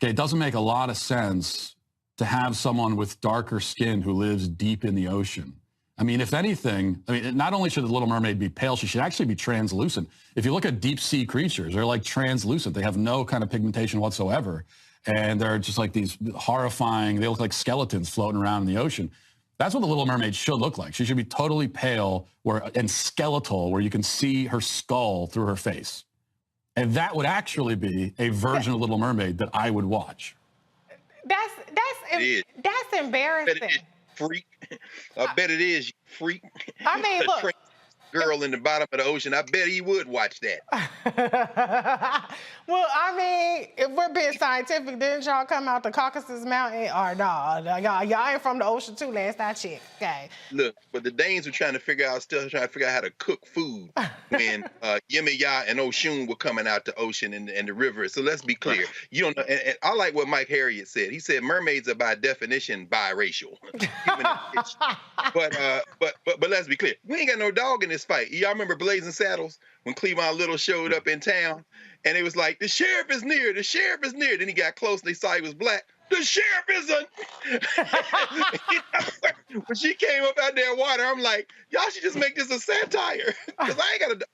[SPEAKER 14] okay, it doesn't make a lot of sense to have someone with darker skin who lives deep in the ocean. I mean, if anything, not only should the Little Mermaid be pale, she should actually be translucent. If you look at deep sea creatures, they're like translucent. They have no kind of pigmentation whatsoever. and they're just like these horrifying, they look like skeletons floating around in the ocean. That's what the Little Mermaid should look like. She should be totally pale and skeletal, where you can see her skull through her face. And that would actually be a version of Little Mermaid that I would watch.
[SPEAKER 11] That's embarrassing.
[SPEAKER 9] Freak. I bet it is, you freak.
[SPEAKER 11] I mean, look.
[SPEAKER 9] Girl in the bottom of the ocean, I bet he would watch that.
[SPEAKER 11] Well, I mean, if we're being scientific, didn't y'all come out the Caucasus Mountain? Or no, y'all ain't from the ocean too, last I checked. Okay.
[SPEAKER 9] Look, but the Danes were trying to figure out how to cook food when Yemaya and Oshun were coming out the ocean and the river. So let's be clear. You don't know, and I like what Mike Harriet said. He said mermaids are by definition biracial. But let's be clear. We ain't got no dog in this fight. Y'all remember Blazing Saddles when Cleavon Little showed up in town and it was like, the sheriff is near, the sheriff is near. Then he got close and they saw he was black. The sheriff isn't. When she came up out there water, I'm like, y'all should just make this a satire. Because I ain't got a...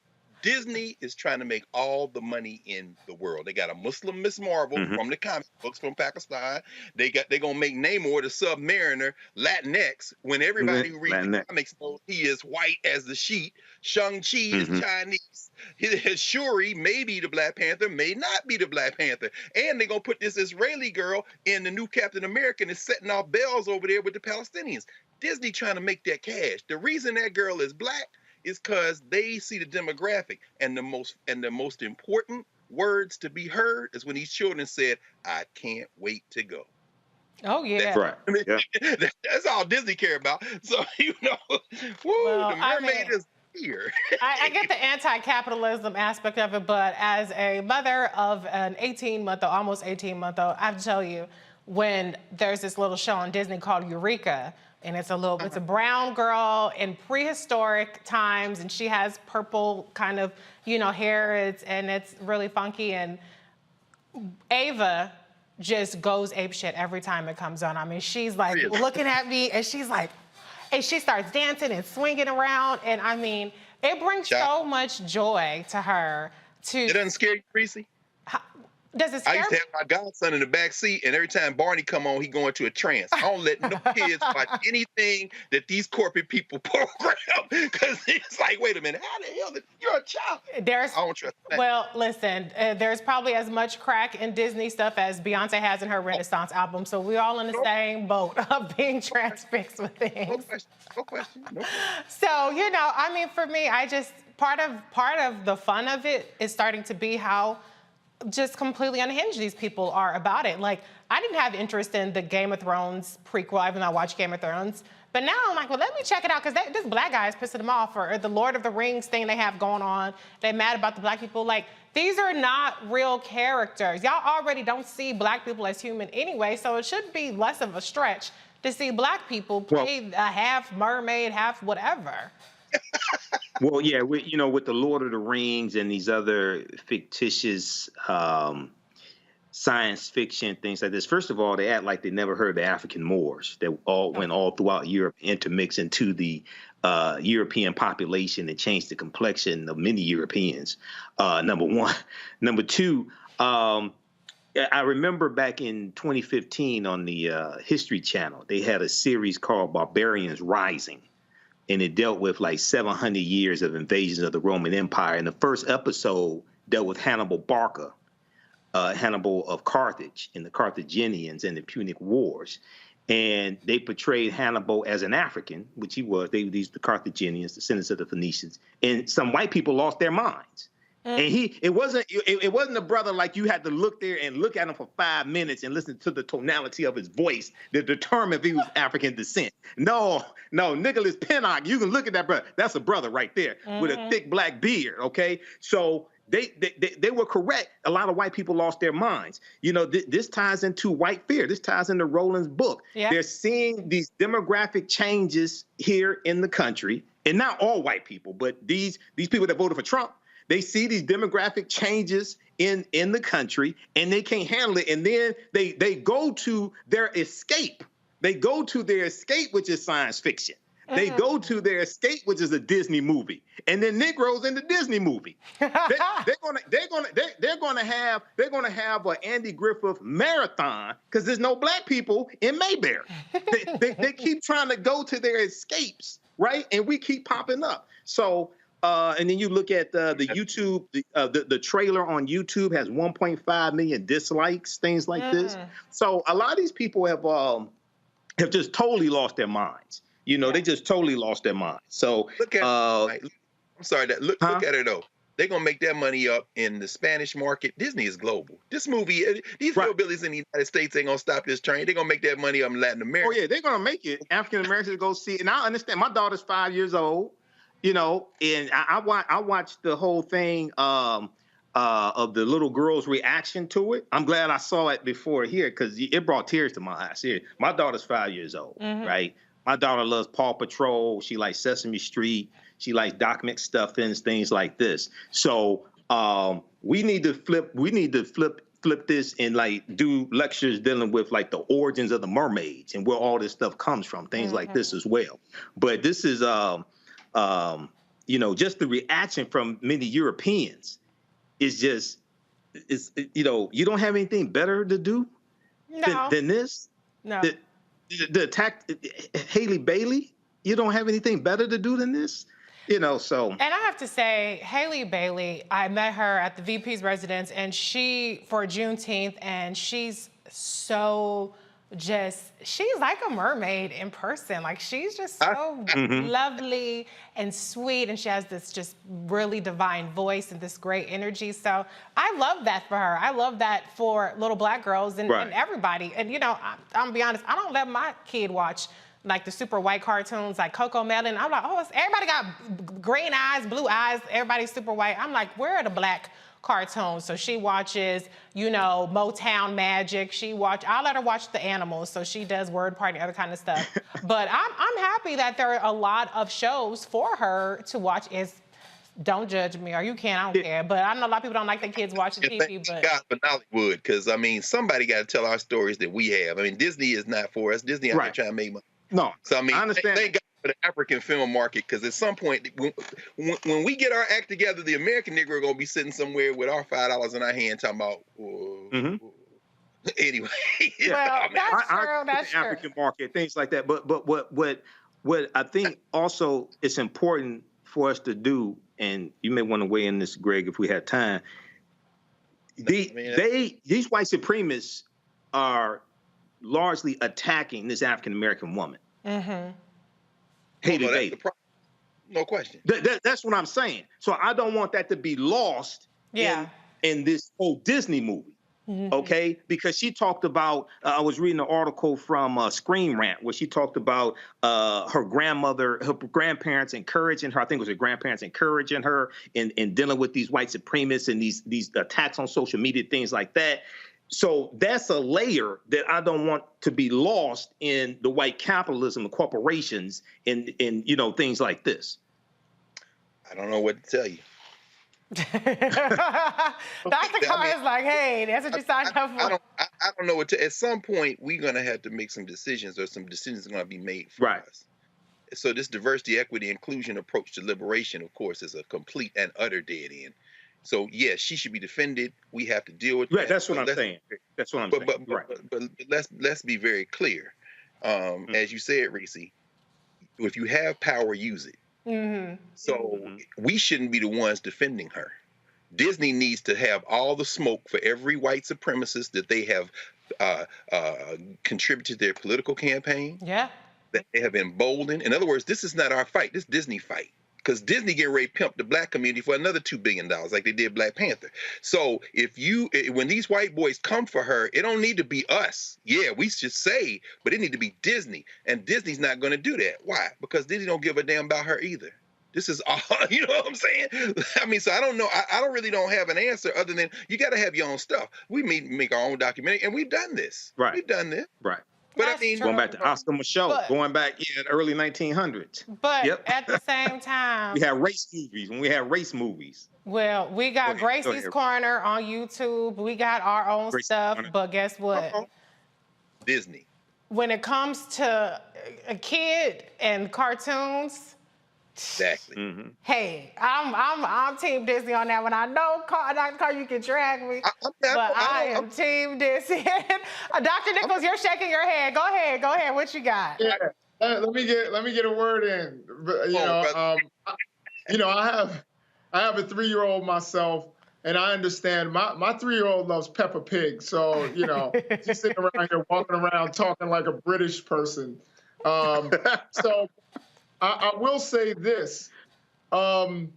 [SPEAKER 9] Disney is trying to make all the money in the world. They got a Muslim Miss Marvel from the comic books from Pakistan. They're gonna make Namor the Submariner Latinx when everybody who reads the comics knows he is white as the sheet. Shang-Chi is Chinese. His Shuri may be the Black Panther, may not be the Black Panther. And they're gonna put this Israeli girl in the new Captain America and is setting off bells over there with the Palestinians. Disney trying to make that cash. The reason that girl is black is because they see the demographic, and the most important words to be heard is when these children said, "I can't wait to go."
[SPEAKER 11] Oh yeah,
[SPEAKER 9] that's right. I mean, that's all Disney care about. So the mermaid is here.
[SPEAKER 11] I get the anti-capitalism aspect of it, but as a mother of an 18-month-old, almost 18-month-old, I have to tell you, when there's this little show on Disney called Eureka. And it's a brown girl in prehistoric times, and she has purple kind of, hair, and it's really funky. And Ava just goes apeshit every time it comes on. I mean, she's like looking at me, and she's like, and she starts dancing and swinging around. And I mean, it brings so much joy to her.
[SPEAKER 9] It doesn't scare you, Reese?
[SPEAKER 11] Does it scare
[SPEAKER 9] I used to have my godson in the back seat, and every time Barney come on, he go into a trance. I don't let no kids watch anything that these corporate people program, because it's like, wait a minute, how the hell you're a child? I don't trust that.
[SPEAKER 11] Well, listen, there's probably as much crack in Disney stuff as Beyonce has in her Renaissance album, so we're all in the same boat of being transfixed with things.
[SPEAKER 9] No question.
[SPEAKER 11] So, I mean, for me, part of the fun of it is starting to be how just completely unhinged these people are about it. Like, I didn't have interest in the Game of Thrones prequel, even though I watched Game of Thrones. But now I'm like, well, let me check it out, because this black guy is pissing them off, or the Lord of the Rings thing they have going on. They're mad about the black people. Like, these are not real characters. Y'all already don't see black people as human anyway, so it should be less of a stretch to see black people play a half mermaid, half whatever.
[SPEAKER 15] Well, yeah, with the Lord of the Rings and these other fictitious science fiction things like this. First of all, they act like they never heard of the African Moors that went all throughout Europe, intermixed into the European population and changed the complexion of many Europeans. Number one. Number two, I remember back in 2015 on the History Channel, they had a series called Barbarians Rising. And it dealt with like 700 years of invasions of the Roman Empire. And the first episode dealt with Hannibal Barca, Hannibal of Carthage, and the Carthaginians and the Punic Wars. And they portrayed Hannibal as an African, which he was. The Carthaginians, descendants of the Phoenicians. And some white people lost their minds. And it wasn't a brother like you had to look there and look at him for 5 minutes and listen to the tonality of his voice to determine if he was African descent. No, Nicholas Pinnock, you can look at that brother. That's a brother right there with a thick black beard, okay? So they were correct. A lot of white people lost their minds. This ties into white fear. This ties into Roland's book. Yeah. They're seeing these demographic changes here in the country, and not all white people, but these people that voted for Trump. They see these demographic changes in the country, and they can't handle it. And then they go to their escape. They go to their escape, which is science fiction. They go to their escape, which is a Disney movie, and then Negroes in the Disney movie. They're gonna have an Andy Griffith marathon because there's no black people in Mayberry. They keep trying to go to their escapes, right? And we keep popping up. So. And then you look at the YouTube, the trailer on YouTube has 1.5 million dislikes, things like this. So a lot of these people have just totally lost their minds. You know, they just totally lost their minds. So
[SPEAKER 9] look at I'm sorry, look at it though. They're gonna make that money up in the Spanish market. Disney is global. This movie, these hillbillies in the United States ain't gonna stop this train. They're gonna make that money up in Latin America.
[SPEAKER 15] Oh yeah, they're gonna make it. African Americans go see it. And I understand. My daughter's 5 years old. You know, and I watched the whole thing of the little girl's reaction to it. I'm glad I saw it before here because it brought tears to my eyes. Here, my daughter's 5 years old, right? My daughter loves Paw Patrol. She likes Sesame Street. She likes Doc McStuffins, things like this. So we need to flip this and like do lectures dealing with like the origins of the mermaids and where all this stuff comes from, things like this as well. But this is you know, just the reaction from many Europeans is just, you know, you don't have anything better to do than this?
[SPEAKER 11] No.
[SPEAKER 15] The attack Haley Bailey, you don't have anything better to do than this? You know, so.
[SPEAKER 11] And I have to say, Haley Bailey, I met her at the VP's residence and for Juneteenth, and she's so she's like a mermaid in person. Like, she's just so lovely and sweet, and she has this just really divine voice and this great energy. So I love that for her. I love that for little black girls and everybody. And, you know, I'm gonna be honest, I don't let my kid watch like the super white cartoons like Coco Melon. I'm like, oh, everybody got green eyes, blue eyes, everybody's super white. I'm like, where are the black cartoons? So she watches, you know, Motown Magic. I'll let her watch the animals. So she does Word Party, other kind of stuff. But I'm happy that there are a lot of shows for her to watch. Don't judge me, or you can, I don't care. But I know a lot of people don't like their kids watching TV. But
[SPEAKER 9] God, for Nollywood, because I mean, somebody got to tell our stories that we have. I mean, Disney is not for us. Disney out there trying to make money.
[SPEAKER 15] No,
[SPEAKER 9] so I mean,
[SPEAKER 15] I understand.
[SPEAKER 9] Thank God for the African film market, because at some point, when we get our act together, the American Negro gonna be sitting somewhere with our $5 in our hand, talking about. Anyway,
[SPEAKER 11] well, that's true.
[SPEAKER 15] African market, things like that. But what I think also it's important for us to do, and you may want to weigh in this, Greg, if we have time. These white supremacists are largely attacking this African American woman. Haley Bailey.
[SPEAKER 9] No question.
[SPEAKER 15] That's what I'm saying. So I don't want that to be lost in this whole Disney movie. Okay, because she talked about, I was reading an article from Screen Rant where she talked about her grandparents encouraging her, I think it was her grandparents encouraging her in dealing with these white supremacists and these attacks on social media, things like that. So that's a layer that I don't want to be lost in the white capitalism, the corporations, and you know, things like this.
[SPEAKER 9] I don't know what to tell you.
[SPEAKER 11] Dr. Carr is like, hey, that's what you signed up for.
[SPEAKER 9] I don't know what to. At some point, we're going to have to make some decisions, or some decisions are going to be made for us. So this diversity, equity, inclusion approach to liberation, of course, is a complete and utter dead end. So yes, she should be defended. We have to deal with that.
[SPEAKER 15] That's what I'm saying. That's what I'm saying.
[SPEAKER 9] But let's be very clear. As you said, Reese, if you have power, use it. So we shouldn't be the ones defending her. Disney needs to have all the smoke for every white supremacist that they have contributed to their political campaign.
[SPEAKER 11] Yeah.
[SPEAKER 9] That they have emboldened. In other words, this is not our fight. This is Disney fight. Because Disney getting ready to pimp the black community for another $2 billion, like they did Black Panther. So when these white boys come for her, it don't need to be us. Yeah, we should say, but it need to be Disney. And Disney's not going to do that. Why? Because Disney don't give a damn about her either. This is all, you know what I'm saying? I mean, so I don't know. I don't have an answer other than you got to have your own stuff. We make our own documentary, and we've done this.
[SPEAKER 15] Right.
[SPEAKER 9] We've done this.
[SPEAKER 15] Right.
[SPEAKER 9] But I mean,
[SPEAKER 15] going back to Oscar Micheaux, going back in the early 1900s.
[SPEAKER 11] But at the same time,
[SPEAKER 15] we had race movies. When we had race movies.
[SPEAKER 11] Well, we got Gracie's Corner on YouTube. We got our own stuff. But guess what?
[SPEAKER 9] Disney.
[SPEAKER 11] When it comes to a kid and cartoons.
[SPEAKER 9] Exactly.
[SPEAKER 11] Hey, I'm Team Disney on that one. I know, Dr. Carr, you can drag me, but I am Team Disney. Dr. Nichols, you're shaking your head. Go ahead. What you got?
[SPEAKER 16] Yeah, let me get a word in. I have a 3-year-old myself, and I understand my 3-year-old loves Peppa Pig. So she's sitting around here walking around talking like a British person. So I will say this. I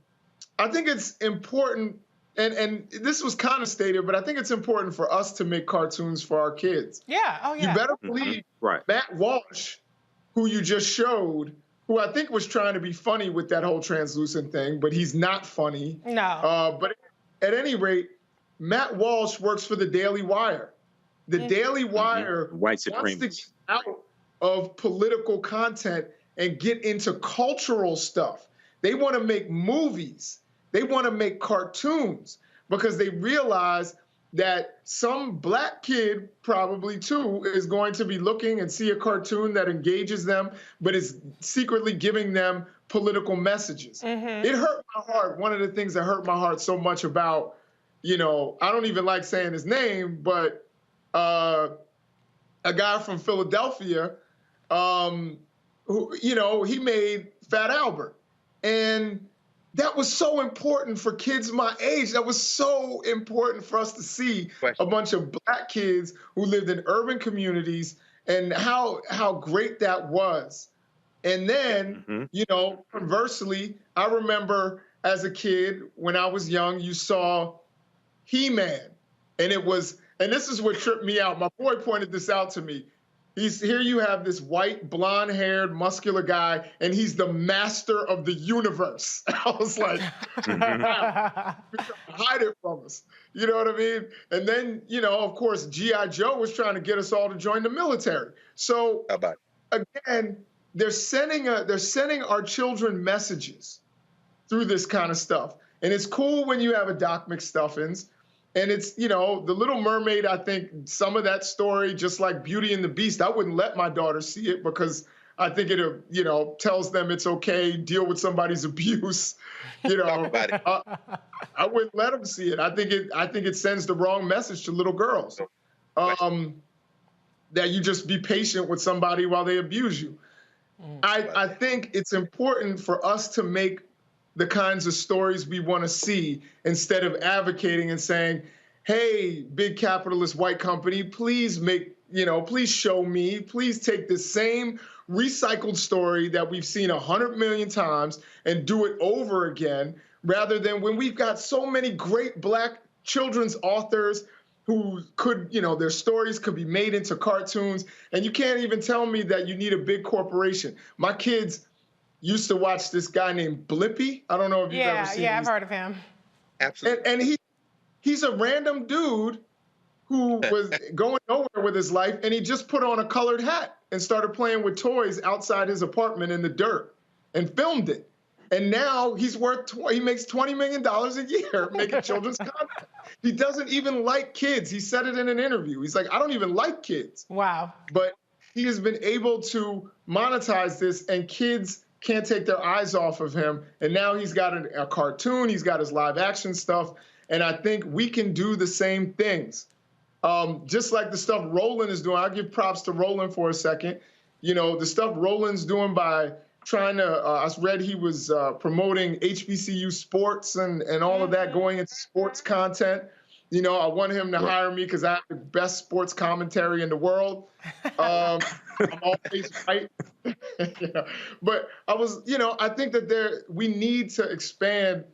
[SPEAKER 16] think it's important, and this was kind of stated, but I think it's important for us to make cartoons for our kids.
[SPEAKER 11] Yeah. Oh, yeah.
[SPEAKER 16] You better believe Matt Walsh, who you just showed, who I think was trying to be funny with that whole translucent thing, but he's not funny.
[SPEAKER 11] No.
[SPEAKER 16] But at any rate, Matt Walsh works for the Daily Wire. The Daily Wire
[SPEAKER 15] White
[SPEAKER 16] wants to
[SPEAKER 15] supremacists.
[SPEAKER 16] get out of political content and get into cultural stuff. They want to make movies. They want to make cartoons because they realize that some black kid, probably too, is going to be looking and see a cartoon that engages them, but is secretly giving them political messages. It hurt my heart. One of the things that hurt my heart so much about, I don't even like saying his name, but a guy from Philadelphia, who, he made Fat Albert. And that was so important for kids my age. That was so important for us to see a bunch of black kids who lived in urban communities and how great that was. And then, conversely, I remember as a kid, when I was young, you saw He-Man. And this is what tripped me out. My boy pointed this out to me. Here you have this white, blonde-haired, muscular guy, and he's the master of the universe. I was like, hide it from us. You know what I mean? And then, of course, G.I. Joe was trying to get us all to join the military. So, again, they're sending our children messages through this kind of stuff. And it's cool when you have a Doc McStuffins. And it's, The Little Mermaid, I think some of that story, just like Beauty and the Beast, I wouldn't let my daughter see it because I think it, tells them it's okay, deal with somebody's abuse. Talk about it. I wouldn't let them see it. I think it sends the wrong message to little girls. That you just be patient with somebody while they abuse you. I think it's important for us to make the kinds of stories we want to see instead of advocating and saying, hey, big capitalist white company, please please show me, please take the same recycled story that we've seen 100 million times and do it over again, rather than when we've got so many great black children's authors who could, their stories could be made into cartoons, and you can't even tell me that you need a big corporation. My kids used to watch this guy named Blippi. I don't know if you've ever seen him.
[SPEAKER 11] Yeah, I've heard of him.
[SPEAKER 9] Absolutely.
[SPEAKER 16] And he's a random dude who was going nowhere with his life, and he just put on a colored hat and started playing with toys outside his apartment in the dirt and filmed it. And now he makes $20 million a year making children's content. He doesn't even like kids. He said it in an interview. He's like, I don't even like kids.
[SPEAKER 11] Wow.
[SPEAKER 16] But he has been able to monetize this, and kids can't take their eyes off of him. And now he's got a cartoon, he's got his live action stuff. And I think we can do the same things. Just like the stuff Roland is doing. I'll give props to Roland for a second. The stuff Roland's doing by trying to, I read he was promoting HBCU sports and all of that, going into sports content. I want him to hire me because I have the best sports commentary in the world. I'm always right. But I think that we need to expand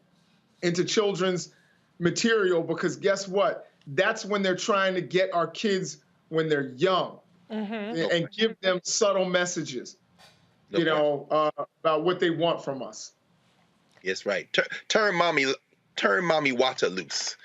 [SPEAKER 16] into children's material, because guess what? That's when they're trying to get our kids when they're young and give them subtle messages, about what they want from us.
[SPEAKER 9] Yes, right. Turn mommy water loose.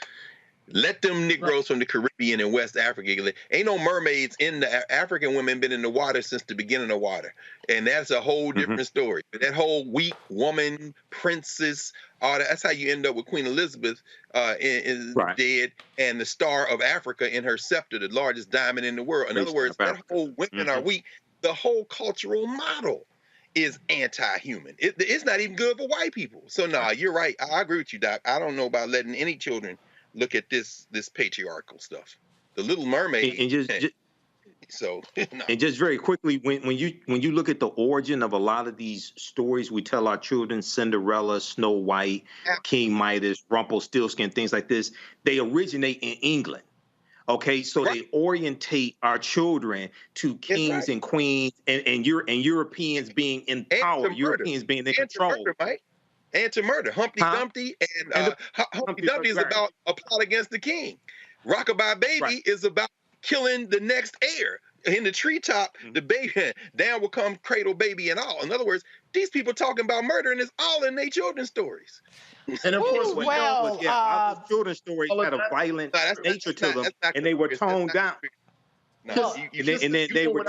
[SPEAKER 9] Let them Negroes from the Caribbean and West Africa. Ain't no mermaids in the African women been in the water since the beginning of water. And that's a whole different story. That whole weak woman, princess, that's how you end up with Queen Elizabeth dead, and the Star of Africa in her scepter, the largest diamond in the world. In other words, that whole women are weak. the whole cultural model is anti-human. It's not even good for white people. So nah, you're right. I agree with you, Doc. I don't know about letting any children look at this patriarchal stuff. The Little Mermaid.
[SPEAKER 15] And just very quickly, when you look at the origin of a lot of these stories we tell our children, Cinderella, Snow White, King Midas, Rumpelstiltskin, things like this, they originate in England. Okay, so they orientate our children to kings and queens and Europeans being in power, Europeans being in control.
[SPEAKER 9] And to murder. Humpty Dumpty and Humpty Dumpty is about a plot against the king. Rockabye Baby is about killing the next heir. In the treetop, the baby, down will come cradle baby and all. In other words, these people talking about murder and it's all in their children's stories.
[SPEAKER 16] And of course,
[SPEAKER 15] our children's stories had a violent nature to them, and they were toned down. And then they were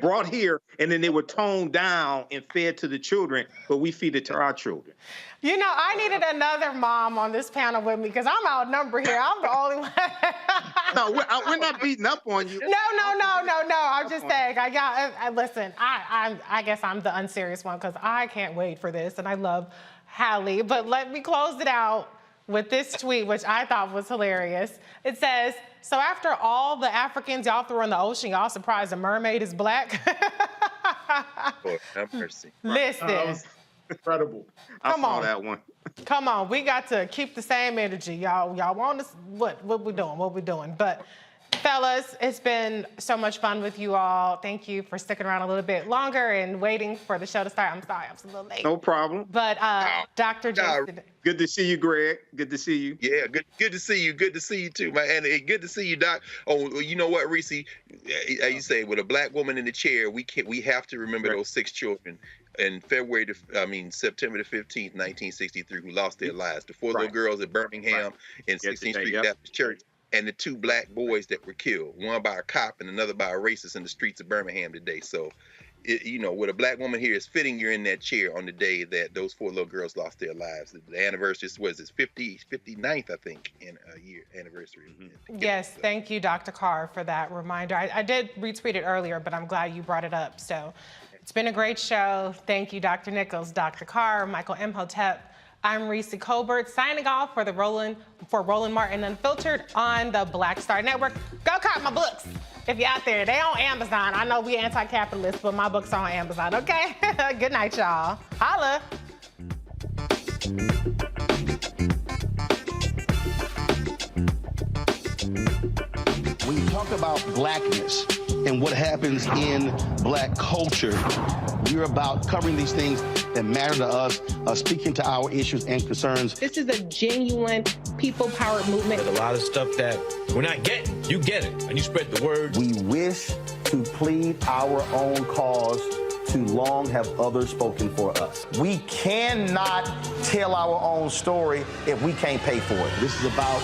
[SPEAKER 15] brought here, and then they were toned down and fed to the children, but we feed it to our children.
[SPEAKER 11] You know, I needed another mom on this panel with me because I'm outnumbered here. I'm the only one.
[SPEAKER 15] No, we're not beating up on you.
[SPEAKER 11] No. I'm just saying. Listen. I guess I'm the unserious one because I can't wait for this, and I love Hallie. But let me close it out with this tweet, which I thought was hilarious. It says, "So after all the Africans y'all threw in the ocean, y'all surprised a mermaid is black?"
[SPEAKER 9] Lord have mercy.
[SPEAKER 11] Listen.
[SPEAKER 16] That was incredible.
[SPEAKER 15] I saw that one.
[SPEAKER 11] Come on, we got to keep the same energy. Y'all want us, what we doing? But fellas, it's been so much fun with you all. Thank you for sticking around a little bit longer and waiting for the show to start. I'm sorry, I was a little late.
[SPEAKER 15] No problem.
[SPEAKER 11] But Dr. Jason.
[SPEAKER 15] Good to see you, Greg. Good to see you.
[SPEAKER 9] Yeah, good to see you. Good to see you too, man. And good to see you, Doc. Oh, you know what, Reese? As you say, with a black woman in the chair, we have to remember those 6 children in September the 15th, 1963, who lost their lives. The 4 little girls at Birmingham and 16th Street Baptist Church, and the 2 black boys that were killed, one by a cop and another by a racist in the streets of Birmingham today. So, with a black woman here, it's fitting you're in that chair on the day that those 4 little girls lost their lives. The anniversary was its 59th, I think, in a year anniversary.
[SPEAKER 11] Yes, thank you, Dr. Carr, for that reminder. I did retweet it earlier, but I'm glad you brought it up. So it's been a great show. Thank you, Dr. Nichols, Dr. Carr, Michael Imhotep. I'm Reese Colbert, signing off for Roland Martin Unfiltered on the Black Star Network. Go cop my books if you're out there. They on Amazon. I know we anti-capitalist, but my books are on Amazon, okay? Good night, y'all. Holla.
[SPEAKER 5] When you talk about blackness and what happens in black culture, we're about covering these things that matter to us, speaking to our issues and concerns.
[SPEAKER 1] This is a genuine people-powered movement.
[SPEAKER 7] There's a lot of stuff that we're not getting. You get it, and you spread the word.
[SPEAKER 5] We wish to plead our own cause. Too long have others spoken for us. We cannot tell our own story if we can't pay for it. This is about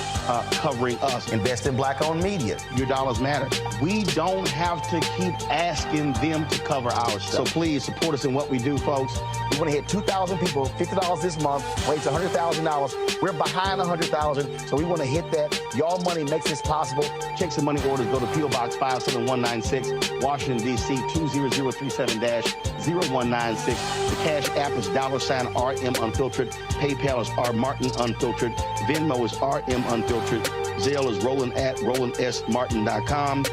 [SPEAKER 5] covering us. Invest in black-owned media. Your dollars matter. We don't have to keep asking them to cover our stuff. So please support us in what we do, folks. We want to hit 2,000 people, $50 this month, raise $100,000. We're behind 100,000, so we want to hit that. Y'all money makes this possible. Check some money orders. Go to P.O. Box 57196, Washington, D.C. 20037-0196. The Cash App is $RM Unfiltered. PayPal is R Martin Unfiltered. Venmo is RM Unfiltered. Zelle is Roland@RolandSMartin.com.